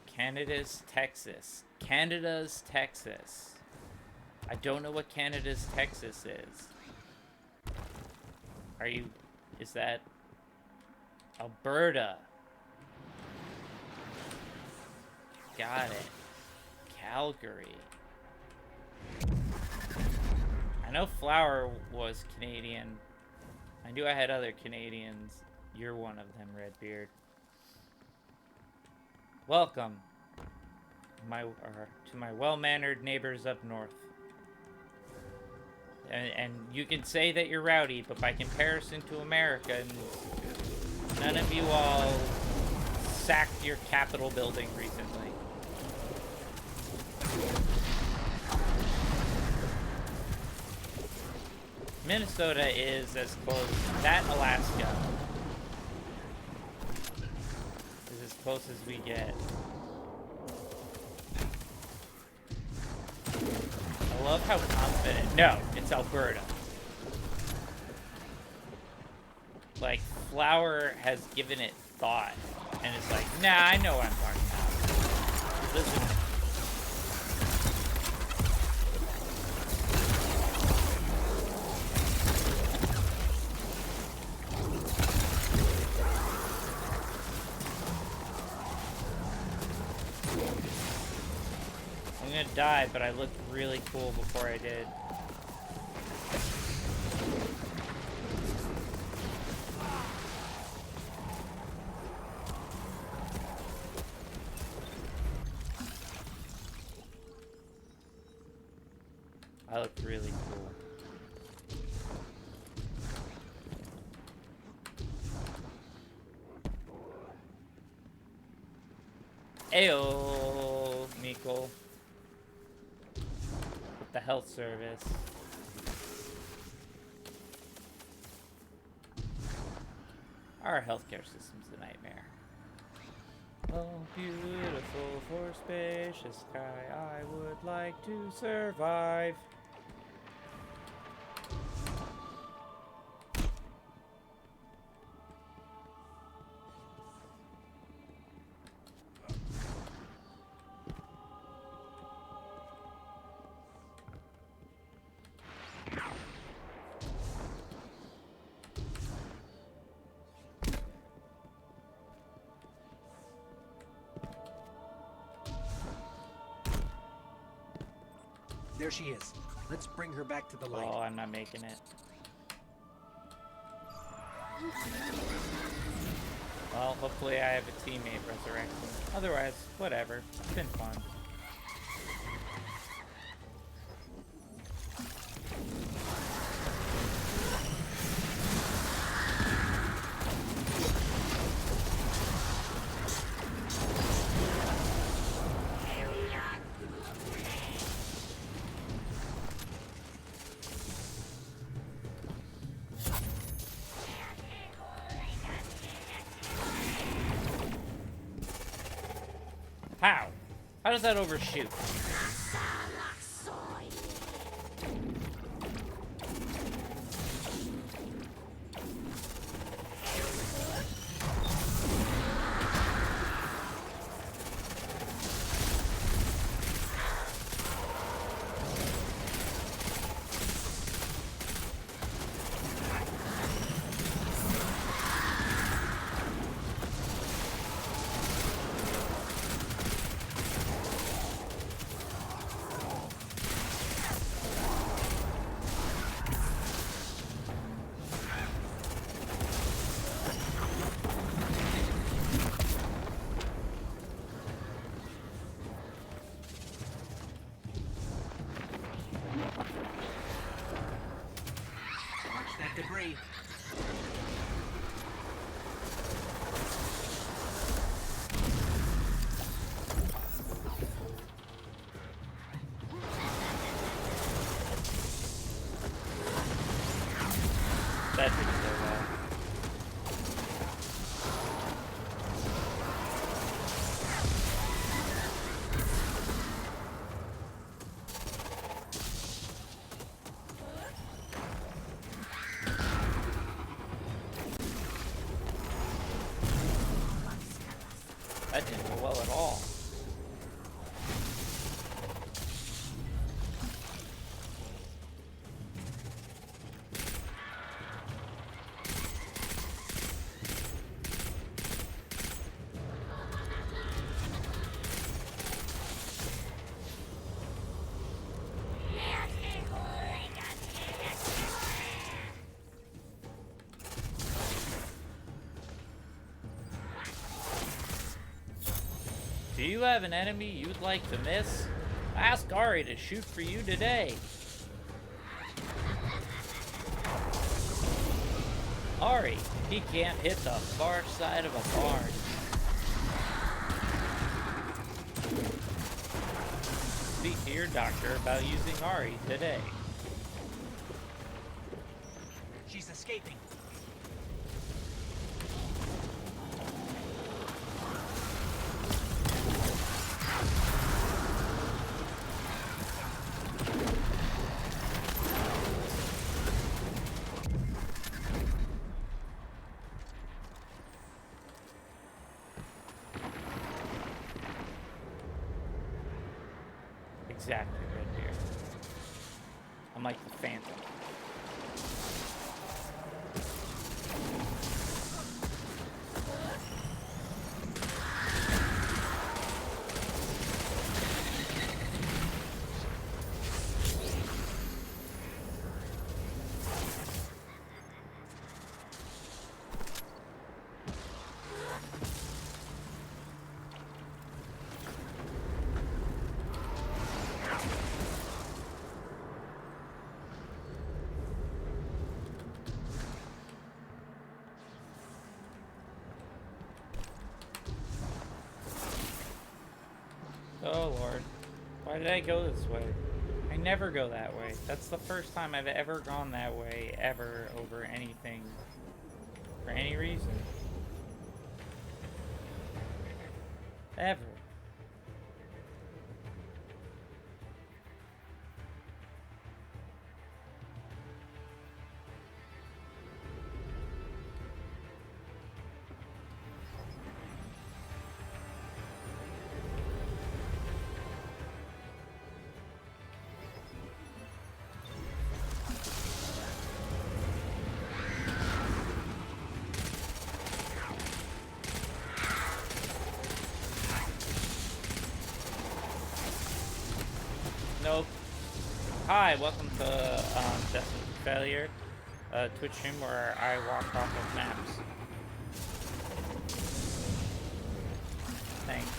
Speaker 1: Canada's Texas. Canada's Texas. I don't know what Canada's Texas is. Are you... is that... Alberta? Got it. Calgary. know Flower was Canadian. I knew I had other Canadians. You're one of them, Redbeard. Welcome, to my well-mannered neighbors up north. And you can say that you're rowdy, but by comparison to Americans, none of you all sacked your Capitol building recently. Minnesota is as close. That Alaska is as close as we get. I love how confident. No, it's Alberta. Like, Flower has given it thought, and it's like, nah, I know what I'm talking about. Listen. I'm gonna die, but I looked really cool before I did. I look really cool. Ayo, Miko. With the health service. Our healthcare system's a nightmare. Oh, beautiful for spacious sky, I would like to survive.
Speaker 18: There she is. Let's bring her back to the light.
Speaker 1: Oh, I'm not making it. Well, hopefully I have a teammate resurrecting. Otherwise, whatever. It's been fun. How? How does that overshoot?
Speaker 18: Debris.
Speaker 1: That didn't go well. That didn't go well at all. you have an enemy you'd like to miss? Ask Ari to shoot for you today. Ari, he can't hit the far side of a barn. Speak to your doctor about using Ari today.
Speaker 18: She's escaping.
Speaker 1: Exactly right here. I'm like the Phantom. Oh Lord, why did I go this way? I never go that way. That's the first time I've ever gone that way, ever, over anything, for any reason. Ever. Nope. Hi, welcome to Destined to Failure, Twitch stream where I walk off of maps. Thanks.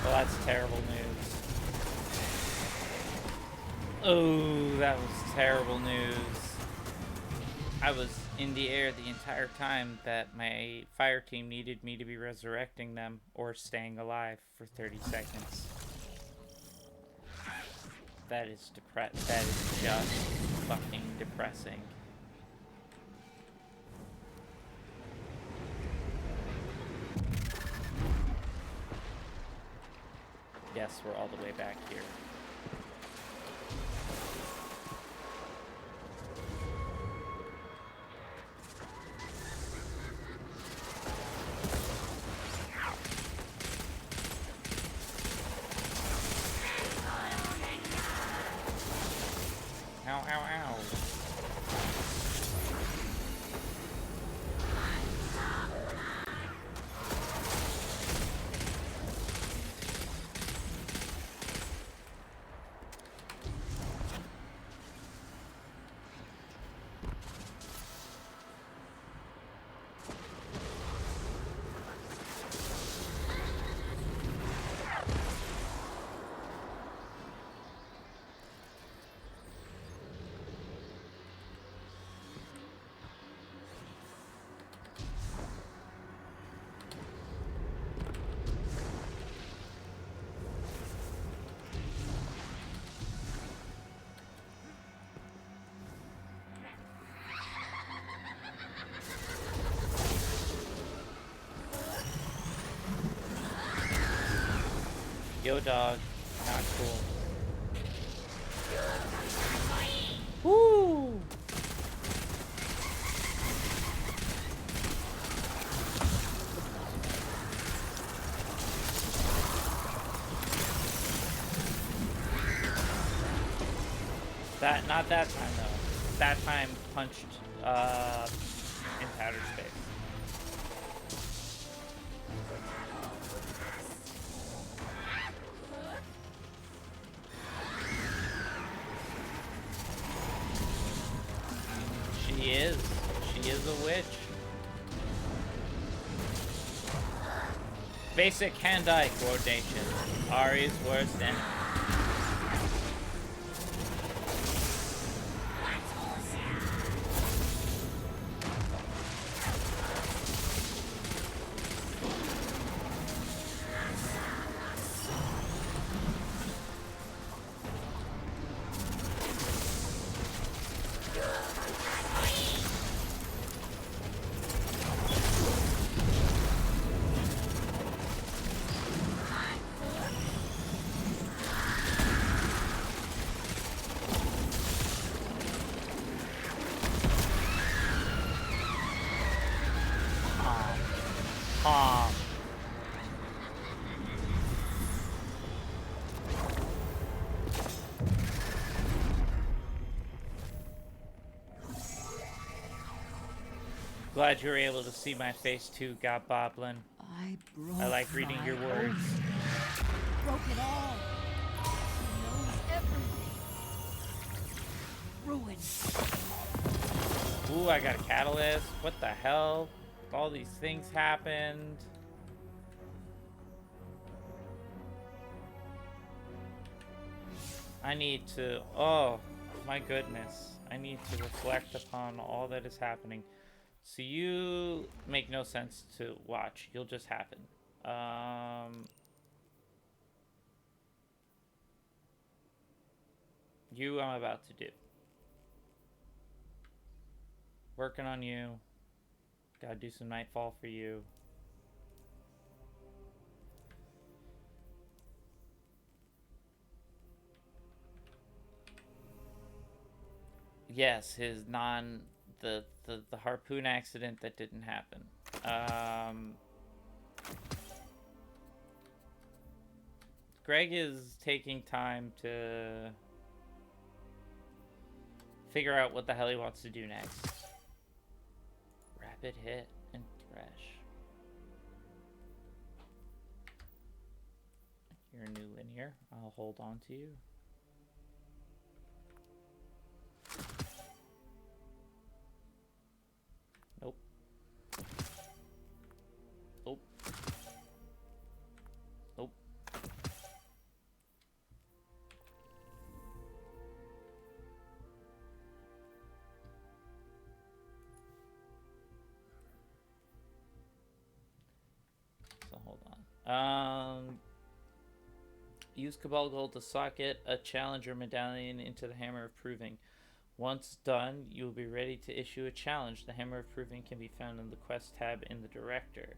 Speaker 1: Well, that's terrible news. Oh, that was terrible news. I was in the air the entire time that my fire team needed me to be resurrecting them or staying alive for 30 seconds. That is that is just fucking depressing. Yes, we're all the way back here. Ow, ow, ow. Yo, dog. Not cool. Woo! Not that time though. That time punched in outer space. She is. She is a witch. Basic hand-eye coordination. Ari's worst enemy. Glad you were able to see my face too, God Boblin. I like reading your words.
Speaker 13: Broke it all. He knows everything. Ruin.
Speaker 1: Ooh, I got a catalyst. What the hell? All these things happened. I need to... Oh, my goodness. I need to reflect upon all that is happening. So you make no sense to watch. You'll just happen. You I'm about to do. Working on you. Gotta do some Nightfall for you. Yes, his the harpoon accident that didn't happen. Greg is taking time to figure out what the hell he wants to do next. Rapid hit and thresh. You're a new linear. I'll hold on to you. Nope. Nope. Nope. So hold on. Use Cabal Gold to socket a Challenger medallion into the Hammer of Proving. Once done, you will be ready to issue a challenge. The Hammer of Proving can be found in the Quest tab in the Director.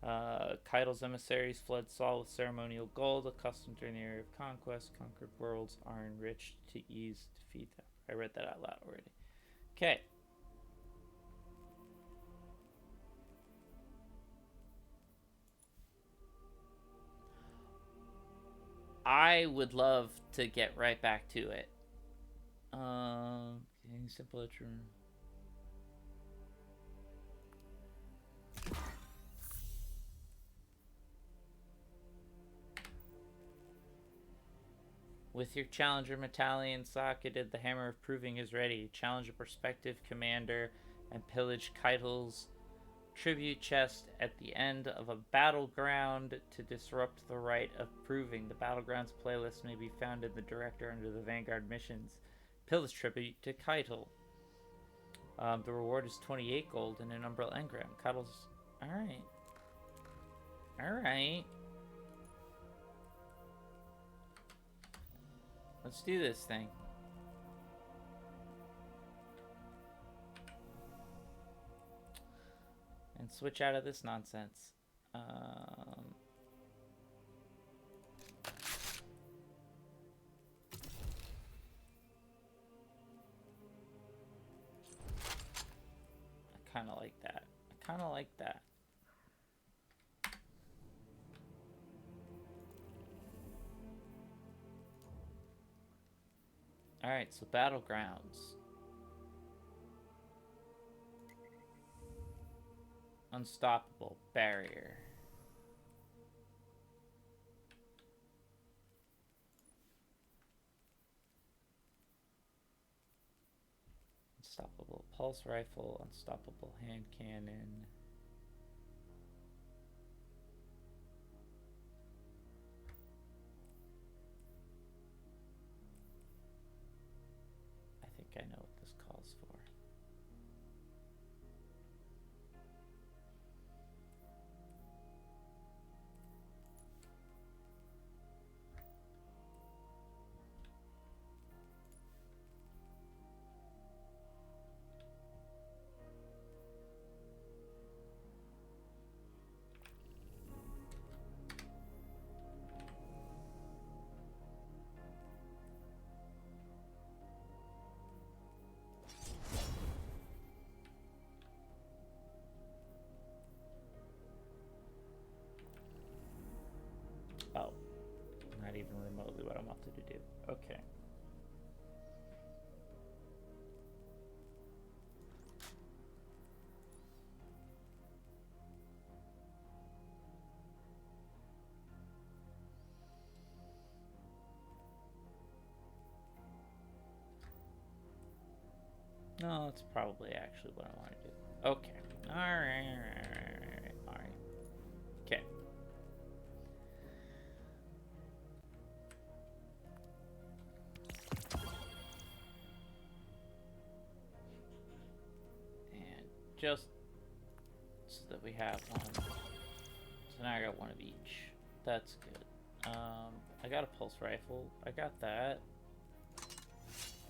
Speaker 1: Keitel's emissaries flood Saul with ceremonial gold, accustomed during the area of conquest. Conquered worlds are enriched to ease defeat them. I read that out loud already. Okay. I would love to get right back to it. Simple attribute. With your Challenger Battalion socketed, the Hammer of Proving is ready. Challenge a prospective commander and pillage Keitel's tribute chest at the end of a battleground to disrupt the rite of proving. The Battlegrounds playlist may be found in the Director under the Vanguard missions. Pillage tribute to Keitel. The reward is 28 gold and an Umbrella engram. Keitel's... Alright. Alright. Let's do this thing. And switch out of this nonsense. I kind of like that. I kind of like that. Alright, so battlegrounds. Unstoppable barrier. Unstoppable pulse rifle, unstoppable hand cannon. I think I know what this calls for. Oh, not even remotely what I wanted to do. Okay. No, that's probably actually what I want to do. Okay. Alright. Okay. And just so that we have one. So now I got one of each. That's good. I got a pulse rifle. I got that.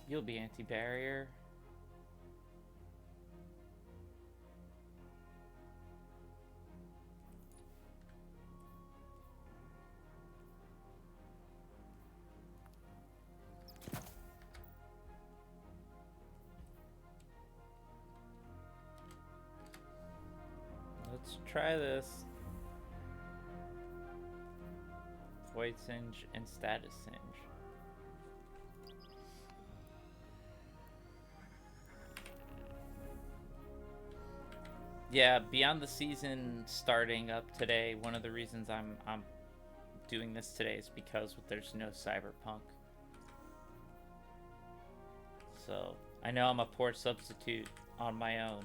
Speaker 1: You'll be anti-barrier. Let's try this. Void Singe and Status Singe. Yeah, beyond the season starting up today, one of the reasons I'm doing this today is because there's no Cyberpunk. So I know I'm a poor substitute on my own.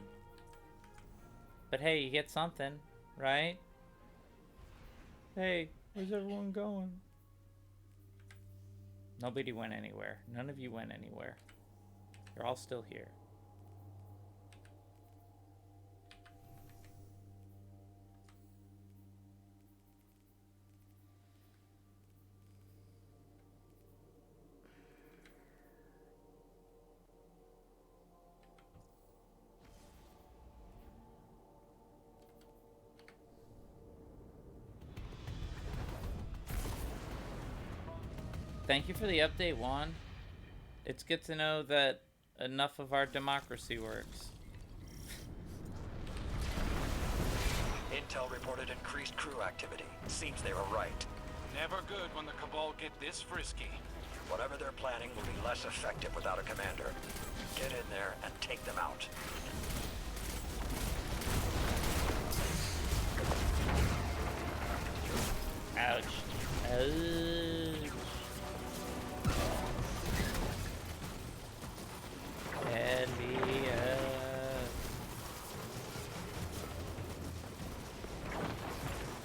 Speaker 1: But hey, you get something, right? Hey, where's everyone going? Nobody went anywhere. None of you went anywhere. You're all still here. Thank you for the update, Juan. It's good to know that enough of our democracy works.
Speaker 2: Intel reported increased crew activity. Seems they were right.
Speaker 18: Never good when the Cabal get this frisky.
Speaker 2: Whatever they're planning will be less effective without a commander. Get in there and take them out.
Speaker 1: Ouch. Ouch. Let me up.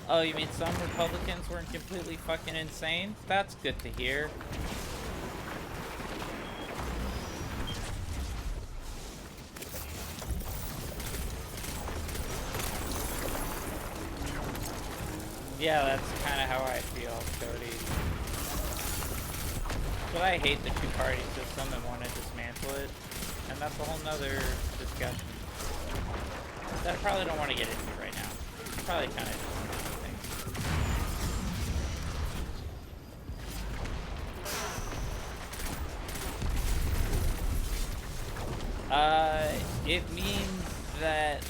Speaker 1: Oh, you mean some Republicans weren't completely fucking insane? That's good to hear. Yeah, that's kind of how I feel, Cody. But I hate the two-party system and want to dismantle it. And that's a whole nother discussion that I probably don't want to get into right now. It's probably kind of things. It means that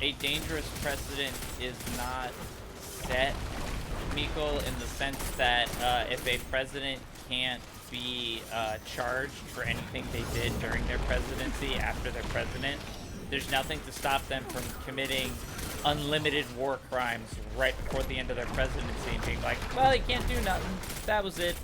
Speaker 1: a dangerous precedent is not set, Mikkel, in the sense that if a president can't be charged for anything they did during their presidency after they're president. There's nothing to stop them from committing unlimited war crimes right before the end of their presidency and being like, well, you can't do nothing. That was it.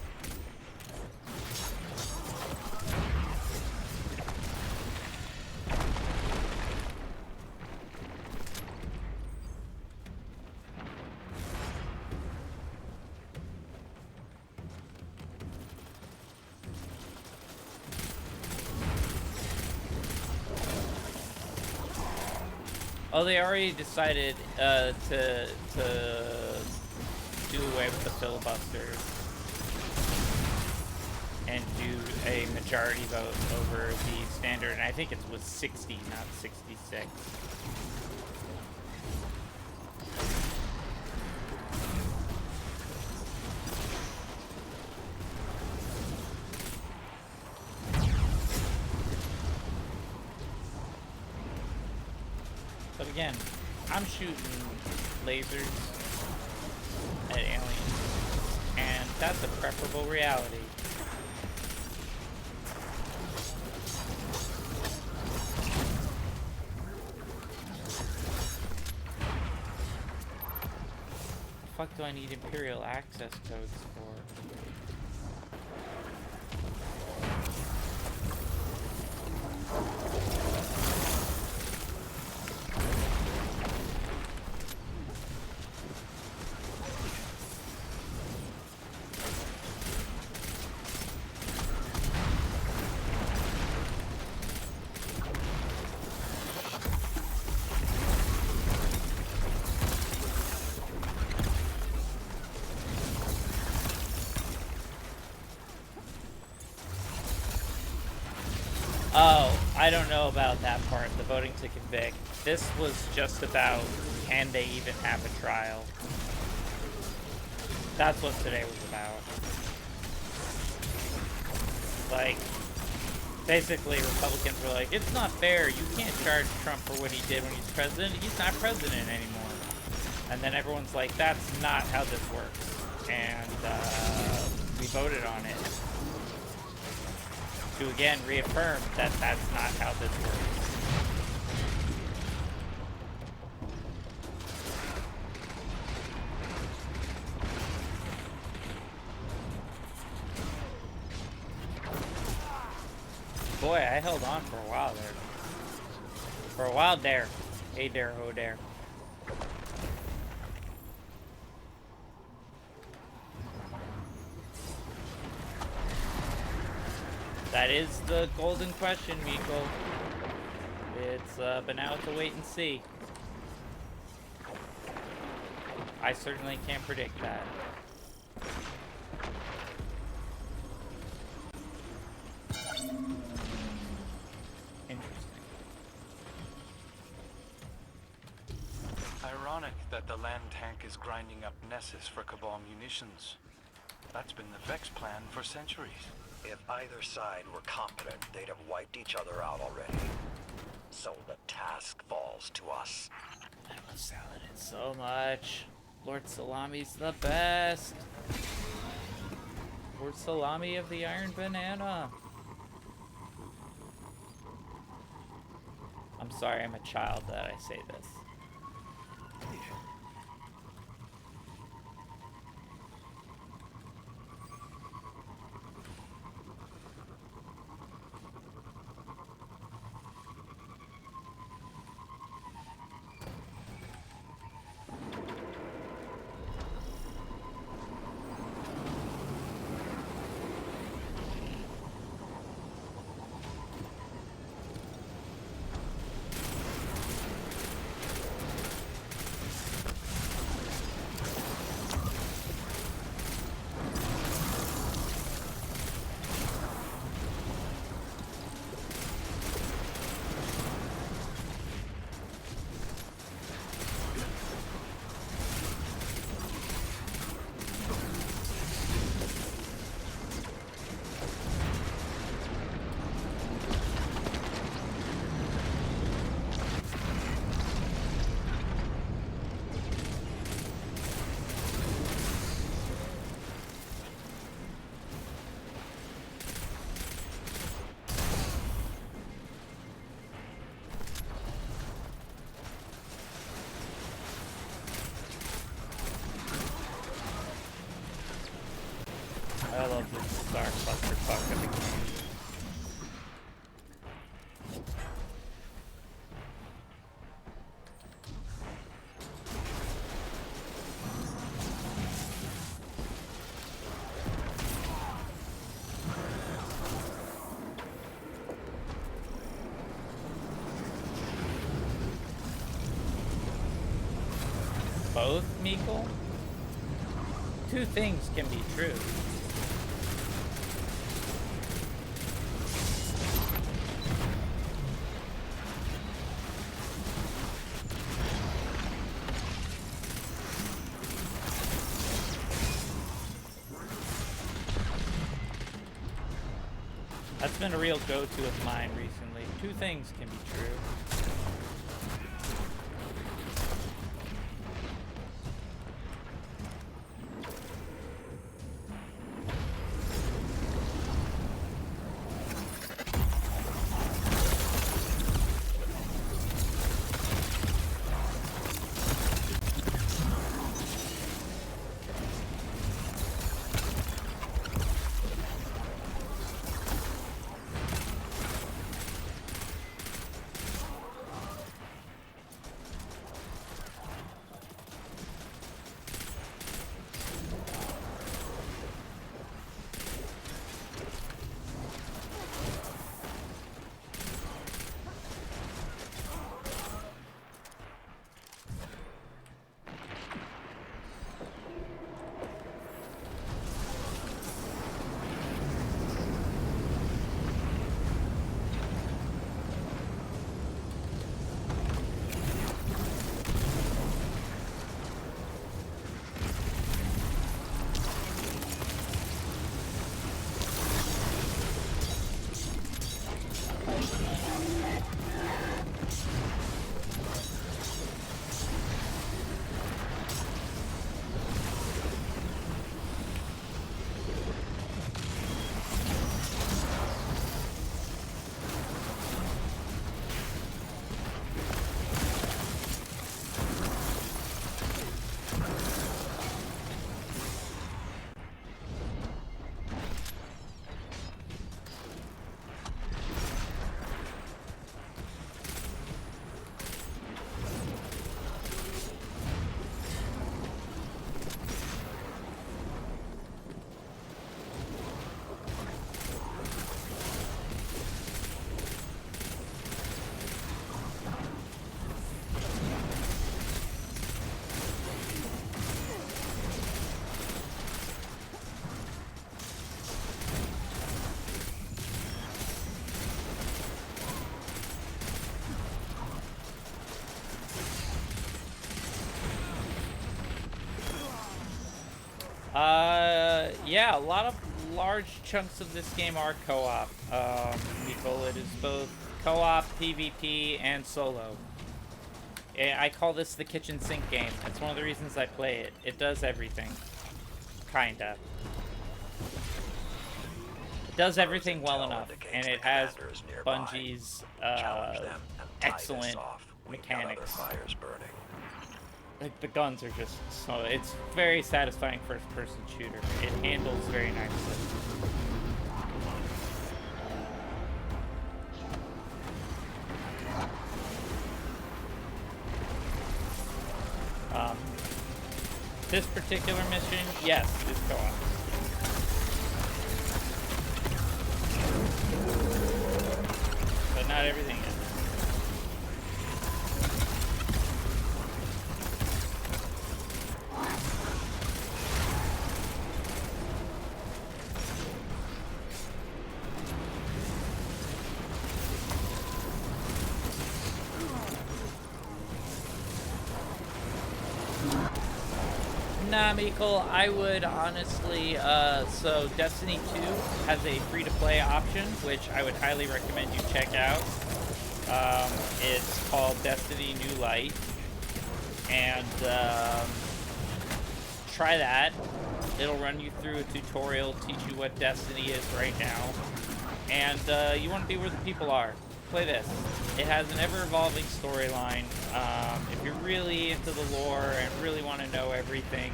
Speaker 1: Oh, they already decided to do away with the filibuster and do a majority vote over the standard, and I think it was 60, not 66. But again, I'm shooting lasers at aliens, and that's a preferable reality. The fuck do I need Imperial access codes for? Oh, I don't know about that part, the voting to convict. This was just about, can they even have a trial? That's what today was about. Like, basically Republicans were like, it's not fair, you can't charge Trump for what he did when he's president, he's not president anymore. And then everyone's like, that's not how this works. And we voted on it. To again reaffirm that that's not how this works. Boy, I held on for a while there. For a while there. Hey there, ho there. That is the golden question, Miko. It's, but now it's a wait and see. I certainly can't predict that. Interesting.
Speaker 20: Ironic that the land tank is grinding up Nessus for Cabal munitions. That's been the Vex plan for centuries.
Speaker 2: If either side were competent, they'd have wiped each other out already. So the task falls to us.
Speaker 1: I love Saladin so much. Lord Salami's the best. Lord Salami of the Iron Banana. I'm sorry, I'm a child that I say this. Dark clusterfuck of the game. Both, Meekle? Two things can be true. That's been a real go-to of mine recently. Two things can be true. Yeah, a lot of large chunks of this game are co-op. Nicole, it is both co-op, PvP, and solo. I call this the kitchen sink game. That's one of the reasons I play it. It does everything. Kinda. It does everything well enough, and it has Bungie's excellent mechanics. Like, the guns are just so... It's very satisfying first-person shooter. It handles very nicely. This particular mission, yes, is co-op. But not everything is. Nah, Mikkel, I would honestly, so Destiny 2 has a free-to-play option, which I would highly recommend you check out. It's called Destiny New Light, and try that. It'll run you through a tutorial, teach you what Destiny is right now, and you want to be where the people are. Play this. It has an ever-evolving storyline. If you're really into the lore and really want to know everything,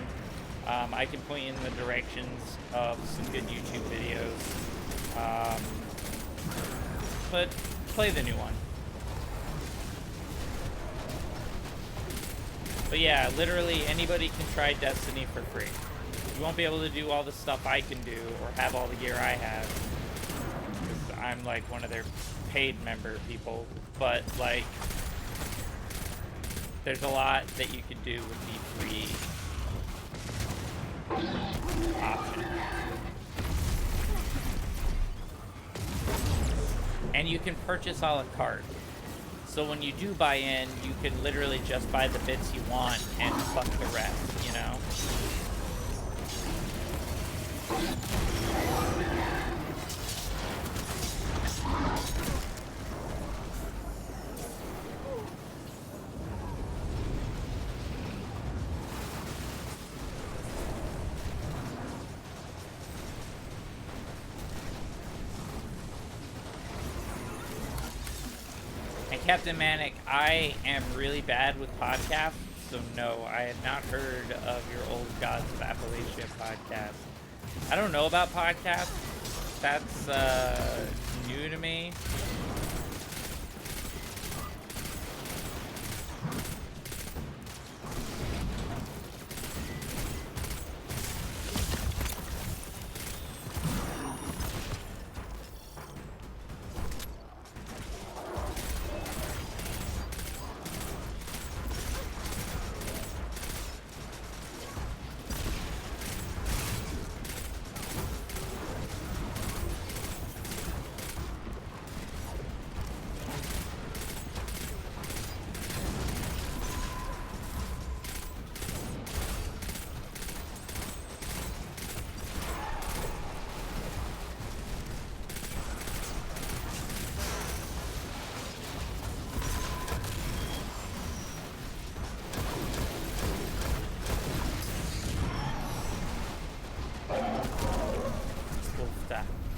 Speaker 1: I can point you in the directions of some good YouTube videos. But play the new one. But yeah, literally anybody can try Destiny for free. You won't be able to do all the stuff I can do or have all the gear I have, because I'm like one of their paid member people. But like, there's a lot that you can do with the free option. And you can purchase a la carte. So when you do buy in, you can literally just buy the bits you want and fuck the rest, you know? Captain Manic, I am really bad with podcasts, so no, I have not heard of your Old Gods of Appalachia podcast. I don't know about podcasts. That's new to me.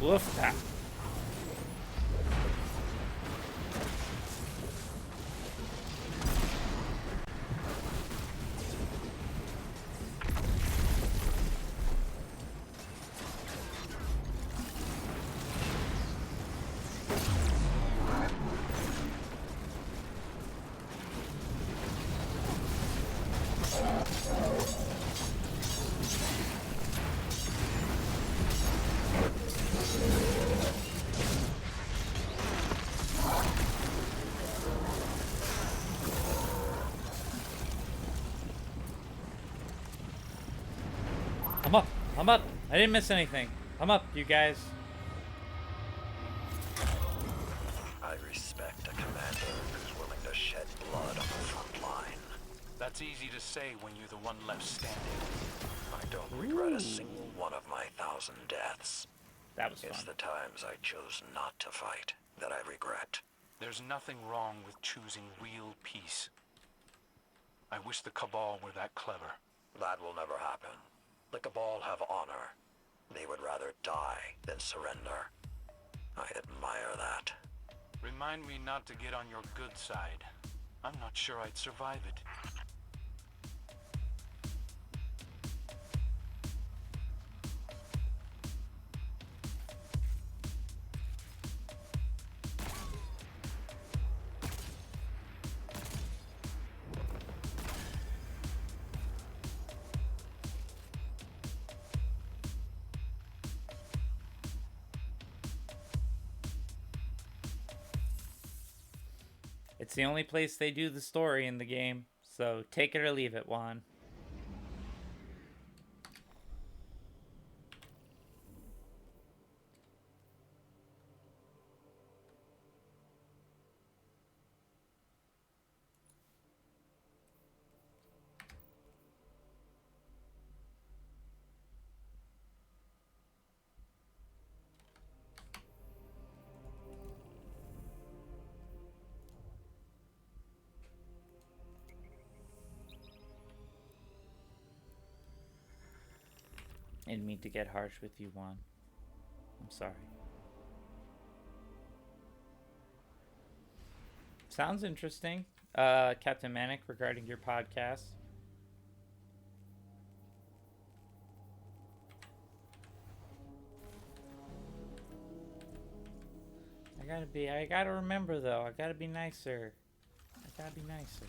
Speaker 1: Woof that. I'm up. I didn't miss anything. I'm up, you guys.
Speaker 2: I respect a commander who's willing to shed blood on the front line.
Speaker 20: That's easy to say when you're the one left standing.
Speaker 2: I don't regret a single one of my 1,000 deaths.
Speaker 1: That was fun.
Speaker 2: It's the times I chose not to fight that I regret.
Speaker 20: There's nothing wrong with choosing real peace. I wish the Cabal were that clever.
Speaker 2: That will never happen. The Cabal have honor. They would rather die than surrender. I admire that.
Speaker 20: Remind me not to get on your good side. I'm not sure I'd survive it.
Speaker 1: It's the only place they do the story in the game, so take it or leave it, Juan. I didn't mean to get harsh with you, Juan. I'm sorry. Sounds interesting, Captain Manic, regarding your podcast. I gotta remember though. I gotta be nicer. I gotta be nicer.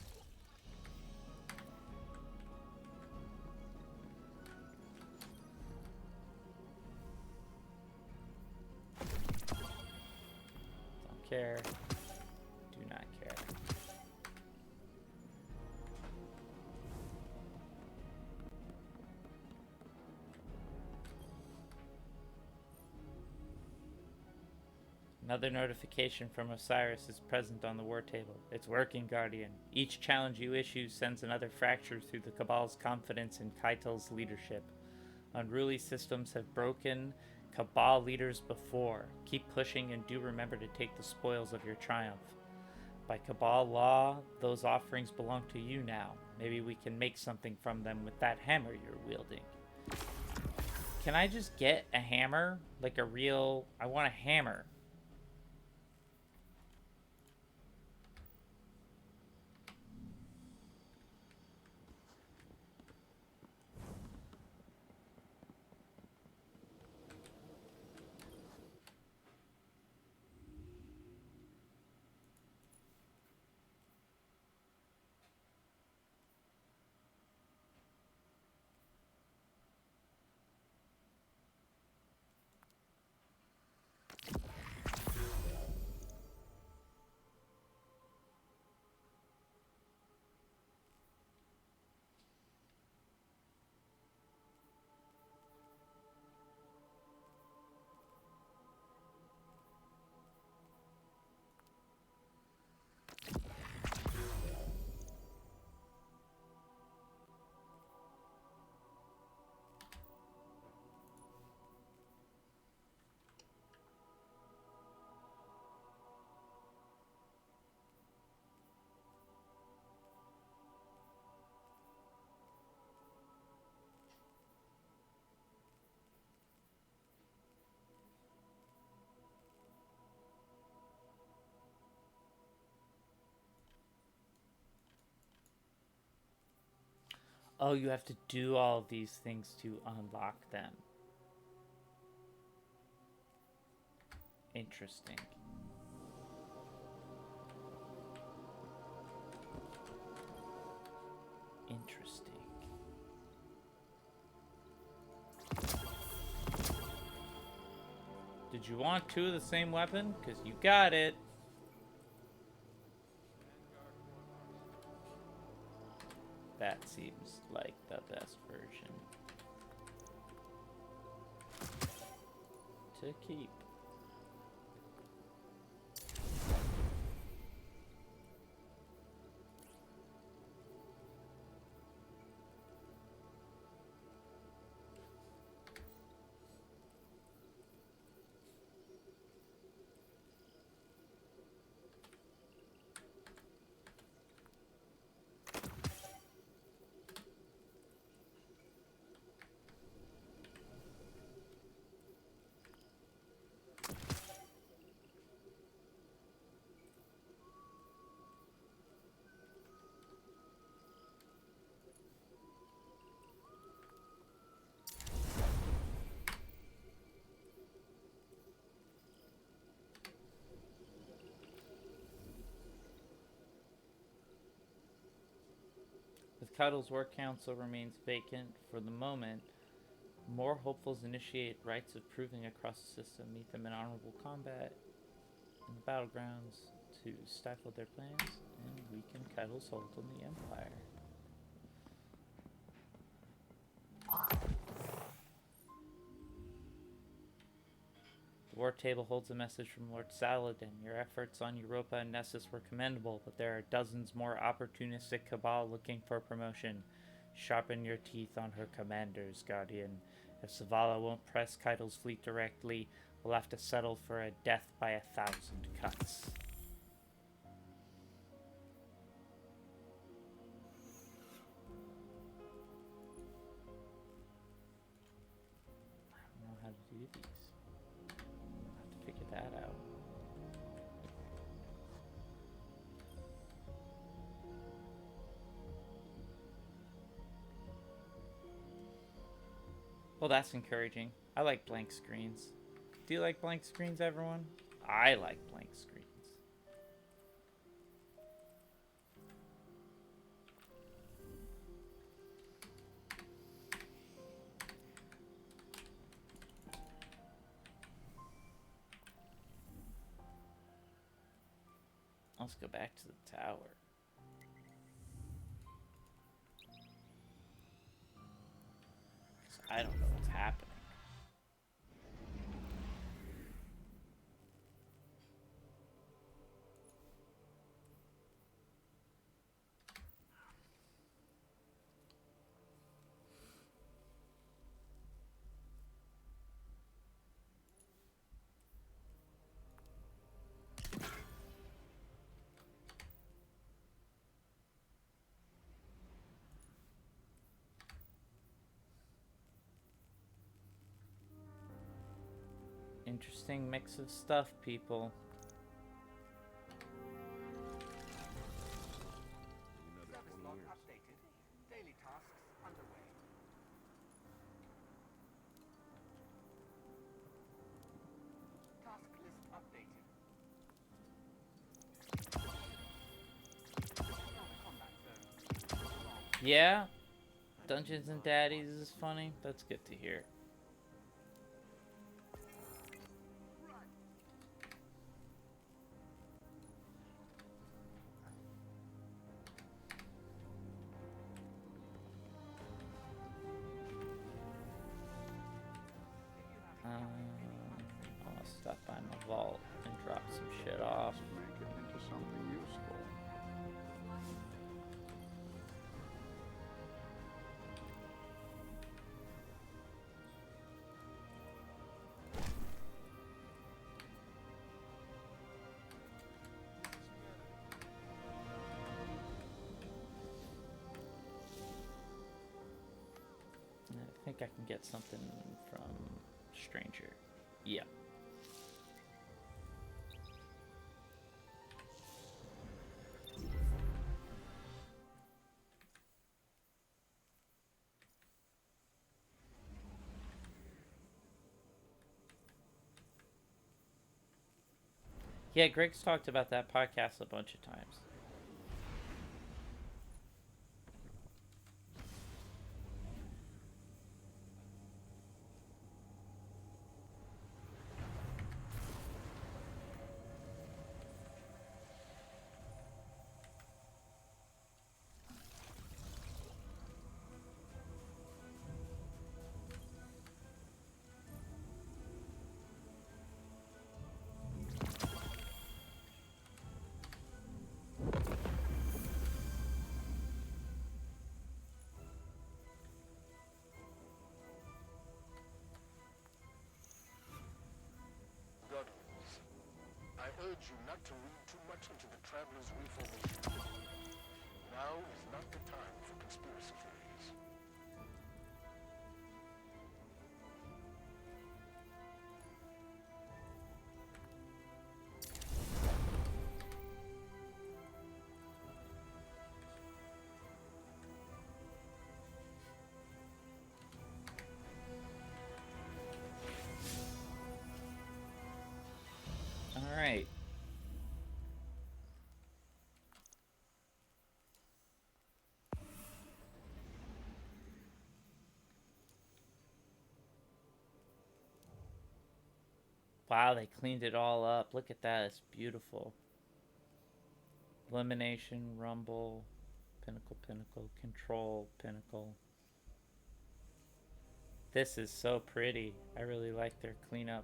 Speaker 1: Don't care. Do not care. Another notification from Osiris is present on the war table. It's working, Guardian. Each challenge you issue sends another fracture through the Cabal's confidence in Keitel's leadership. Unruly systems have broken Cabal leaders before. Keep pushing and do remember to take the spoils of your triumph. By Cabal law, those offerings belong to you now. Maybe we can make something from them with that hammer you're wielding. Can I just get a hammer? Like a real... I want a hammer. Oh, you have to do all of these things to unlock them. Interesting. Interesting. Did you want two of the same weapon? Because you got it. That seems like the best version to keep. With Keitel's work council remains vacant for the moment, more hopefuls initiate rites of proving across the system, meet them in honorable combat in the battlegrounds to stifle their plans and weaken Keitel's hold on the Empire. The war table holds a message from Lord Saladin. Your efforts on Europa and Nessus were commendable, but there are dozens more opportunistic Cabal looking for promotion. Sharpen your teeth on her commanders, Guardian. If Zavala won't press Keitel's fleet directly, we'll have to settle for a death by 1,000 cuts. I don't know how to do these. I'll have to figure that out. Well, that's encouraging. I like blank screens. Do you like blank screens, everyone? I like blank screens. Let's go back to the tower. I don't know what's happening. Interesting mix of stuff, people.
Speaker 10: Service log
Speaker 14: updated. Daily tasks underway. Task list updated.
Speaker 1: Yeah, Dungeons and Daddies is funny. That's good to hear. I'll stop by my vault and drop some shit off.
Speaker 10: Make it into something useful.
Speaker 1: I think I can get something from Stranger. Yeah. Yeah, Greg's talked about that podcast a bunch of times.
Speaker 6: I urge you not to read too much into the Traveler's reformation. Now is not the time for conspiracy theories.
Speaker 1: All right. Wow, they cleaned it all up. Look at that. It's beautiful. Elimination, Rumble, Pinnacle, Pinnacle, Control, Pinnacle. This is so pretty. I really like their cleanup.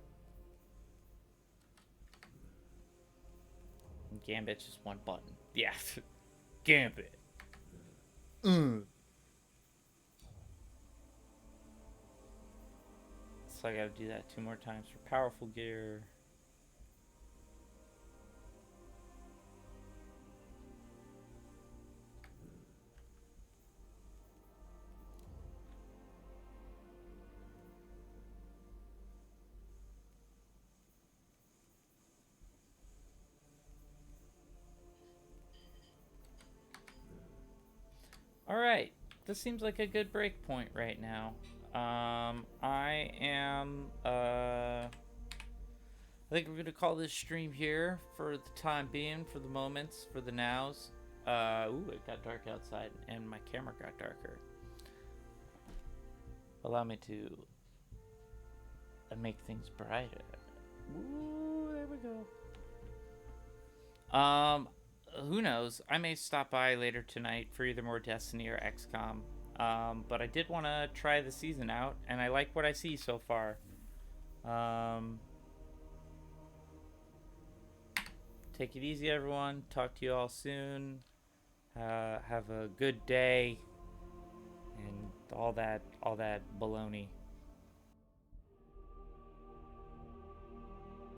Speaker 1: And Gambit's just one button. Yeah. Gambit. So I gotta do that 2 more times for powerful gear. Alright, this seems like a good break point right now. I I think we're gonna call this stream here for the time being, for the moments, for the nows. Ooh, it got dark outside, and my camera got darker. Allow me to make things brighter. Ooh, there we go. Who knows? I may stop by later tonight for either more Destiny or XCOM. But I did want to try the season out, and I like what I see so far. Take it easy, everyone. Talk to you all soon. Have a good day, and all that baloney.